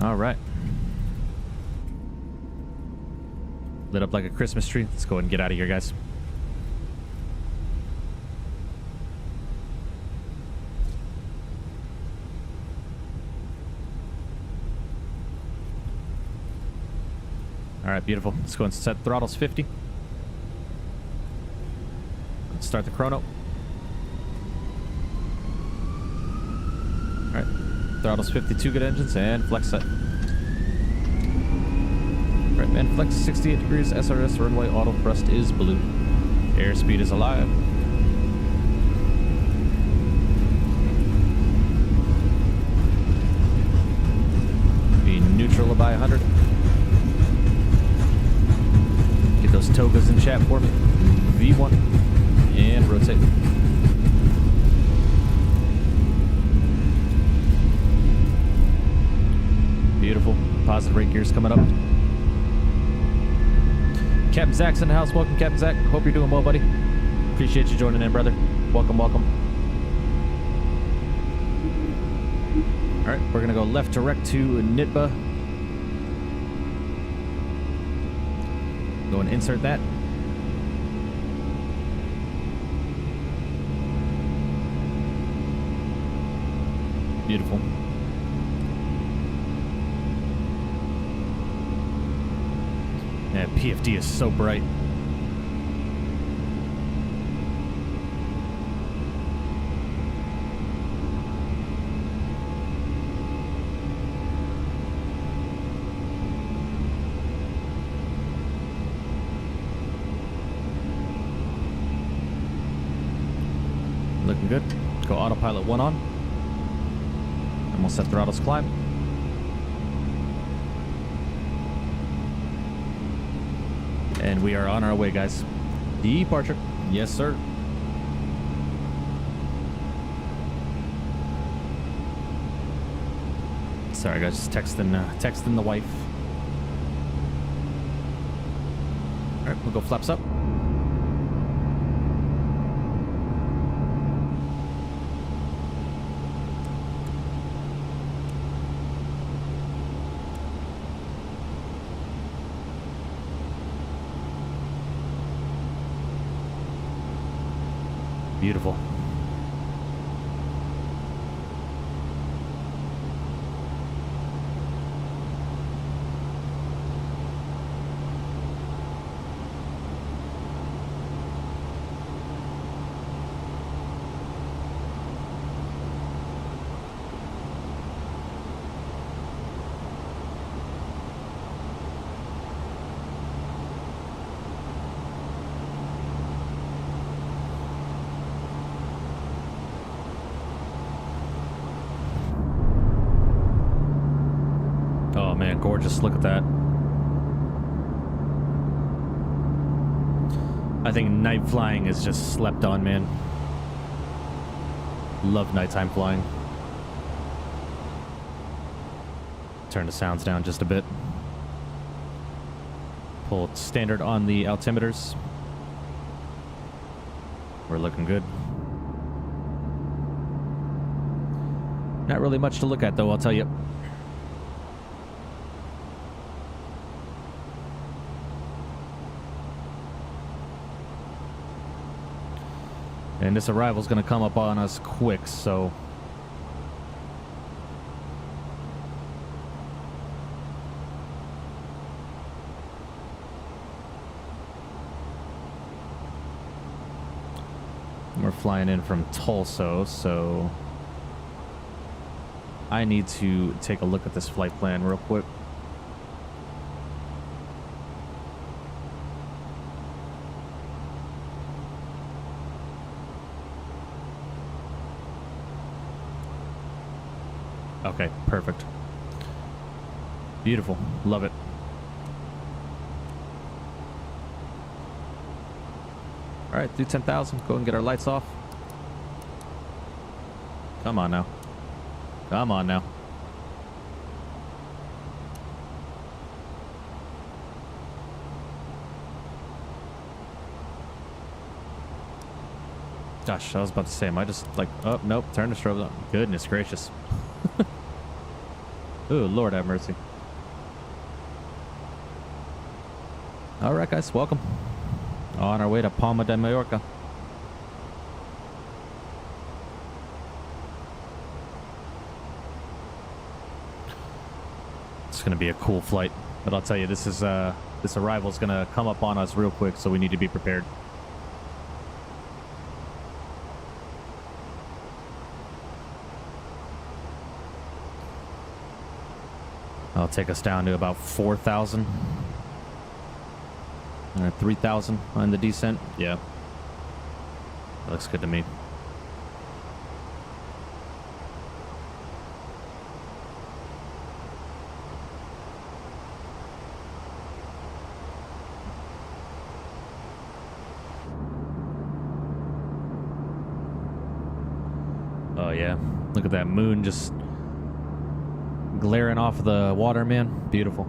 All right. Lit up like a Christmas tree. Let's go ahead and get out of here, guys. Alright, beautiful. Let's go and set throttles 50. Let's start the chrono. Alright, throttles 52, good engines, and flex set. Alright, man, flex 68 degrees, SRS runway auto thrust is blue. Airspeed is alive. Be neutral by 100. Those togas in chat for me. V1 and rotate. Beautiful. Positive rate gears coming up. Captain Zach's in the house. Welcome, Captain Zach. Hope you're doing well, buddy. Appreciate you joining in, brother. Welcome, welcome. All right, we're gonna go left direct to Nitba. Go and insert that. Beautiful. Yeah, PFD is so bright. Pilot 1 on. And we'll set throttles climb. And we are on our way, guys. Departure. Yes, sir. Sorry, guys. Just texting the wife. All right, we'll go flaps up. Beautiful. Oh man, gorgeous. Look at that. I think night flying is just slept on, man. Love nighttime flying. Turn the sounds down just a bit. Pull standard on the altimeters. We're looking good. Not really much to look at though, I'll tell you. And this arrival's gonna come up on us quick, so we're flying in from Tulsa, so I need to take a look at this flight plan real quick. Okay, perfect. Beautiful. Love it. All right, do 10,000. Go and get our lights off. Come on now. Come on now. Gosh, I was about to say, am I just like, oh, nope, turn the strobe on. Goodness gracious. Ooh, Lord have mercy. All right, guys, welcome. On our way to Palma de Mallorca. It's going to be a cool flight, but I'll tell you, this arrival is going to come up on us real quick, so we need to be prepared. I'll take us down to about 4,000. 3,000 on the descent. Yeah. That looks good to me. Oh yeah. Look at that moon just glaring off the water, man. Beautiful.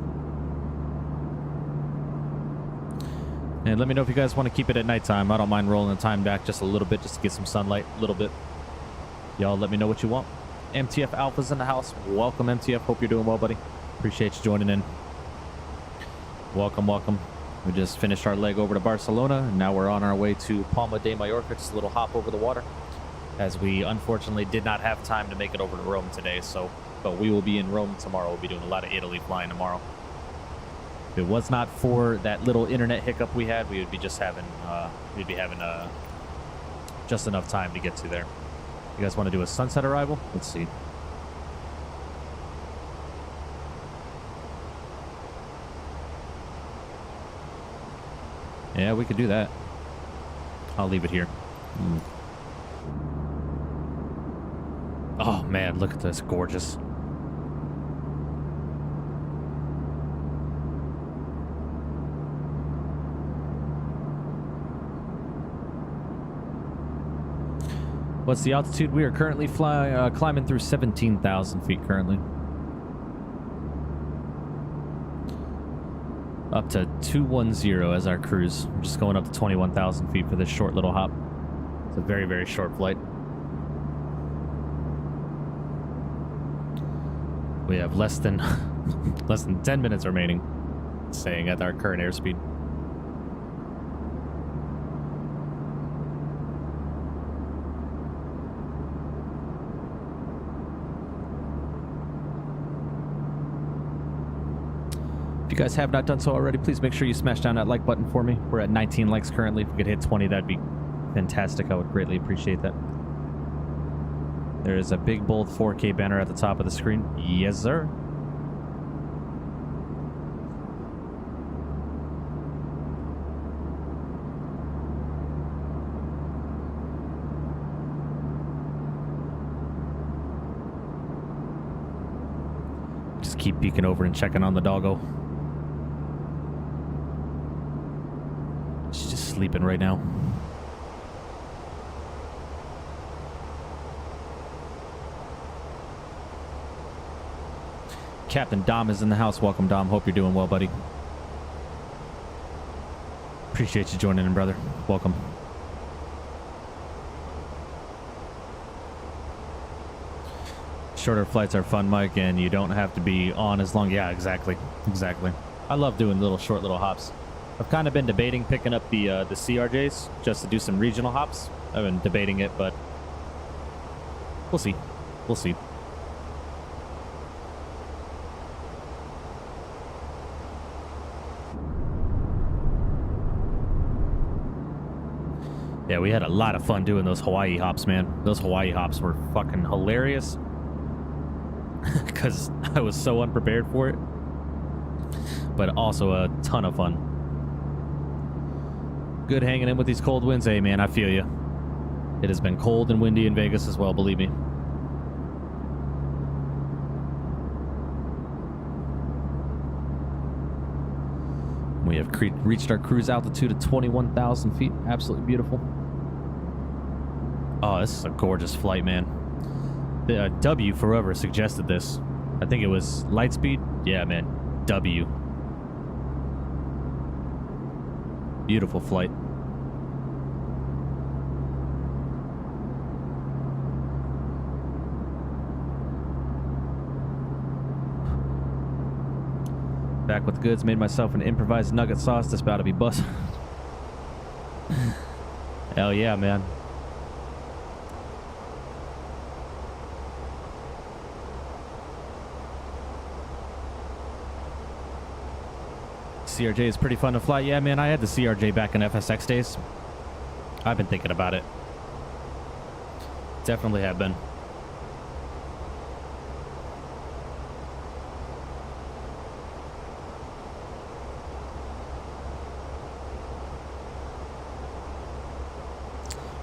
And let me know if you guys want to keep it at nighttime. I don't mind rolling the time back just a little bit, just to get some sunlight, a little bit. Y'all let me know what you want. MTF Alpha's in the house. Welcome, MTF. Hope you're doing well, buddy. Appreciate you joining in. Welcome, welcome. We just finished our leg over to Barcelona, and now we're on our way to Palma de Mallorca, just a little hop over the water, as we unfortunately did not have time to make it over to Rome today, but we will be in Rome tomorrow. We'll be doing a lot of Italy flying tomorrow. If it was not for that little internet hiccup we had, we would be just having, just enough time to get to there. You guys want to do a sunset arrival? Let's see. Yeah, we could do that. I'll leave it here. Oh man, look at this, gorgeous. What's the altitude? We are currently climbing through 17,000 feet currently. Up to 210 as our cruise. We're just going up to 21,000 feet for this short little hop. It's a very, very short flight. We have less than 10 minutes remaining, staying at our current airspeed. If you guys have not done so already, please make sure you smash down that like button for me. We're at 19 likes currently. If we could hit 20, that'd be fantastic. I would greatly appreciate that. There is a big, bold 4K banner at the top of the screen. Yes, sir. Just keep peeking over and checking on the doggo. She's just sleeping right now. Captain Dom is in the house. Welcome, Dom. Hope you're doing well, buddy. Appreciate you joining in, brother. Welcome. Shorter flights are fun, Mike, and you don't have to be on as long. Yeah, exactly. Exactly. I love doing short little hops. I've kind of been debating picking up the CRJs just to do some regional hops. I've been debating it, but we'll see. We'll see. Yeah, we had a lot of fun doing those Hawaii hops, man. Those Hawaii hops were fucking hilarious. Because I was so unprepared for it. But also a ton of fun. Good hanging in with these cold winds. Hey, man, I feel you. It has been cold and windy in Vegas as well, believe me. We have reached our cruise altitude of 21,000 feet. Absolutely beautiful. Oh, this is a gorgeous flight, man. The W forever suggested this. I think it was Lightspeed. Yeah, man. W. Beautiful flight. Back with the goods. Made myself an improvised nugget sauce that's about to be busted. Hell yeah, man. CRJ is pretty fun to fly. Yeah, man, I had the CRJ back in FSX days. I've been thinking about it. Definitely have been.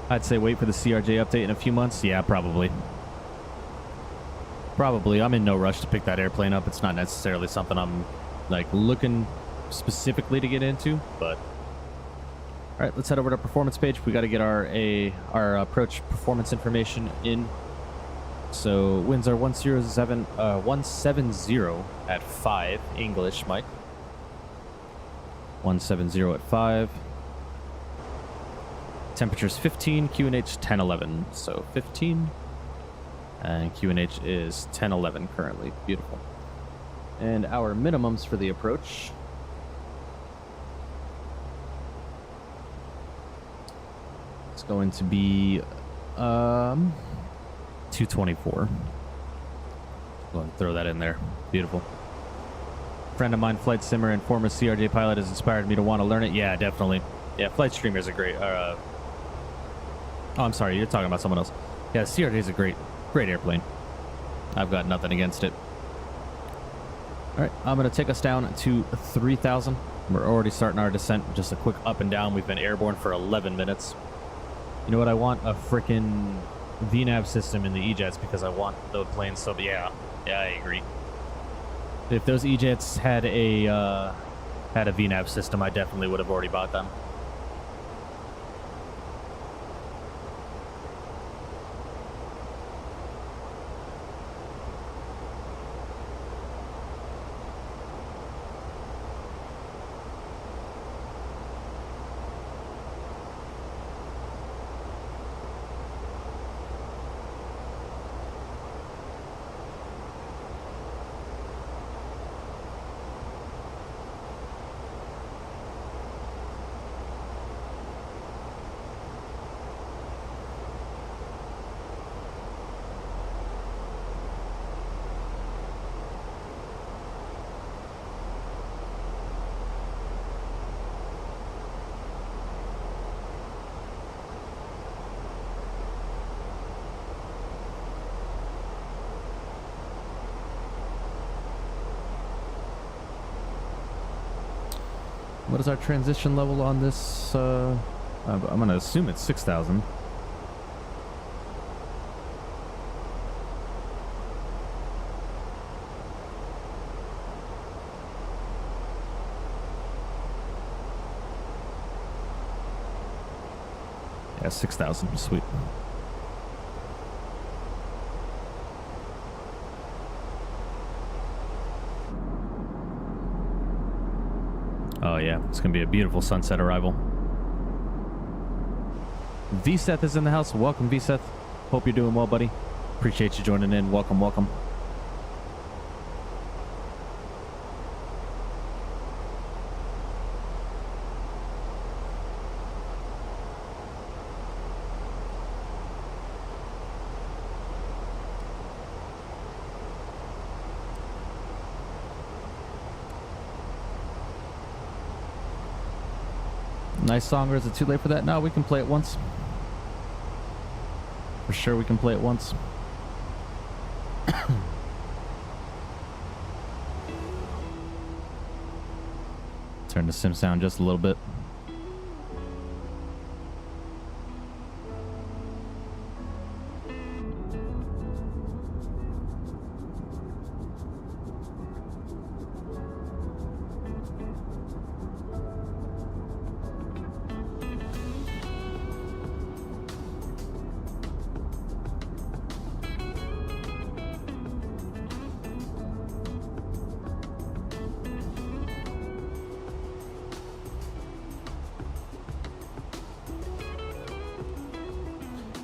I'd say wait for the CRJ update in a few months. Yeah, probably. Probably. I'm in no rush to pick that airplane up. It's not necessarily something I'm like looking specifically to get into, but all right, let's head over to our performance page. We got to get our approach performance information in. So winds are 170 at 5 English, Mike. 170 at 5. Temperature's 15, QNH 1011. So 15 and QNH is 1011 currently. Beautiful. And our minimums for the approach. It's going to be 224. Go ahead and throw that in there. Beautiful. Friend of mine, flight simmer and former CRJ pilot, has inspired me to want to learn it. Yeah, definitely. Yeah, flight streamer is a great. Oh, I'm sorry, you're talking about someone else. Yeah, CRJ is a great airplane. I've got nothing against it. All right, I'm gonna take us down to 3,000. We're already starting our descent. Just a quick up and down. We've been airborne for 11 minutes. You know what I want? A freaking VNAV system in the E-Jets because I want the planes. So yeah, I agree. If those E-Jets had a VNAV system, I definitely would have already bought them. What is our transition level on this? I'm going to assume it's 6,000. Yeah, 6,000. Sweet. Oh yeah, it's gonna be a beautiful sunset arrival. VSeth is in the house. Welcome, VSeth. Hope you're doing well, buddy. Appreciate you joining in. Welcome, welcome. Nice song, or is it too late for that? No, we can play it once. For sure we can play it once. Turn the sim sound just a little bit.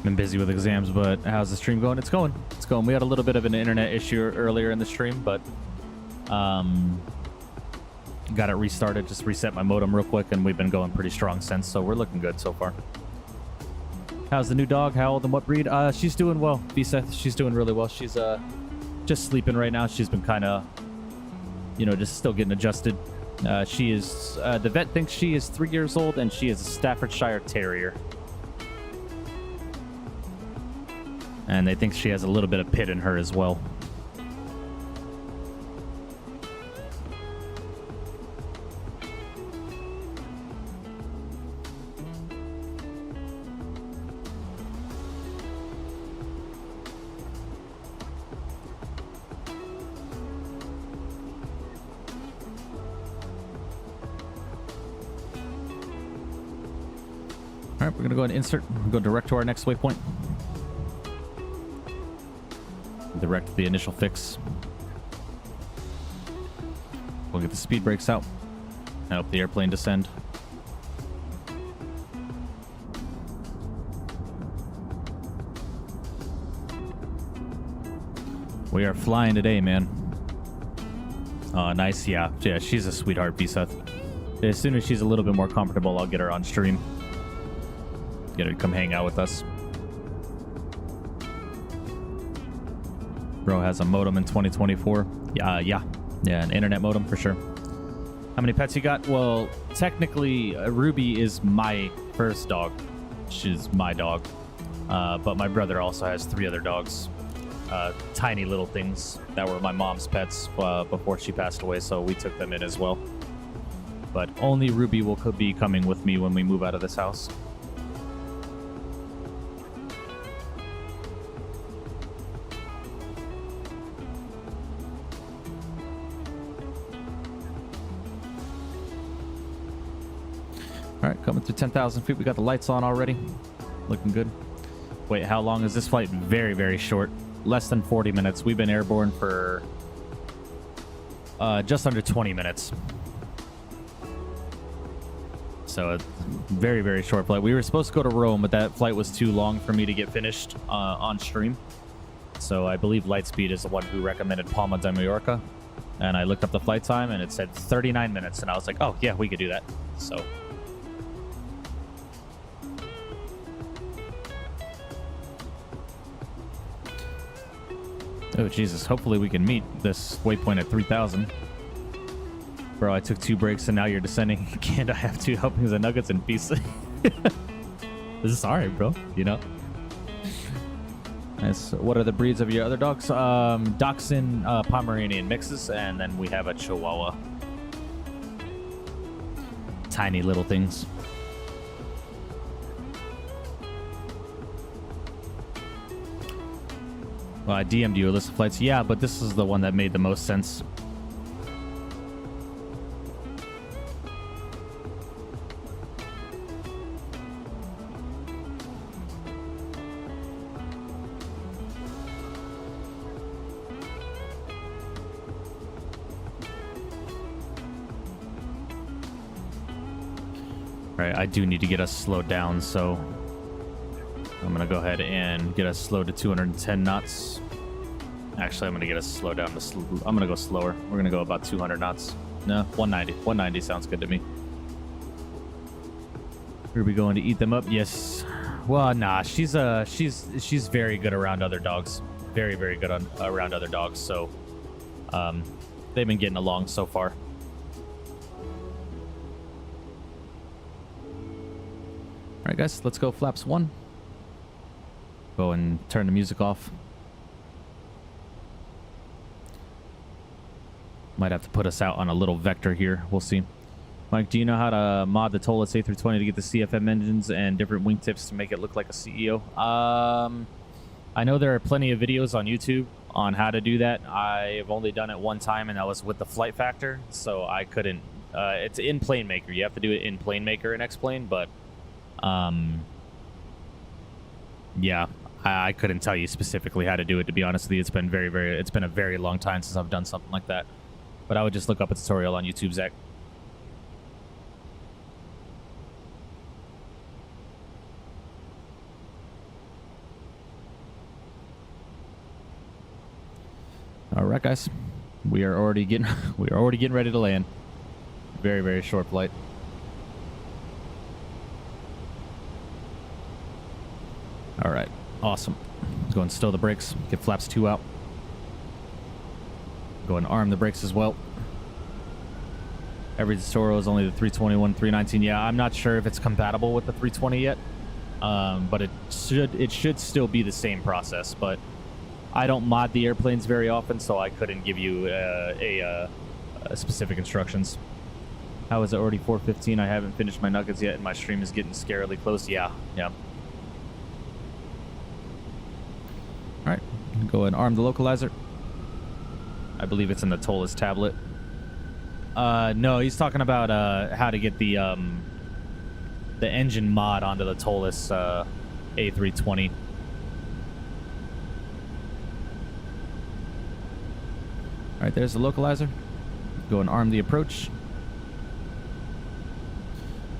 Been busy with exams, but how's the stream going? It's going. It's going. We had a little bit of an internet issue earlier in the stream, but got it restarted. Just reset my modem real quick, and we've been going pretty strong since, so we're looking good so far. How's the new dog? How old and what breed? She's doing well, V-Seth. She's doing really well. She's just sleeping right now. She's been kind of, just still getting adjusted. She is, the vet thinks she is 3 years old, and she is a Staffordshire Terrier. And they think she has a little bit of pit in her as well. All right, we're going to go ahead and insert. We'll go direct to our next waypoint. Direct the initial fix. We'll get the speed brakes out. Help the airplane descend. We are flying today, man. Oh, nice. Yeah, she's a sweetheart, V-Seth. As soon as she's a little bit more comfortable, I'll get her on stream. Get her to come hang out with us. Bro has a modem in 2024. Yeah, an internet modem for sure. How many pets you got? Well, technically, Ruby is my first dog. She's my dog. But my brother also has 3 other dogs. Tiny little things that were my mom's pets before she passed away, so we took them in as well. But only Ruby will be coming with me when we move out of this house. All right, coming through 10,000 feet. We got the lights on already. Looking good. Wait, how long is this flight? Very, very short. Less than 40 minutes. We've been airborne for just under 20 minutes. So a very, very short flight. We were supposed to go to Rome, but that flight was too long for me to get finished on stream. So I believe Lightspeed is the one who recommended Palma de Mallorca. And I looked up the flight time, and it said 39 minutes. And I was like, oh, yeah, we could do that. So... oh, Jesus. Hopefully we can meet this waypoint at 3,000. Bro, I took 2 breaks, and now you're descending. Can't I have 2 helpings of nuggets in peace? This is alright, bro. You know? Nice. What are the breeds of your other dogs? Dachshund, Pomeranian mixes, and then we have a Chihuahua. Tiny little things. Well, I DM'd you a list of flights. Yeah, but this is the one that made the most sense. Right, I do need to get us slowed down, so I'm going to go ahead and get us slowed to 210 knots. Actually, I'm going to get us slowed down to... I'm going to go slower. We're going to go about 200 knots. No, 190. 190 sounds good to me. Are we going to eat them up? Yes. Well, nah, she's very good around other dogs. Very, very good around other dogs, so they've been getting along so far. All right, guys, let's go flaps 1. Go and turn the music off. Might have to put us out on a little vector here. We'll see. Mike, do you know how to mod the ToLiss A320 to get the CFM engines and different wingtips to make it look like a CEO? I know there are plenty of videos on YouTube on how to do that. I've only done it one time, and that was with the flight factor, so I couldn't. It's in Plane Maker. You have to do it in Plane Maker and X-Plane, but yeah, I couldn't tell you specifically how to do it, to be honest with you. It's been it's been a very long time since I've done something like that. But I would just look up a tutorial on YouTube, Zach. All right, guys, we are already getting ready to land. Very, very short flight. All right, awesome. Go and stow the brakes. Get flaps 2 out. Go and arm the brakes as well. Every tutorial is only the 321, 319. Yeah, I'm not sure if it's compatible with the 320 yet, but it should still be the same process. But I don't mod the airplanes very often, so I couldn't give you specific instructions. How is it already 4:15? I haven't finished my nuggets yet, and my stream is getting scarily close. Yeah. All right, go and arm the localizer. I believe it's in the ToLiss tablet. No, he's talking about how to get the engine mod onto the ToLiss A320. All right, there's the localizer. Go and arm the approach.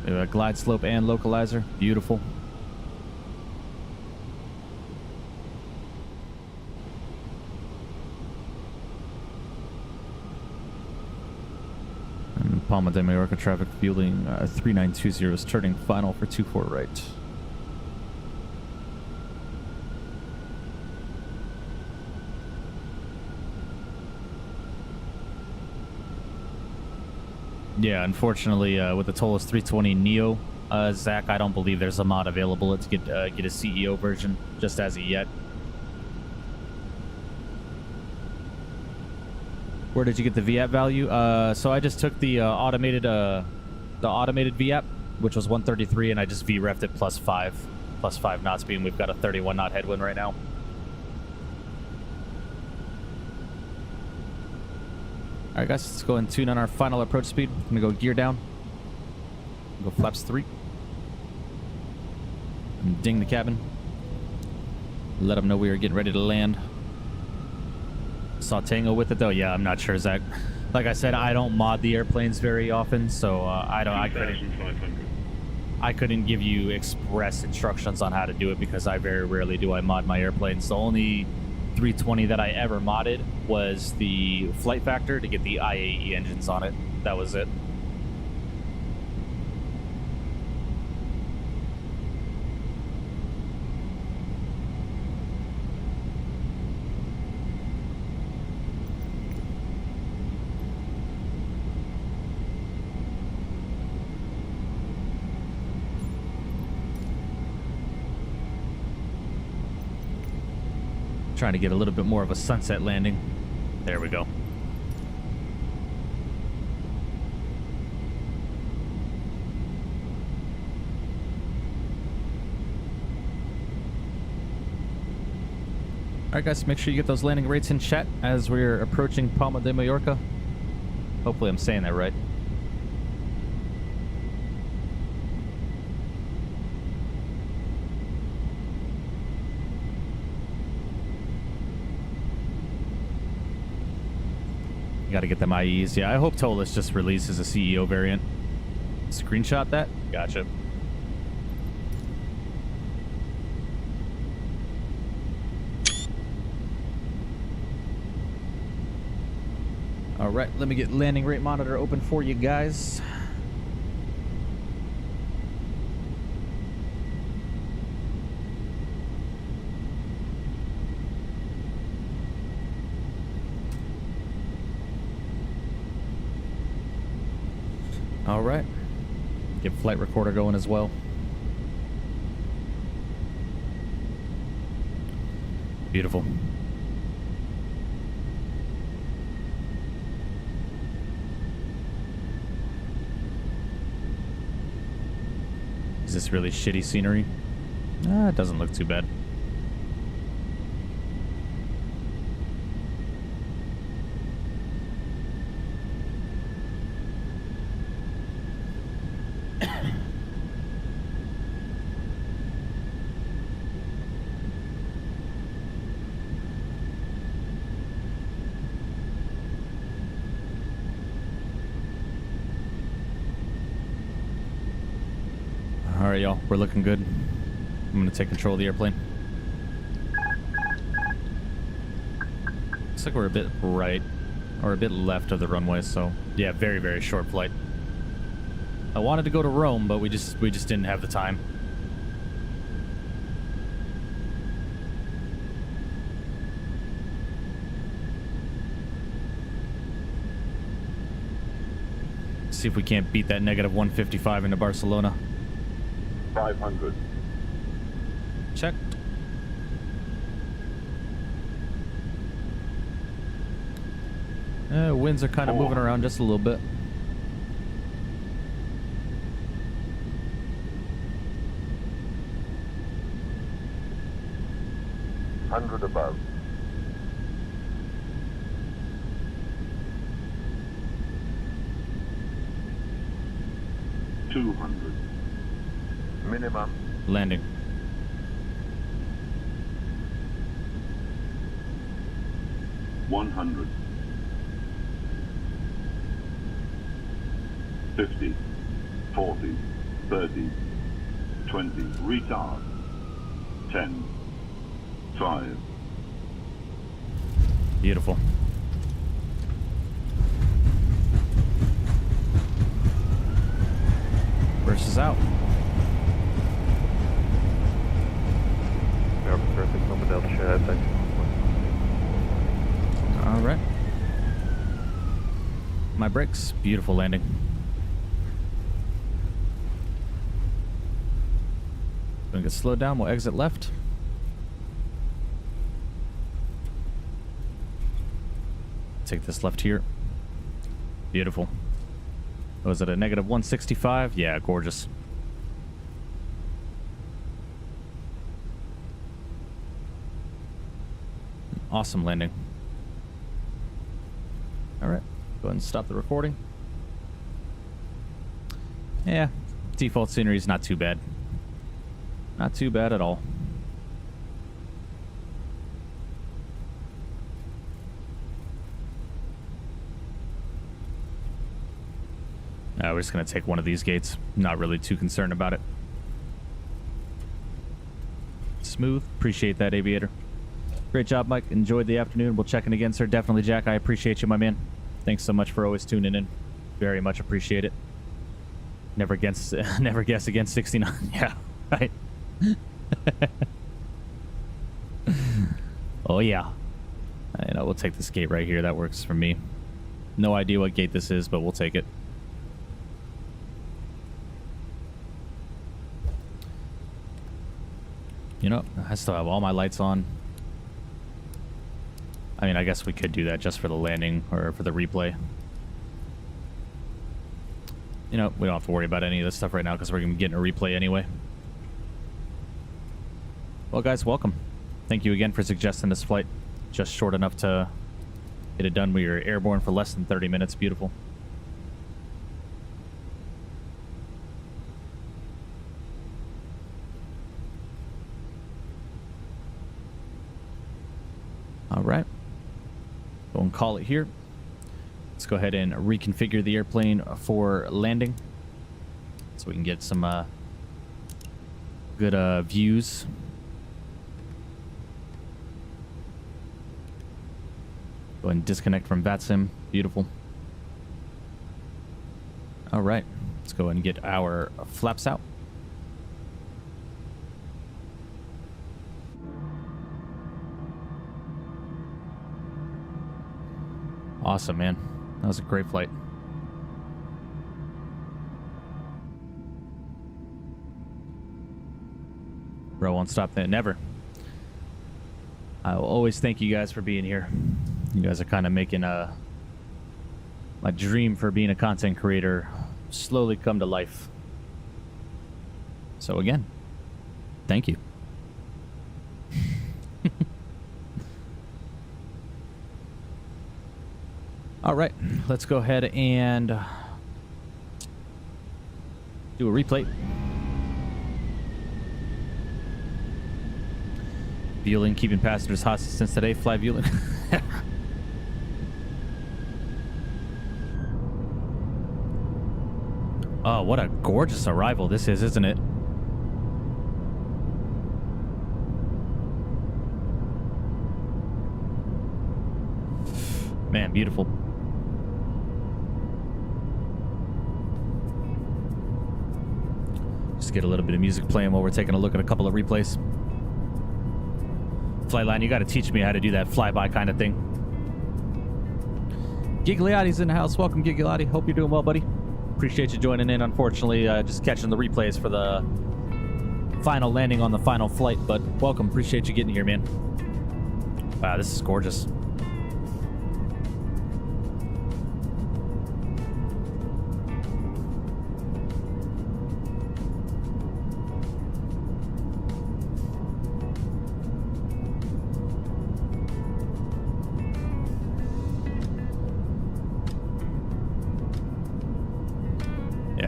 We have a glide slope and localizer. Beautiful. And Palma de Mallorca traffic Vueling 3920 is turning final for 24 right. Yeah, unfortunately, with the ToLiss 320 Neo, Zach, I don't believe there's a mod available to get a CEO version just as of yet. Where did you get the VAP value? So I just took the automated VAP, which was 133, and I just VREF'd it plus 5 knots, being we've got a 31 knot headwind right now. All right, guys, let's go and tune on our final approach speed. I'm gonna go gear down. Go flaps 3. And ding the cabin. Let them know we are getting ready to land. Saw Tango with it though. Yeah, I'm not sure, Zach. Like I said, I don't mod the airplanes very often, so I couldn't give you express instructions on how to do it because I very rarely do I mod my airplanes. The only 320 that I ever modded was the flight factor to get the IAE engines on it. That was it. Trying to get a little bit more of a sunset landing. There we go. Alright guys, make sure you get those landing rates in chat as we're approaching Palma de Mallorca. Hopefully I'm saying that right. Got to get them IEs. Yeah, I hope ToLiss just releases a CEO variant. Screenshot that? Gotcha. All right, let me get landing rate monitor open for you guys. All right, get flight recorder going as well. Beautiful. Is this really shitty scenery? It doesn't look too bad. Alright, y'all, we're looking good. I'm gonna take control of the airplane. Looks like we're a bit right, or a bit left of the runway, so yeah, very, very short flight. I wanted to go to Rome, but we just didn't have the time. See if we can't beat that negative 155 into Barcelona. 500. Check. Winds are kind of moving around just a little bit. $100 above. $200. Minimum. Landing. $100. 50, 40, 30, 20, retard. 10, 5. Beautiful. Burst is out. Perfect, number Delta ShadeX. All right. My brakes. Beautiful landing. Gonna get slowed down. We'll exit left. Take this left here. Beautiful. Was it a negative 165? Yeah, gorgeous. Awesome landing. All right, go ahead and stop the recording. Yeah, Default scenery is not too bad. Not too bad at all. We're just going to take one of these gates. Not really too concerned about it. Smooth. Appreciate that, Aviator. Great job, Mike. Enjoyed the afternoon. We'll check in again, sir. Definitely, Jack. I appreciate you, my man. Thanks so much for always tuning in. Very much appreciate it. Never guess against 69. Yeah, right. Oh, yeah. I know. We'll take this gate right here. That works for me. No idea what gate this is, but we'll take it. You know, I still have all my lights on. I mean, I guess we could do that just for the landing or for the replay. You know, we don't have to worry about any of this stuff right now because we're going to be getting a replay anyway. Well, guys, welcome. Thank you again for suggesting this flight. Just short enough to get it done. We were airborne for less than 30 minutes. Beautiful. All right. Go and call it here. Let's go ahead and reconfigure the airplane for landing so we can get some good views. Go ahead and disconnect from VATSIM. Beautiful. All right. Let's go ahead and get our flaps out. Awesome, man. That was a great flight. Bro won't stop that. Never. I will always thank you guys for being here. You guys are kind of making my dream for being a content creator slowly come to life. So again, thank you. All right, let's go ahead and do a replay. Vueling keeping passengers hostage since today. Fly Vueling. Oh, what a gorgeous arrival this is, isn't it? Man, beautiful. Just get a little bit of music playing while we're taking a look at a couple of replays. Flightline, you got to teach me how to do that flyby kind of thing. Gigliotti's in the house. Welcome, Gigliotti. Hope you're doing well, buddy. Appreciate you joining in. Unfortunately, just catching the replays for the final landing on the final flight, but welcome. Appreciate you getting here, man. Wow, this is gorgeous.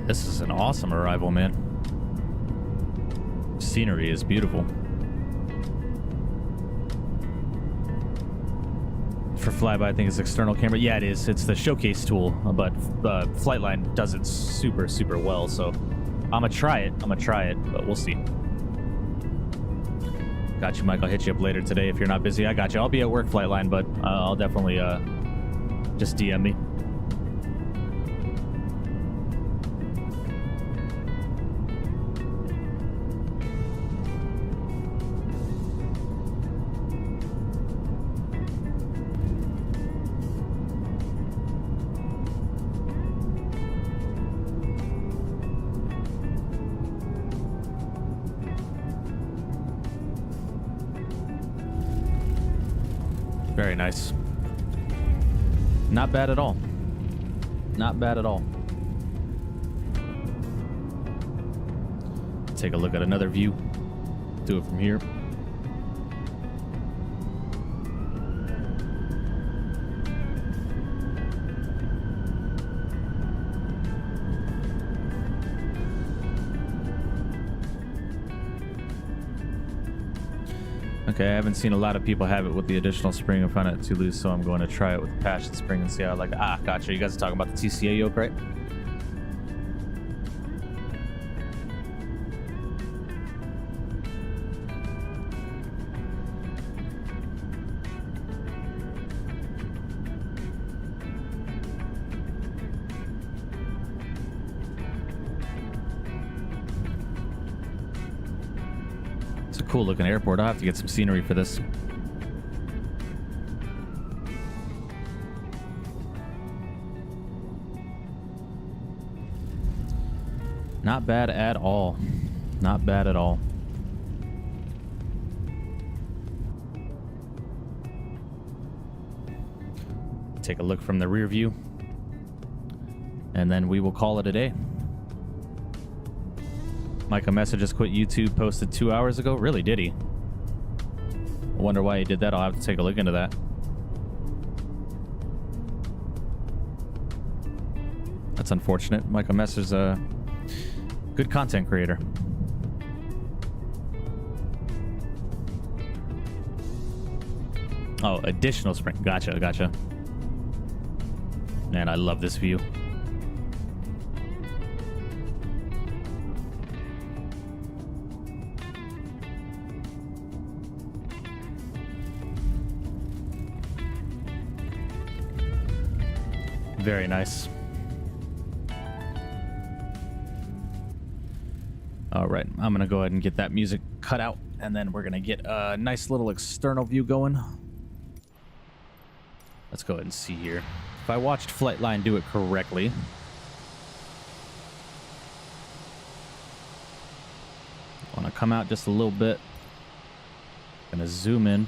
This is an awesome arrival, man. Scenery is beautiful. For flyby, I think it's external camera. Yeah, it is. It's the showcase tool, but Flightline does it super, super well. So I'm gonna try it. But we'll see. Got you, Mike. I'll hit you up later today if you're not busy. I got you. I'll be at work, Flightline, but I'll definitely just DM me. Very nice. Not bad at all. Not bad at all. Take a look at another view. Do it from here. Okay, I haven't seen a lot of people have it with the additional spring in front of it too loose, so I'm going to try it with the passion spring and see how I like it. Ah, gotcha. You guys are talking about the TCA yoke, right? Cool looking airport. I'll have to get some scenery for this. Not bad at all. Not bad at all. Take a look from the rear view, and then we will call it a day. Micah Messages quit YouTube, posted 2 hours ago. Really, did he? I wonder why he did that. I'll have to take a look into that. That's unfortunate. Micah Messages, a good content creator. Oh, additional spring. Gotcha, gotcha. Man, I love this view. Very nice. All right, I'm gonna go ahead and get that music cut out, and then we're gonna get a nice little external view going. Let's go ahead and see here. If I watched Flightline do it correctly, I want to come out just a little bit. Gonna zoom in.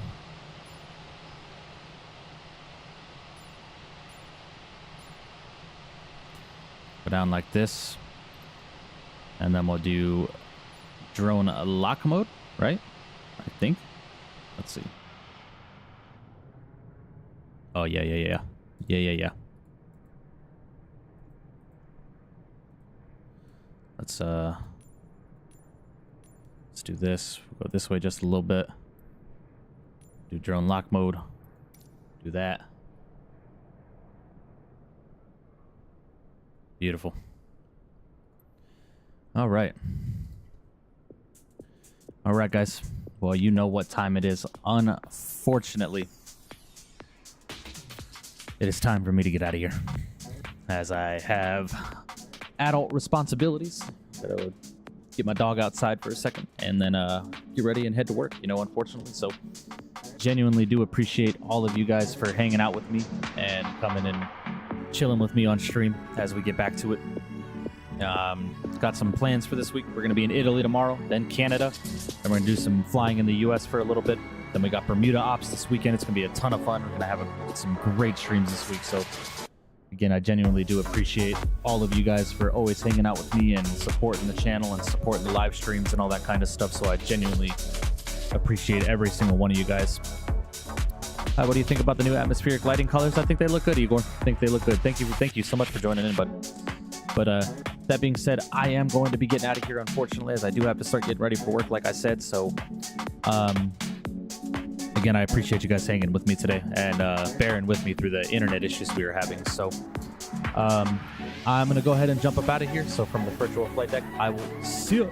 Go down like this, and then we'll do drone lock mode, right? I think. Let's see. Oh yeah. Let's do this. We'll go this way just a little bit. Do drone lock mode. Do that. Beautiful. All right. All right, guys. Well, you know what time it is. Unfortunately, it is time for me to get out of here, as I have adult responsibilities. Gotta get my dog outside for a second, and then get ready and head to work, you know, unfortunately. So genuinely do appreciate all of you guys for hanging out with me and coming and chilling with me on stream as we get back to it. Got some plans for this week. We're going to be in Italy tomorrow, then Canada, and we're going to do some flying in the US for a little bit. Then we got Bermuda ops this weekend. It's going to be a ton of fun. We're going to have some great streams this week. So again, I genuinely do appreciate all of you guys for always hanging out with me and supporting the channel and supporting the live streams and all that kind of stuff. So I genuinely appreciate every single one of you guys. What do you think about the new atmospheric lighting colors? I think they look good, Igor. I think they look good. Thank you so much for joining in, bud. But that being said, I am going to be getting out of here, unfortunately, as I do have to start getting ready for work, like I said. So again, I appreciate you guys hanging with me today and bearing with me through the internet issues we were having. So I'm going to go ahead and jump up out of here. So from the virtual flight deck, I will see you